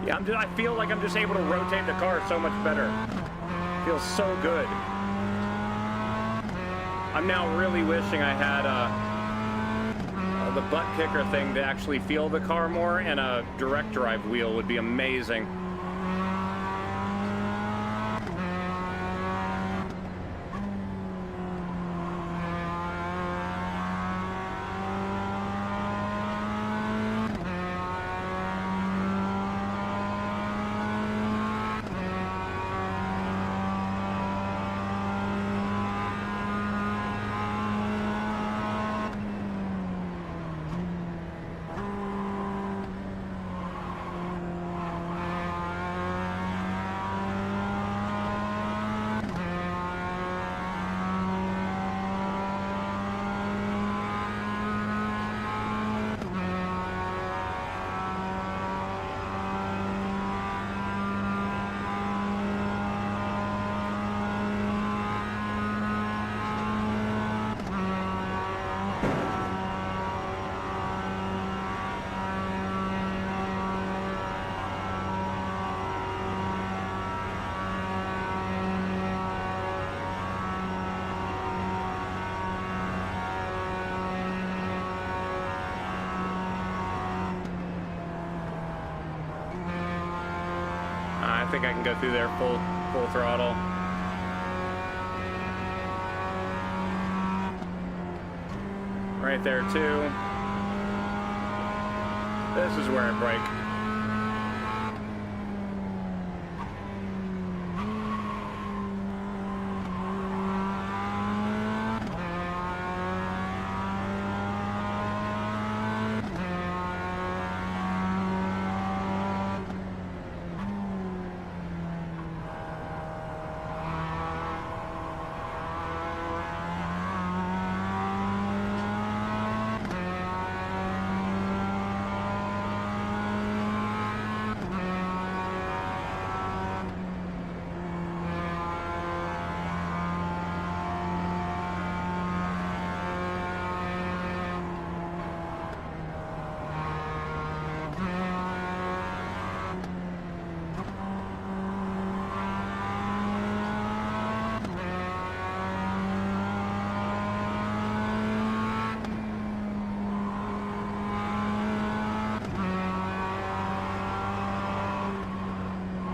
Yeah, I feel like I'm just able to rotate the car so much better. Feels so good. I'm now really wishing I had the butt kicker thing to actually feel the car more, and a direct drive wheel would be amazing. I think I can go through there full throttle. Right there too. This is where I brake.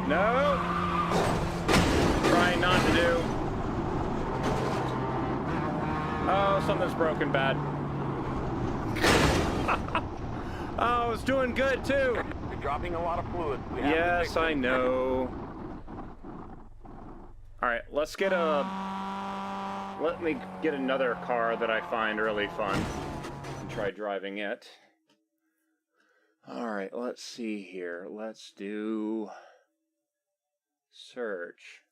No. Trying not to do. Oh, something's broken bad. Oh, it's doing good too. You're dropping a lot of fluid. Yes, I know. Alright, let's get a... Let me get another car that I find really fun and try driving it. Alright, let's see here. Let's do... Search.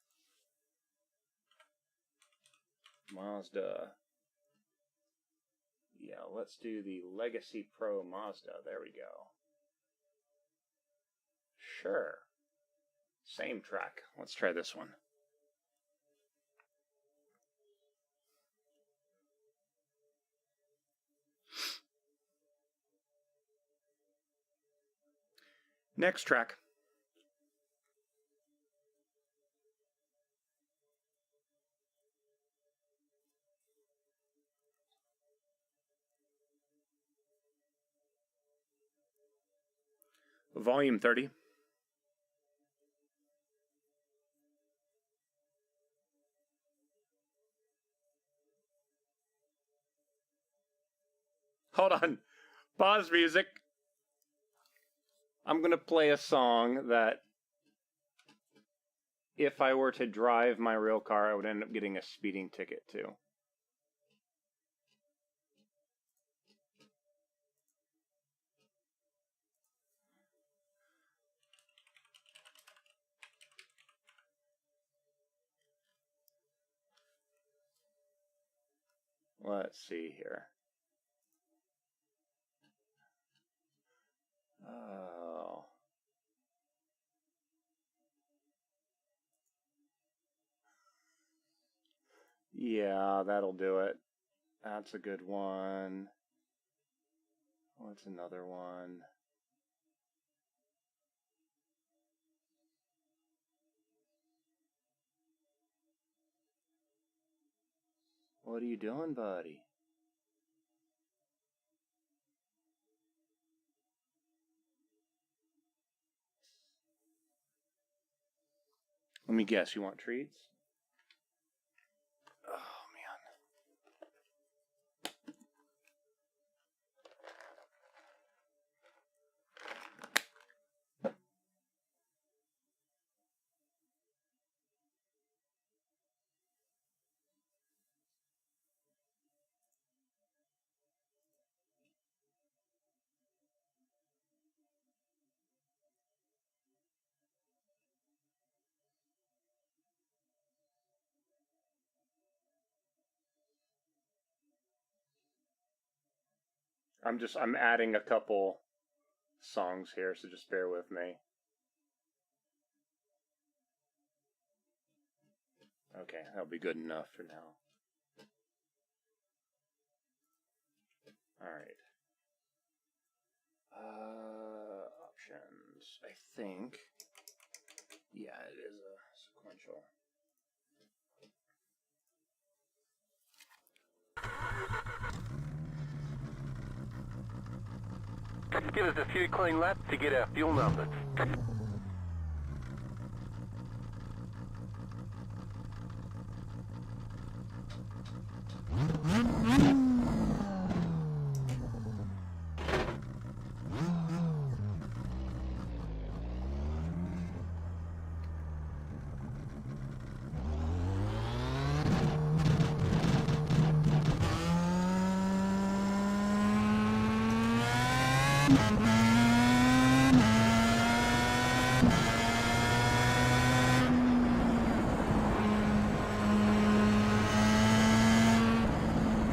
Mazda. Yeah, let's do the Legacy Pro Mazda. There we go. Sure. Same track. Let's try this one. Next track. Volume 30. Hold on. Pause music. I'm going to play a song that if I were to drive my real car, I would end up getting a speeding ticket to. Let's see here. Oh. Yeah, that'll do it. That's a good one. What's another one? What are you doing, buddy? Let me guess, you want treats? Oh, man. I'm adding a couple songs here, so just bear with me. Okay, that'll be good enough for now. Alright. Options. I think. Yeah, it is a sequential. Give us a few clean laps to get our fuel numbers.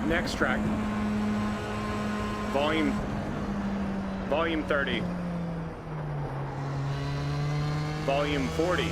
Next track. Volume 30. Volume 40.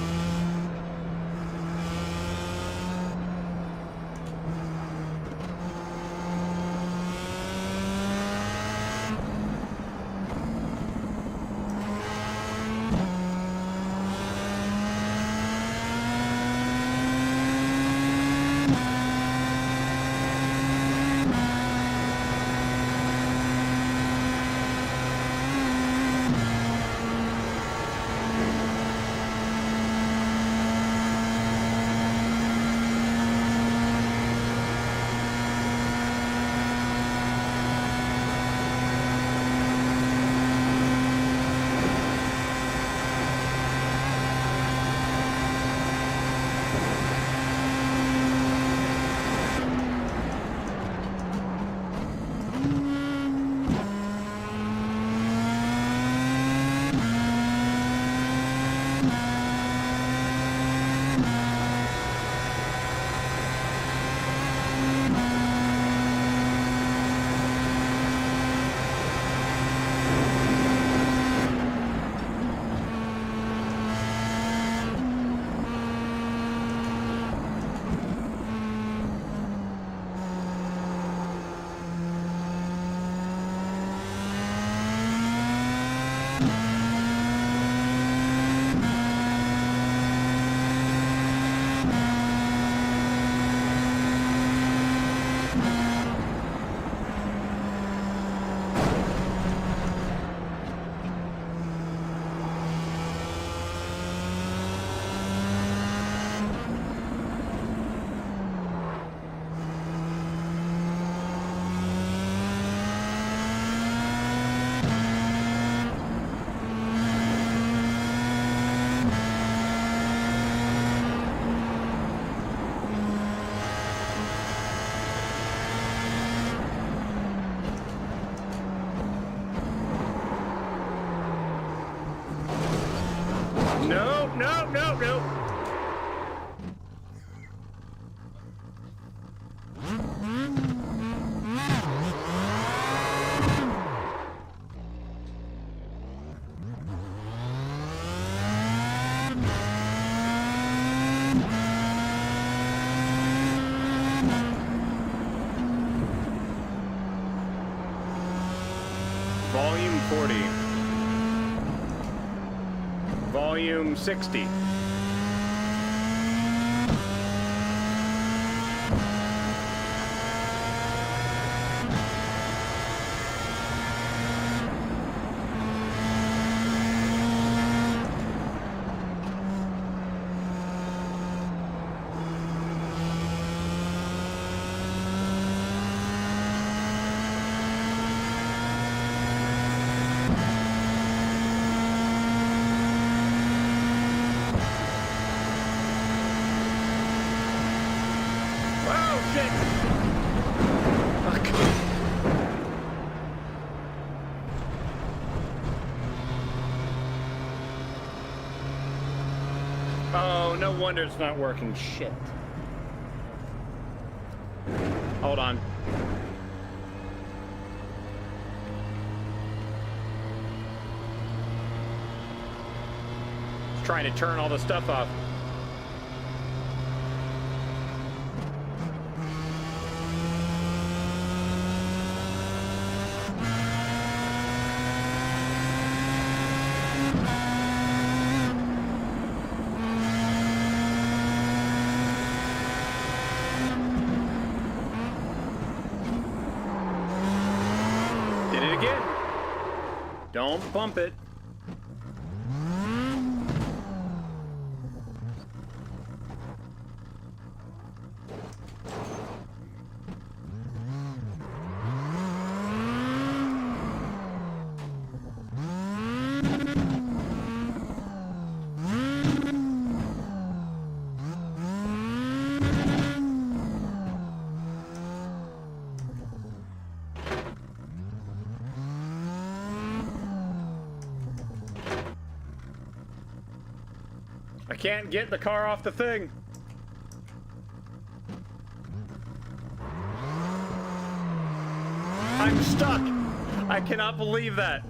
No, no, no, no. Volume 40. Volume 60. Oh, shit! Fuck. Oh, no wonder it's not working. Shit. Hold on. Just trying to turn all the stuff off. Did it again. Don't bump it. I can't get the car off the thing. I'm stuck. I cannot believe that.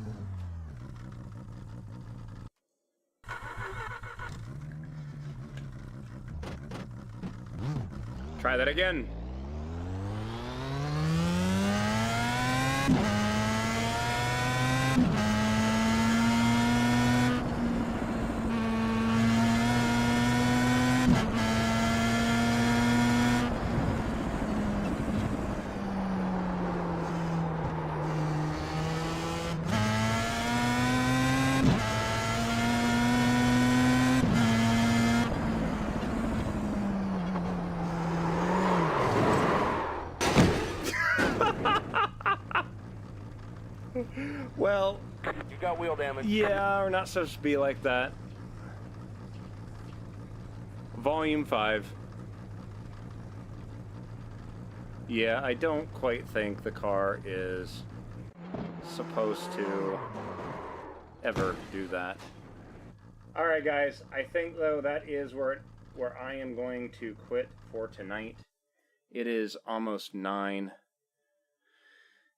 Try that again. Well, You got wheel damage. yeah, we're not supposed to be like that. Volume 5. Yeah, I don't quite think the car is supposed to ever do that. Alright guys, I think though that is where I am going to quit for tonight. It is almost 9.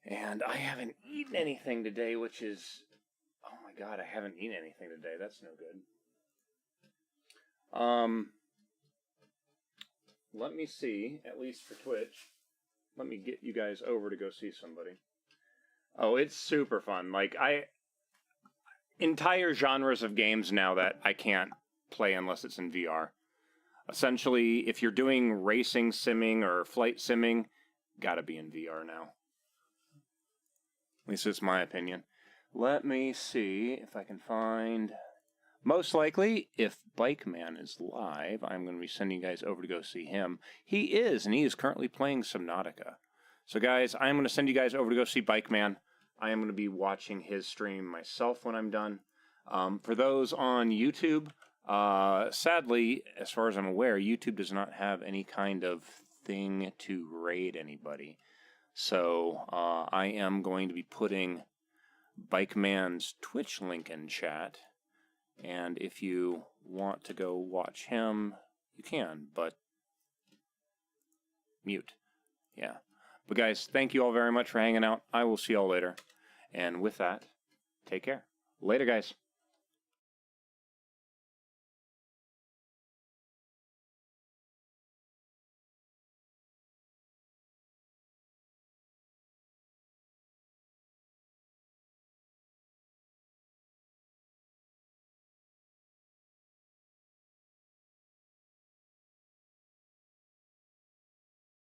And I haven't eaten anything today, which is... Oh my god, I haven't eaten anything today. That's no good. Let me see, at least for Twitch. Let me get you guys over to go see somebody. Oh, it's super fun. Like, entire genres of games now that I can't play unless it's in VR. Essentially, if you're doing racing simming or flight simming, gotta be in VR now. At least it's my opinion. Let me see if I can find... Most likely, if Bike Man is live, I'm going to be sending you guys over to go see him. He is, and he is currently playing Subnautica. So guys, I'm going to send you guys over to go see Bike Man. I am going to be watching his stream myself when I'm done. For those on YouTube, sadly, as far as I'm aware, YouTube does not have any kind of thing to raid anybody. So I am going to be putting Bike Man's Twitch link in chat. And if you want to go watch him, you can, but mute. Yeah. But guys, thank you all very much for hanging out. I will see y'all later. And with that, take care. Later, guys.